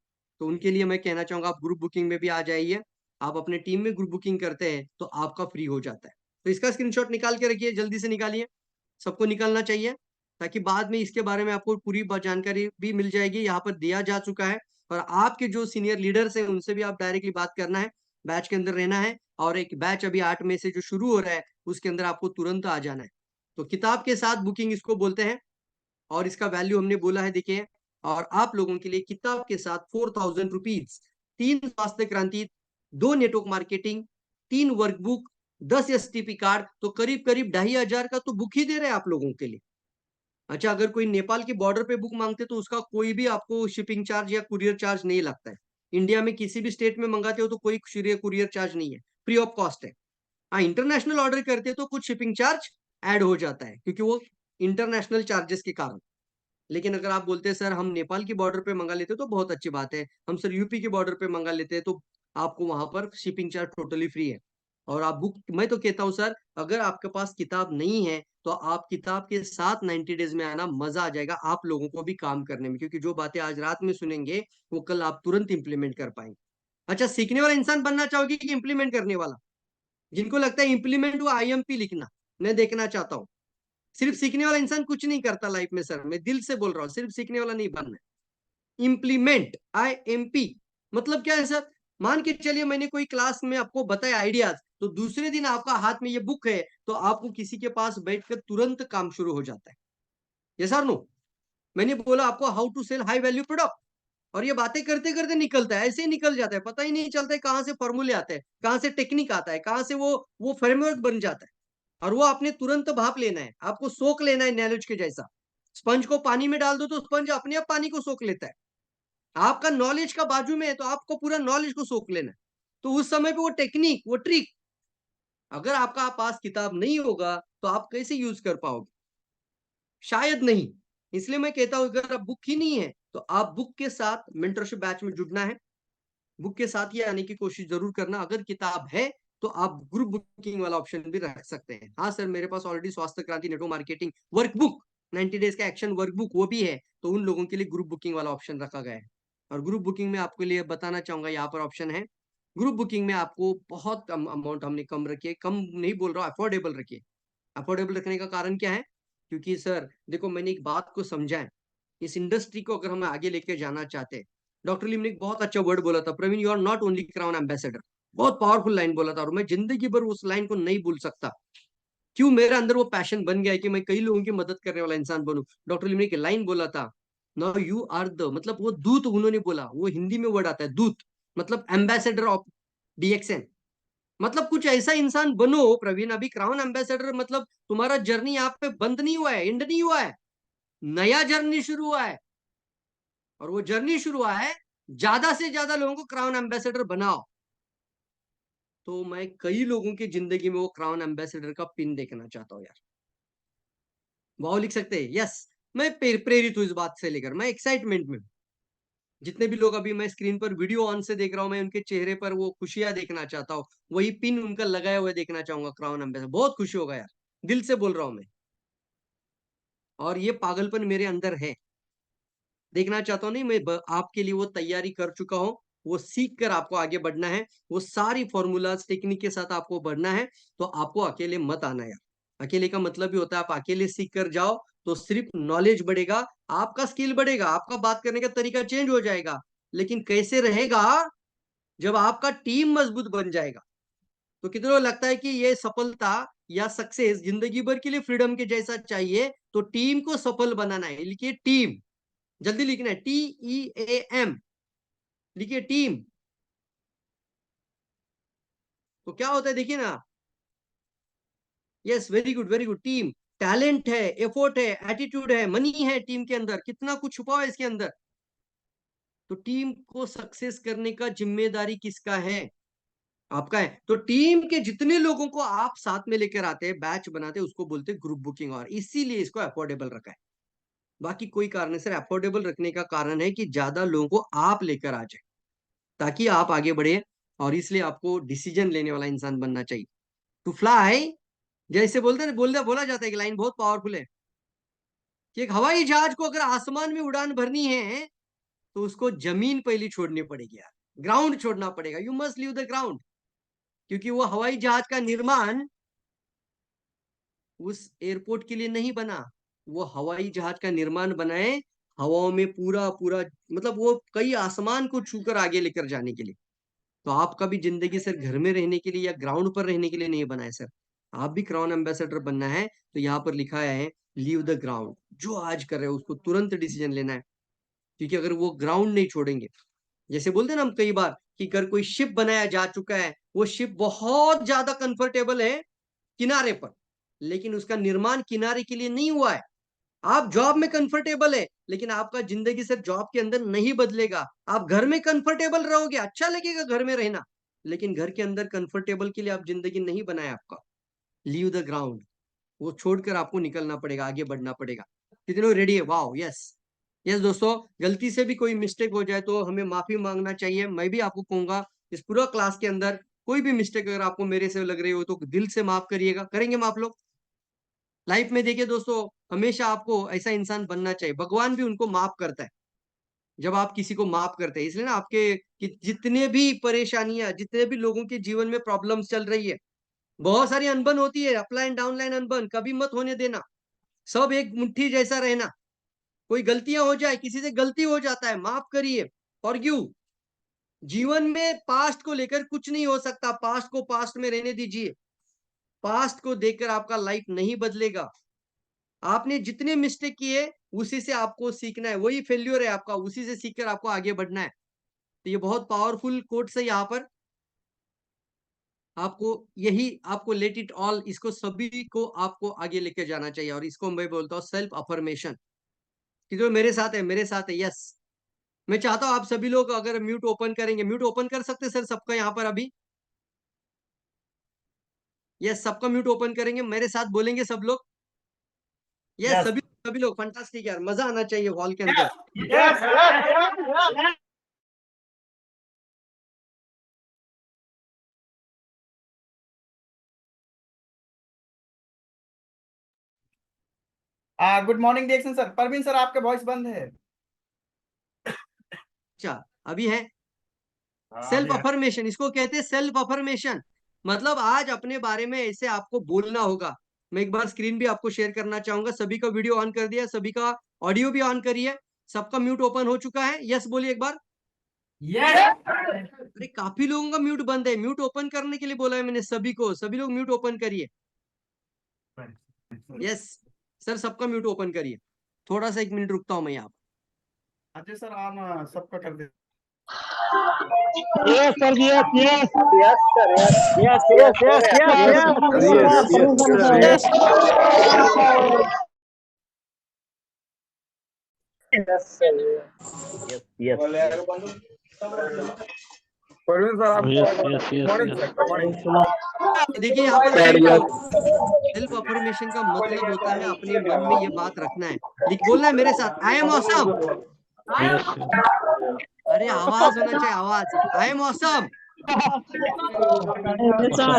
Speaker 4: तो उनके लिए मैं कहना चाहूंगा आप ग्रुप बुकिंग में भी आ जाइए। आप अपने टीम में ग्रुप बुकिंग करते हैं तो आपका फ्री हो जाता है। तो इसका स्क्रीनशॉट निकाल के रखिए, जल्दी से निकालिए, सबको निकालना चाहिए, ताकि बाद में इसके बारे में आपको पूरी जानकारी भी मिल जाएगी, यहाँ पर दिया जा चुका है। और आपके जो सीनियर लीडर्स हैं उनसे भी आप डायरेक्टली बात करना है, बैच के अंदर रहना है। और एक बैच अभी 8 मई से जो शुरू हो रहा है उसके अंदर आपको तुरंत आ जाना है। तो किताब के साथ बुकिंग इसको बोलते हैं, और इसका वैल्यू हमने बोला है, देखिए। और आप लोगों के लिए किताब के साथ 4000 रुपीज, 3 स्वास्थ्य क्रांति, 2 network marketing, 3 workbook, 10 STP card, तो करीब करीब 2500 का तो बुक ही दे रहे हैं आप लोगों के लिए। अच्छा, अगर कोई नेपाल के बॉर्डर पे बुक मांगते तो उसका कोई भी आपको शिपिंग चार्ज या कुरियर चार्ज नहीं लगता है। इंडिया में किसी भी स्टेट में मंगाते हो तो कोई कुरियर चार्ज नहीं है, फ्री ऑफ कॉस्ट है। हाँ, इंटरनेशनल ऑर्डर करते तो कुछ शिपिंग चार्ज ऐड हो जाता है, क्योंकि वो इंटरनेशनल चार्जेस के कारण। लेकिन अगर आप बोलते हैं सर हम नेपाल की बॉर्डर पे मंगा लेते तो बहुत अच्छी बात है, हम सर यूपी की बॉर्डर पे मंगा लेते हैं, तो आपको वहां पर शिपिंग चार्ज टोटली फ्री है। और आप बुक, मैं तो कहता हूँ सर अगर आपके पास किताब नहीं है तो आप किताब के साथ 90 डेज में आना, मजा आ जाएगा आप लोगों को भी काम करने में, क्योंकि जो बातें आज रात में सुनेंगे वो कल आप तुरंत इंप्लीमेंट कर पाएंगे। अच्छा, सीखने वाला इंसान बनना चाहोगे कि इंप्लीमेंट करने वाला? जिनको लगता है इम्प्लीमेंट हुआ IMP लिखना, मैं देखना चाहता हूँ। सिर्फ सीखने वाला इंसान कुछ नहीं करता लाइफ में सर, मैं दिल से बोल रहा हूँ, सिर्फ सीखने वाला नहीं बनना। इम्प्लीमेंट IMP मतलब क्या है सर? मान के चलिए मैंने कोई क्लास में आपको बताया आइडियाज, तो दूसरे दिन आपका हाथ में ये बुक है, तो आपको किसी के पास बैठकर तुरंत काम शुरू हो जाता है। ये सर नो, मैंने बोला आपको how to sell high value product, और ये बातें करते करते निकलता है, ऐसे ही निकल जाता है, पता ही नहीं चलता है कहाँ से फॉर्मूले आते हैं, कहाँ से टेक्निक आता है, कहाँ से वो फ्रेमवर्क बन जाता है। और वो आपने तुरंत भाप लेना है, आपको सोख लेना है नॉलेज के जैसा। स्पंज को पानी में डाल दो तो स्पंज अपने आप पानी को सोख लेता है। आपका नॉलेज का बाजू में है तो आपको पूरा नॉलेज को सोख लेना है। तो उस समय पे वो टेक्निक, वो ट्रिक, अगर आपका पास किताब नहीं होगा तो आप कैसे यूज कर पाओगे? शायद नहीं। इसलिए मैं कहता हूं अगर आप बुक ही नहीं है तो आप बुक के साथ मेंटरशिप बैच में जुड़ना है, बुक के साथ ही आने की कोशिश जरूर करना। अगर किताब है तो आप ग्रुप बुकिंग वाला ऑप्शन भी रख सकते हैं। हाँ सर, मेरे पास ऑलरेडी स्वास्थ्य क्रांति नेटवर्क मार्केटिंग वर्कबुक 90 डेज का एक्शन वर्कबुक वो भी है, तो उन लोगों के लिए ग्रुप बुकिंग वाला ऑप्शन रखा गया है। और ग्रुप बुकिंग में आपके लिए बताना चाहूंगा, यहाँ पर ऑप्शन है ग्रुप बुकिंग में आपको बहुत कम अमाउंट हमने कम रखी है, कम नहीं बोल रहा हूँ, अफोर्डेबल रखिए। अफोर्डेबल रखने का कारण क्या है? क्योंकि सर देखो, मैंने एक बात को समझा है, इस इंडस्ट्री को अगर हम आगे लेके जाना चाहते हैं, डॉक्टर लिम ने एक बहुत अच्छा वर्ड बोला था, Praveen you are not only crown ambassador. बहुत पावरफुल लाइन बोला था और मैं जिंदगी भर उस लाइन को नहीं भूल सकता। क्यों? मेरे अंदर वो पैशन बन गया है कि मैं कई लोगों की मदद करने वाला इंसान बनूं। डॉक्टर लिम ने एक लाइन बोला था, नाउ यू आर द, मतलब वो दूत उन्होंने बोला, वो हिंदी में वर्ड आता है दूत, मतलब एम्बेसडर ऑफ DXN। मतलब कुछ ऐसा इंसान बनो प्रवीण, अभी क्राउन एम्बेसडर मतलब तुम्हारा जर्नी यहाँ पे बंद नहीं हुआ है, एंड नहीं हुआ है, नया जर्नी शुरू हुआ है। और वो जर्नी शुरू हुआ है, ज्यादा से ज्यादा लोगों को क्राउन एम्बेसडर बनाओ। तो मैं कई लोगों की जिंदगी में वो क्राउन एम्बेसडर का पिन देखना चाहता हूँ यार। वाह लिख सकते हैं, यस। मैं प्रेरित हूँ इस बात से लेकर, मैं एक्साइटमेंट में हूं। जितने भी लोग अभी मैं स्क्रीन पर वीडियो ऑन से देख रहा हूं, मैं उनके चेहरे पर वो खुशियां देखना चाहता हूँ, वही पिन उनका लगाया हुआ देखना चाहूंगा क्राउन एम्बेसडर। बहुत खुशी होगा यार, दिल से बोल रहा हूं मैं। और ये पागलपन मेरे अंदर है, देखना चाहता हूँ नहीं, मैं आपके लिए वो तैयारी कर चुका हूँ। वो सीख कर आपको आगे बढ़ना है, वो सारी फॉर्मूलाज टेक्निक के साथ आपको बढ़ना है। तो आपको अकेले मत आना यार। अकेले का मतलब ही होता है आप अकेले सीख कर जाओ तो सिर्फ नॉलेज बढ़ेगा, आपका स्किल बढ़ेगा, आपका बात करने का तरीका चेंज हो जाएगा। लेकिन कैसे रहेगा? जब आपका टीम मजबूत बन जाएगा। तो कितनों को लगता है कि ये सफलता या सक्सेस जिंदगी भर के लिए फ्रीडम के जैसा चाहिए, तो टीम को सफल बनाना है। लिखिए टीम, जल्दी लिखना है, TEAM लिखिए टीम। तो क्या होता है देखिए ना, yes very good very good. Team, talent है, एफर्ट है, एटीट्यूड है, मनी है, टीम के अंदर कितना कुछ छुपा है इसके अंदर। तो टीम को सक्सेस करने का जिम्मेदारी किसका है? आपका है। तो टीम के जितने लोगों को आप साथ में लेकर आते हैं, बैच बनाते हैं, उसको बोलते हैं ग्रुप बुकिंग, और इसीलिए इसको अफोर्डेबल रखा है। बाकी कोई कारण नहीं सर, अफोर्डेबल रखने का कारण है कि ज्यादा लोगों को आप लेकर आ जाए ताकि आप आगे बढ़े। और इसलिए आपको डिसीजन लेने वाला इंसान बनना चाहिए। टू फ्लाई, जैसे बोलते हैं, बोला जाता है कि लाइन बहुत पावरफुल है कि एक हवाई जहाज को अगर आसमान में उड़ान भरनी है तो उसको जमीन पहले छोड़नी पड़ेगी यार, ग्राउंड छोड़ना पड़ेगा, you must leave the ground. क्योंकि वो हवाई जहाज का निर्माण उस एयरपोर्ट के लिए नहीं बना, वो हवाई जहाज का निर्माण बनाए हवाओं में पूरा पूरा, मतलब वो कई आसमान को छूकर आगे लेकर जाने के लिए। तो आपका भी जिंदगी सर घर में रहने के लिए या ग्राउंड पर रहने के लिए नहीं बना है सर, आप भी क्राउन एम्बेसडर बनना है। तो यहाँ पर लिखा है लीव द ग्राउंड, जो आज कर रहे हो उसको तुरंत डिसीजन लेना है। क्योंकि अगर वो ग्राउंड नहीं छोड़ेंगे, जैसे बोलते हैं ना हम कई बार कि अगर कोई शिप बनाया जा चुका है, वो शिप बहुत ज्यादा कंफर्टेबल है किनारे पर, लेकिन उसका निर्माण किनारे के लिए नहीं हुआ है। आप जॉब में कंफर्टेबल है लेकिन आपका जिंदगी सिर्फ जॉब के अंदर नहीं बदलेगा। आप घर में कंफर्टेबल रहोगे, अच्छा लगेगा घर में रहना, लेकिन घर के अंदर कंफर्टेबल के लिए आप जिंदगी नहीं बनाए आपका। लीव द ग्राउंड, वो छोड़कर आपको निकलना पड़ेगा, आगे बढ़ना पड़ेगा। कितने लोग रेडी है? Wow yes. यस दोस्तों, गलती से भी कोई मिस्टेक हो जाए तो हमें माफी मांगना चाहिए। मैं भी आपको कहूंगा इस पूरा क्लास के अंदर कोई भी मिस्टेक अगर आपको मेरे से लग रही हो तो दिल से माफ करिएगा, करेंगे हम आप लोग। लाइफ में देखिए दोस्तों, हमेशा आपको ऐसा इंसान बनना चाहिए, भगवान भी उनको माफ करता है जब आप किसी को माफ करते हैं। इसलिए ना आपके कि जितने भी परेशानियां, जितने भी लोगों के जीवन में प्रॉब्लम्स चल रही है, बहुत सारी अनबन होती है, अपलाइन डाउनलाइन अनबन, कभी मत होने देना। सब एक मुट्ठी जैसा रहना। कोई गलतियां हो जाए, किसी से गलती हो जाता है, माफ करिए, फॉरगिव। जीवन में पास्ट को लेकर कुछ नहीं हो सकता, पास्ट को पास्ट में रहने दीजिए। पास्ट को देखकर आपका लाइफ नहीं बदलेगा। आपने जितने मिस्टेक किए उसी से आपको सीखना है, वही फेल्यूर है आपका, उसी से सीखकर आपको आगे बढ़ना है। तो ये बहुत पावरफुल कोट्स है यहाँ पर। आपको यही, आपको लेट इट ऑल, इसको सभी को आपको आगे लेके जाना चाहिए। और इसको मैं बोलता हूँ सेल्फ अफर्मेशन, कि जो मेरे साथ है, मेरे साथ है, यस। मैं चाहता हूँ आप सभी लोग अगर म्यूट ओपन करेंगे, म्यूट ओपन कर सकते सर सबका यहाँ पर अभी? यस, सबका म्यूट ओपन करेंगे, मेरे साथ बोलेंगे सब लोग। यस, सभी लोग, फंटास्टिक यार, मजा आना चाहिए हॉल के अंदर।
Speaker 3: Good morning Dixon sir. Parveen sir आपका वॉइस बंद है।
Speaker 4: अच्छा, अभी है। सेल्फ अफर्मेशन, इसको कहते हैं सेल्फ अफर्मेशन। मतलब आज अपने बारे में ऐसे आपको बोलना होगा। मैं एक बार स्क्रीन भी आपको शेयर करना चाहूंगा। सभी का वीडियो ऑन कर दिया, सभी का ऑडियो भी ऑन करिए, सबका म्यूट ओपन हो चुका है? यस बोलिए एक बार। अरे काफी लोगों का म्यूट बंद है, म्यूट ओपन करने के लिए बोला है मैंने सभी को, सभी लोग म्यूट ओपन करिए। यस सर, सबका म्यूट ओपन करिए। थोड़ा सा 1 मिनट रुकता हूं मैं यहाँ।
Speaker 3: अच्छा सर, आप सबका कर दे।
Speaker 7: Yes, sir. Yes, yes. Yes, sir. Yes, yes, yes, yes, yes, yes, yes.
Speaker 2: Parveen sir आप
Speaker 7: Yes, yes, yes,
Speaker 2: morning
Speaker 7: yes.
Speaker 2: Sir, good morning.
Speaker 4: देखिए यहाँ पर सेल्फ अफर्मेशन का मतलब होता है अपने मन में ये बात रखना है, बोलना है मेरे साथ, आई एम ऑसम।
Speaker 7: Yes, yes.
Speaker 4: अरे आवाज होना चाहिए, आवाज, आई एम ऑसम। सर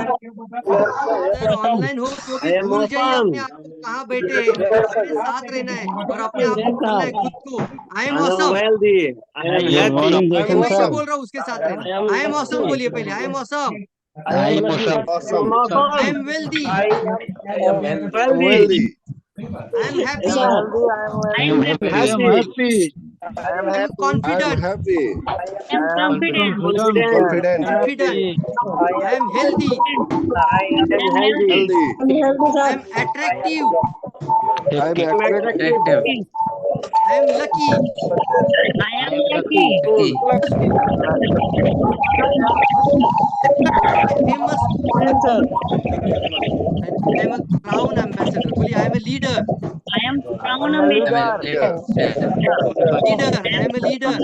Speaker 4: ऑनलाइन हो तो भी भूल जाइए अपने आप को कहाँ बैठे हैं, अपने साथ रहना है और अपने आप को बोलना है खुद को, आई एम ऑसम।
Speaker 7: Good morning,
Speaker 4: मैं
Speaker 7: Jason
Speaker 4: क्या
Speaker 7: sir.
Speaker 4: बोल रहा हूँ उसके साथ रहना। आई एम ऑसम बोलिए पहले, I am awesome.
Speaker 7: I am awesome.
Speaker 4: I am wealthy.
Speaker 7: I am healthy.
Speaker 4: I am happy.
Speaker 7: I am happy.
Speaker 4: I am confident.
Speaker 7: happy.
Speaker 8: I am confident.
Speaker 7: Confident.
Speaker 4: I am healthy.
Speaker 8: I am healthy.
Speaker 4: I am attractive.
Speaker 7: I am attractive.
Speaker 4: I am lucky.
Speaker 8: I am lucky.
Speaker 4: Famous. I am a crown ambassador. बोलिए, I am a leader.
Speaker 8: I am crown ambassador.
Speaker 4: Leader, I am a leader.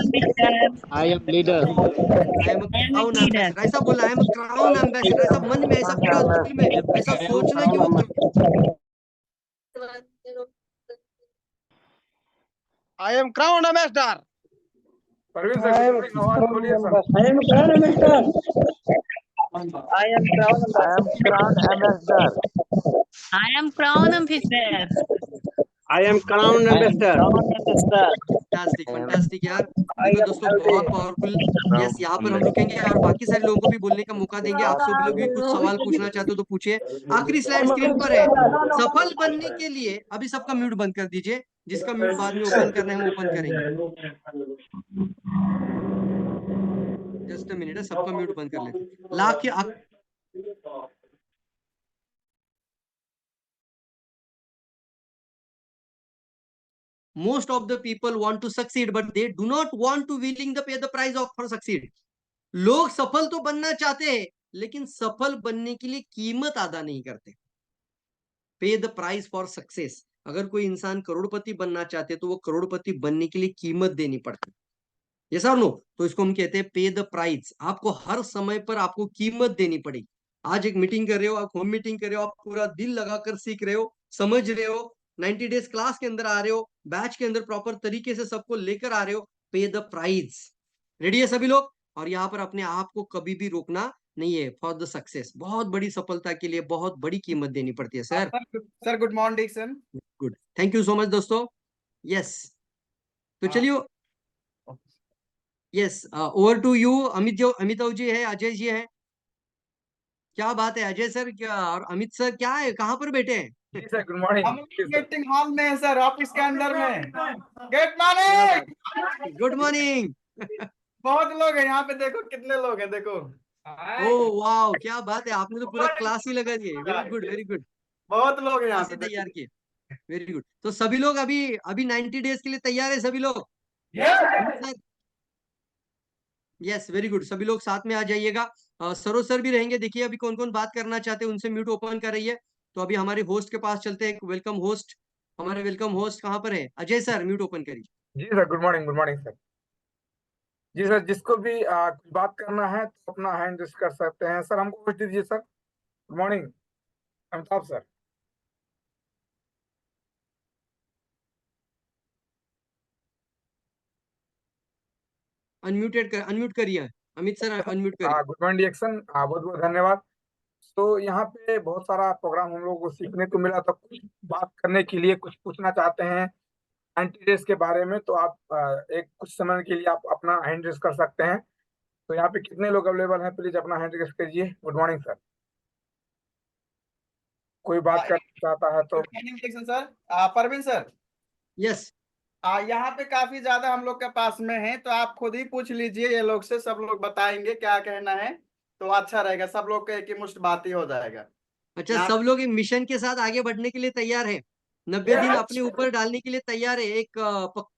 Speaker 7: I am leader.
Speaker 4: I am a crown ambassador. ऐसा बोला, आई am a crown ambassador. ऐसा मन में, ऐसा पूरा दिल में ऐसा सोचना कि वो
Speaker 7: I am crown ambassador.
Speaker 2: Parveen sir आवाज बोलिए sir.
Speaker 7: I am crown ambassador.
Speaker 8: I am crown ambassador.
Speaker 7: I am crown ambassador.
Speaker 4: Fantastic, fantastic यार। देखो दोस्तों, बहुत पावरफुल। यस, यहाँ पर हम रुकेंगे और बाकी सारे लोगों को भी बोलने का मौका देंगे। आप सब लोग भी कुछ सवाल पूछना चाहते हो तो पूछिए। आखिरी स्लाइड स्क्रीन पर है। सफल बनने के लिए अभी सबका म्यूट बंद कर दीजिए, जिसका म्यूट बाद में ओपन करना है हम ओपन करेंगे। जस्ट अ मिनट, सबका म्यूट बंद कर लेते। Lakh most of the people want to succeed but they do not want to willing to pay the price of for succeed. लोग सफल तो बनना चाहते हैं लेकिन सफल बनने के लिए कीमत अदा नहीं करते। पे द प्राइस फॉर सक्सेस। अगर कोई इंसान करोड़पति बनना चाहते तो वो करोड़पति बनने के लिए कीमत देनी पड़ती। यस और नो? तो इसको हम कहते हैं पे द प्राइस। आपको हर समय पर आपको कीमत देनी पड़ेगी। आज एक मीटिंग कर रहे हो, आप होम मीटिंग कर रहे हो, आप पूरा दिल लगाकर सीख रहे हो, समझ रहे हो, 90 डेज क्लास के अंदर आ रहे हो, बैच के अंदर प्रॉपर तरीके से सबको लेकर आ रहे हो, पे द प्राइस। रेडी है सभी लोग? और यहाँ पर अपने आप को कभी भी रोकना नहीं है। फॉर द सक्सेस, बहुत बड़ी सफलता के लिए बहुत बड़ी कीमत देनी पड़ती है। Sir
Speaker 3: sir good morning sir.
Speaker 4: Good, thank you so much दोस्तों। यस, तो चलिए, yes, over to you. Amitabh ji है, अजय जी है। क्या बात है अजय सर, क्या और अमित सर क्या है, कहाँ पर बैठे हैं?
Speaker 2: जी सर, गुड मॉर्निंग।
Speaker 3: हम मीटिंग हॉल में है सर, ऑफिस के अंदर में। गुड
Speaker 4: क्या
Speaker 3: मॉर्निंग।
Speaker 4: बात, गुड मॉर्निंग।
Speaker 3: बहुत लोग हैं यहाँ पे, देखो कितने लोग हैं, देखो
Speaker 4: ओ वाह, क्या बात है, आपने तो पूरा क्लास ही लगा दिए। वेरी गुड वेरी गुड,
Speaker 3: बहुत लोग हैं यहाँ
Speaker 4: क्लास
Speaker 3: पे,
Speaker 4: ही
Speaker 3: देखो।
Speaker 4: तैयार किए। Very good. तो सभी लोग अभी अभी 90 डेज के लिए तैयार है सभी लोग?
Speaker 3: Yes!
Speaker 4: यस वेरी गुड, सभी लोग साथ में आ जाइएगा। सरोज सर भी रहेंगे, देखिए अभी कौन कौन बात करना चाहते हैं उनसे म्यूट ओपन कर रही है। तो अभी हमारे होस्ट के पास चलते हैं, वेलकम होस्ट। हमारे वेलकम होस्ट कहाँ पर है? अजय सर म्यूट ओपन करिए।
Speaker 2: जी सर, गुड मॉर्निंग सर। जी सर, जिसको भी कुछ बात करना है तो अपना हैंड रेस कर सकते हैं। सर हमको कुछ दीजिए sir. Good morning Amitabh sir.
Speaker 4: Unmute करिए अमित सर, अनम्यूट करिए।
Speaker 2: गुड मॉर्निंग डिएक्शन, बहुत बहुत धन्यवाद। तो यहाँ पे बहुत सारा प्रोग्राम हम लोगों को सीखने को मिला, तो कुछ बात करने के लिए कुछ पूछना चाहते हैं 90 डेज के बारे में, तो आप एक कुछ समय के लिए आप अपना हैंड रेस कर सकते हैं। तो यहाँ पे कितने लोग अवेलेबल हैं, प्लीज अपना हैंड रेस कीजिए। Good morning sir. कोई बात करना चाहता है तो।
Speaker 3: सर परवीन सर,
Speaker 4: यस
Speaker 3: यहाँ पे काफी ज्यादा हम लोग के पास में है, तो आप खुद ही पूछ लीजिए ये लोग से, सब लोग बताएंगे क्या कहना है, तो अच्छा रहेगा, सब लोग का एक ही मुश्त बात ही हो जाएगा।
Speaker 4: अच्छा,
Speaker 3: यहाँ
Speaker 4: सब लोग एक मिशन के साथ आगे बढ़ने के लिए तैयार है, 90 दिन अपने ऊपर डालने के लिए तैयार है। एक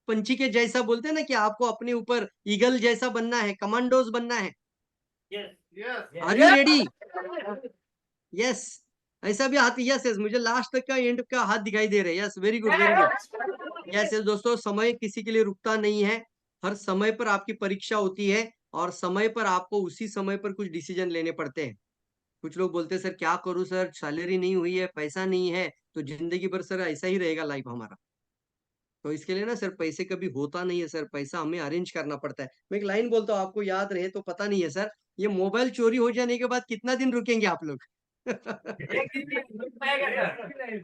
Speaker 4: पंछी के जैसा बोलते हैं ना कि आपको अपने ऊपर ईगल जैसा बनना है, कमांडोज बनना है। Are you ready? यस, ऐसा भी हाथ, यस यस, मुझे लास्ट तक का एंड का हाथ दिखाई दे रहा है। Yes very good very good. Yes yes दोस्तों, समय किसी के लिए रुकता नहीं है, हर समय पर आपकी परीक्षा होती है और समय पर आपको उसी समय पर कुछ डिसीजन लेने पड़ते हैं। कुछ लोग बोलते हैं सर क्या करूं सर, सैलरी नहीं हुई है, पैसा नहीं है, तो जिंदगी भर सर ऐसा ही रहेगा लाइफ हमारा। तो इसके लिए ना सर, पैसे कभी होता नहीं है सर, पैसा हमें अरेंज करना पड़ता है। मैं एक लाइन बोलता हूँ, आपको याद रहे तो पता नहीं है सर, ये मोबाइल चोरी हो जाने के बाद कितना दिन रुकेंगे आप लोग?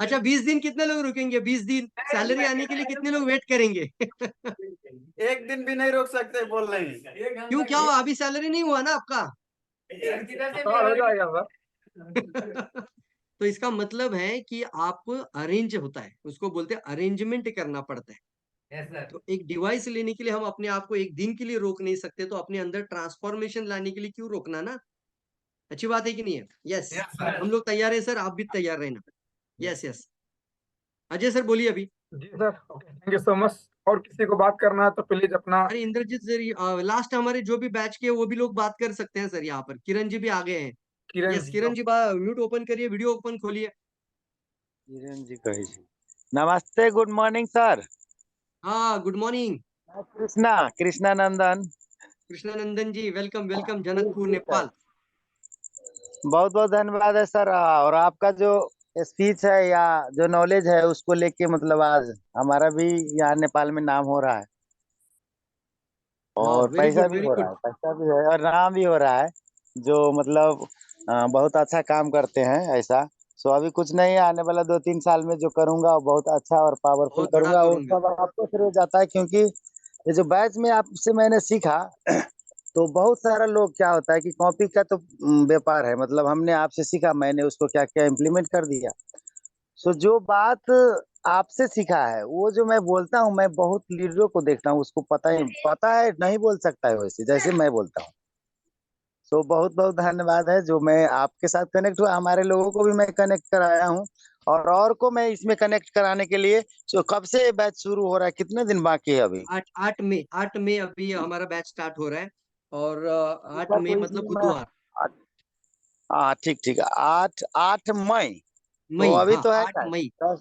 Speaker 4: अच्छा 20 दिन कितने लोग रुकेंगे? 20 दिन सैलरी आने के लिए कितने लोग वेट करेंगे?
Speaker 3: एक दिन भी नहीं रोक सकते बोल रहे हैं।
Speaker 4: क्यों, क्या हुआ, अभी सैलरी नहीं हुआ ना आपका?
Speaker 2: सवाल हो जाएगा सर।
Speaker 4: तो इसका मतलब है कि आप अरेंज होता है, उसको बोलते हैं अरेंजमेंट करना पड़ता है। तो एक डिवाइस लेने के लिए हम अपने आप को एक दिन के लिए रोक नहीं सकते, तो अपने अंदर ट्रांसफॉर्मेशन लाने के लिए क्यों रोकना ना? अच्छी बात है कि नहीं है? यस, हम लोग तैयार है सर, आप भी तैयार रहना। यस यस, अजय सर बोलिए अभी।
Speaker 2: जी sir, thank you so much. और किसी को बात करना है तो प्लीज अपना।
Speaker 4: अरे इंद्रजीत सर, लास्ट हमारे जो भी बैच के वो भी लोग बात कर सकते हैं सर, यहाँ पर किरण जी भी आ गए हैं।
Speaker 2: किरण
Speaker 4: यस
Speaker 2: जी।
Speaker 4: किरण जी, म्यूट ओपन करिए, वीडियो ओपन खोलिए।
Speaker 7: किरण जी कही छी। नमस्ते, गुड मॉर्निंग सर।
Speaker 4: हाँ गुड मॉर्निंग।
Speaker 7: कृष्णा कृष्णानंदन।
Speaker 4: कृष्णानंदन जी, वेलकम वेलकम, जनकपुर नेपाल।
Speaker 7: बहुत बहुत धन्यवाद है सर, और आपका जो स्पीच है या जो नॉलेज है उसको लेके मतलब आज हमारा भी यहाँ नेपाल में नाम हो रहा है,
Speaker 4: वाह
Speaker 7: और
Speaker 4: वेरी
Speaker 7: पैसा
Speaker 4: गुड
Speaker 7: भी
Speaker 4: वेरी
Speaker 7: हो रहा
Speaker 4: गुड।
Speaker 7: है, पैसा भी है और नाम भी हो रहा है, जो मतलब बहुत अच्छा काम करते हैं ऐसा। सो अभी कुछ नहीं है, आने वाला 2-3 साल में जो करूंगा वो बहुत अच्छा और पावरफुल
Speaker 4: बहुत बड़ा
Speaker 7: करूंगा, वो
Speaker 4: करूंगा।
Speaker 7: सब आपको फिर हो जाता है, क्योंकि ये जो बैच में आपसे मैंने सीखा तो बहुत सारा लोग क्या होता है कि कॉपी का तो व्यापार है, मतलब हमने आपसे सीखा, मैंने उसको क्या क्या इम्प्लीमेंट कर दिया। सो जो बात आपसे सीखा है वो जो मैं बोलता हूँ, मैं बहुत लीडरों को देखता हूँ, उसको पता है नहीं बोल सकता है वैसे जैसे मैं बोलता हूँ। सो बहुत बहुत धन्यवाद है, जो मैं आपके साथ कनेक्ट हुआ, हमारे लोगों को भी मैं कनेक्ट कराया हूँ, और को मैं इसमें कनेक्ट कराने के लिए। सो कब से बैच शुरू हो रहा है, कितने दिन बाकी है अभी?
Speaker 4: 8 मई अभी हमारा बैच स्टार्ट हो रहा है, और 8
Speaker 7: सर
Speaker 4: मई
Speaker 7: तो
Speaker 4: मतलब
Speaker 7: इसमें मैं
Speaker 4: बुधवार।
Speaker 7: हाँ ठीक ठीक, 8 8 मई, तो
Speaker 4: मई,
Speaker 7: अभी
Speaker 4: हाँ
Speaker 7: तो है
Speaker 4: 8
Speaker 7: क्या,
Speaker 4: मई।
Speaker 7: 10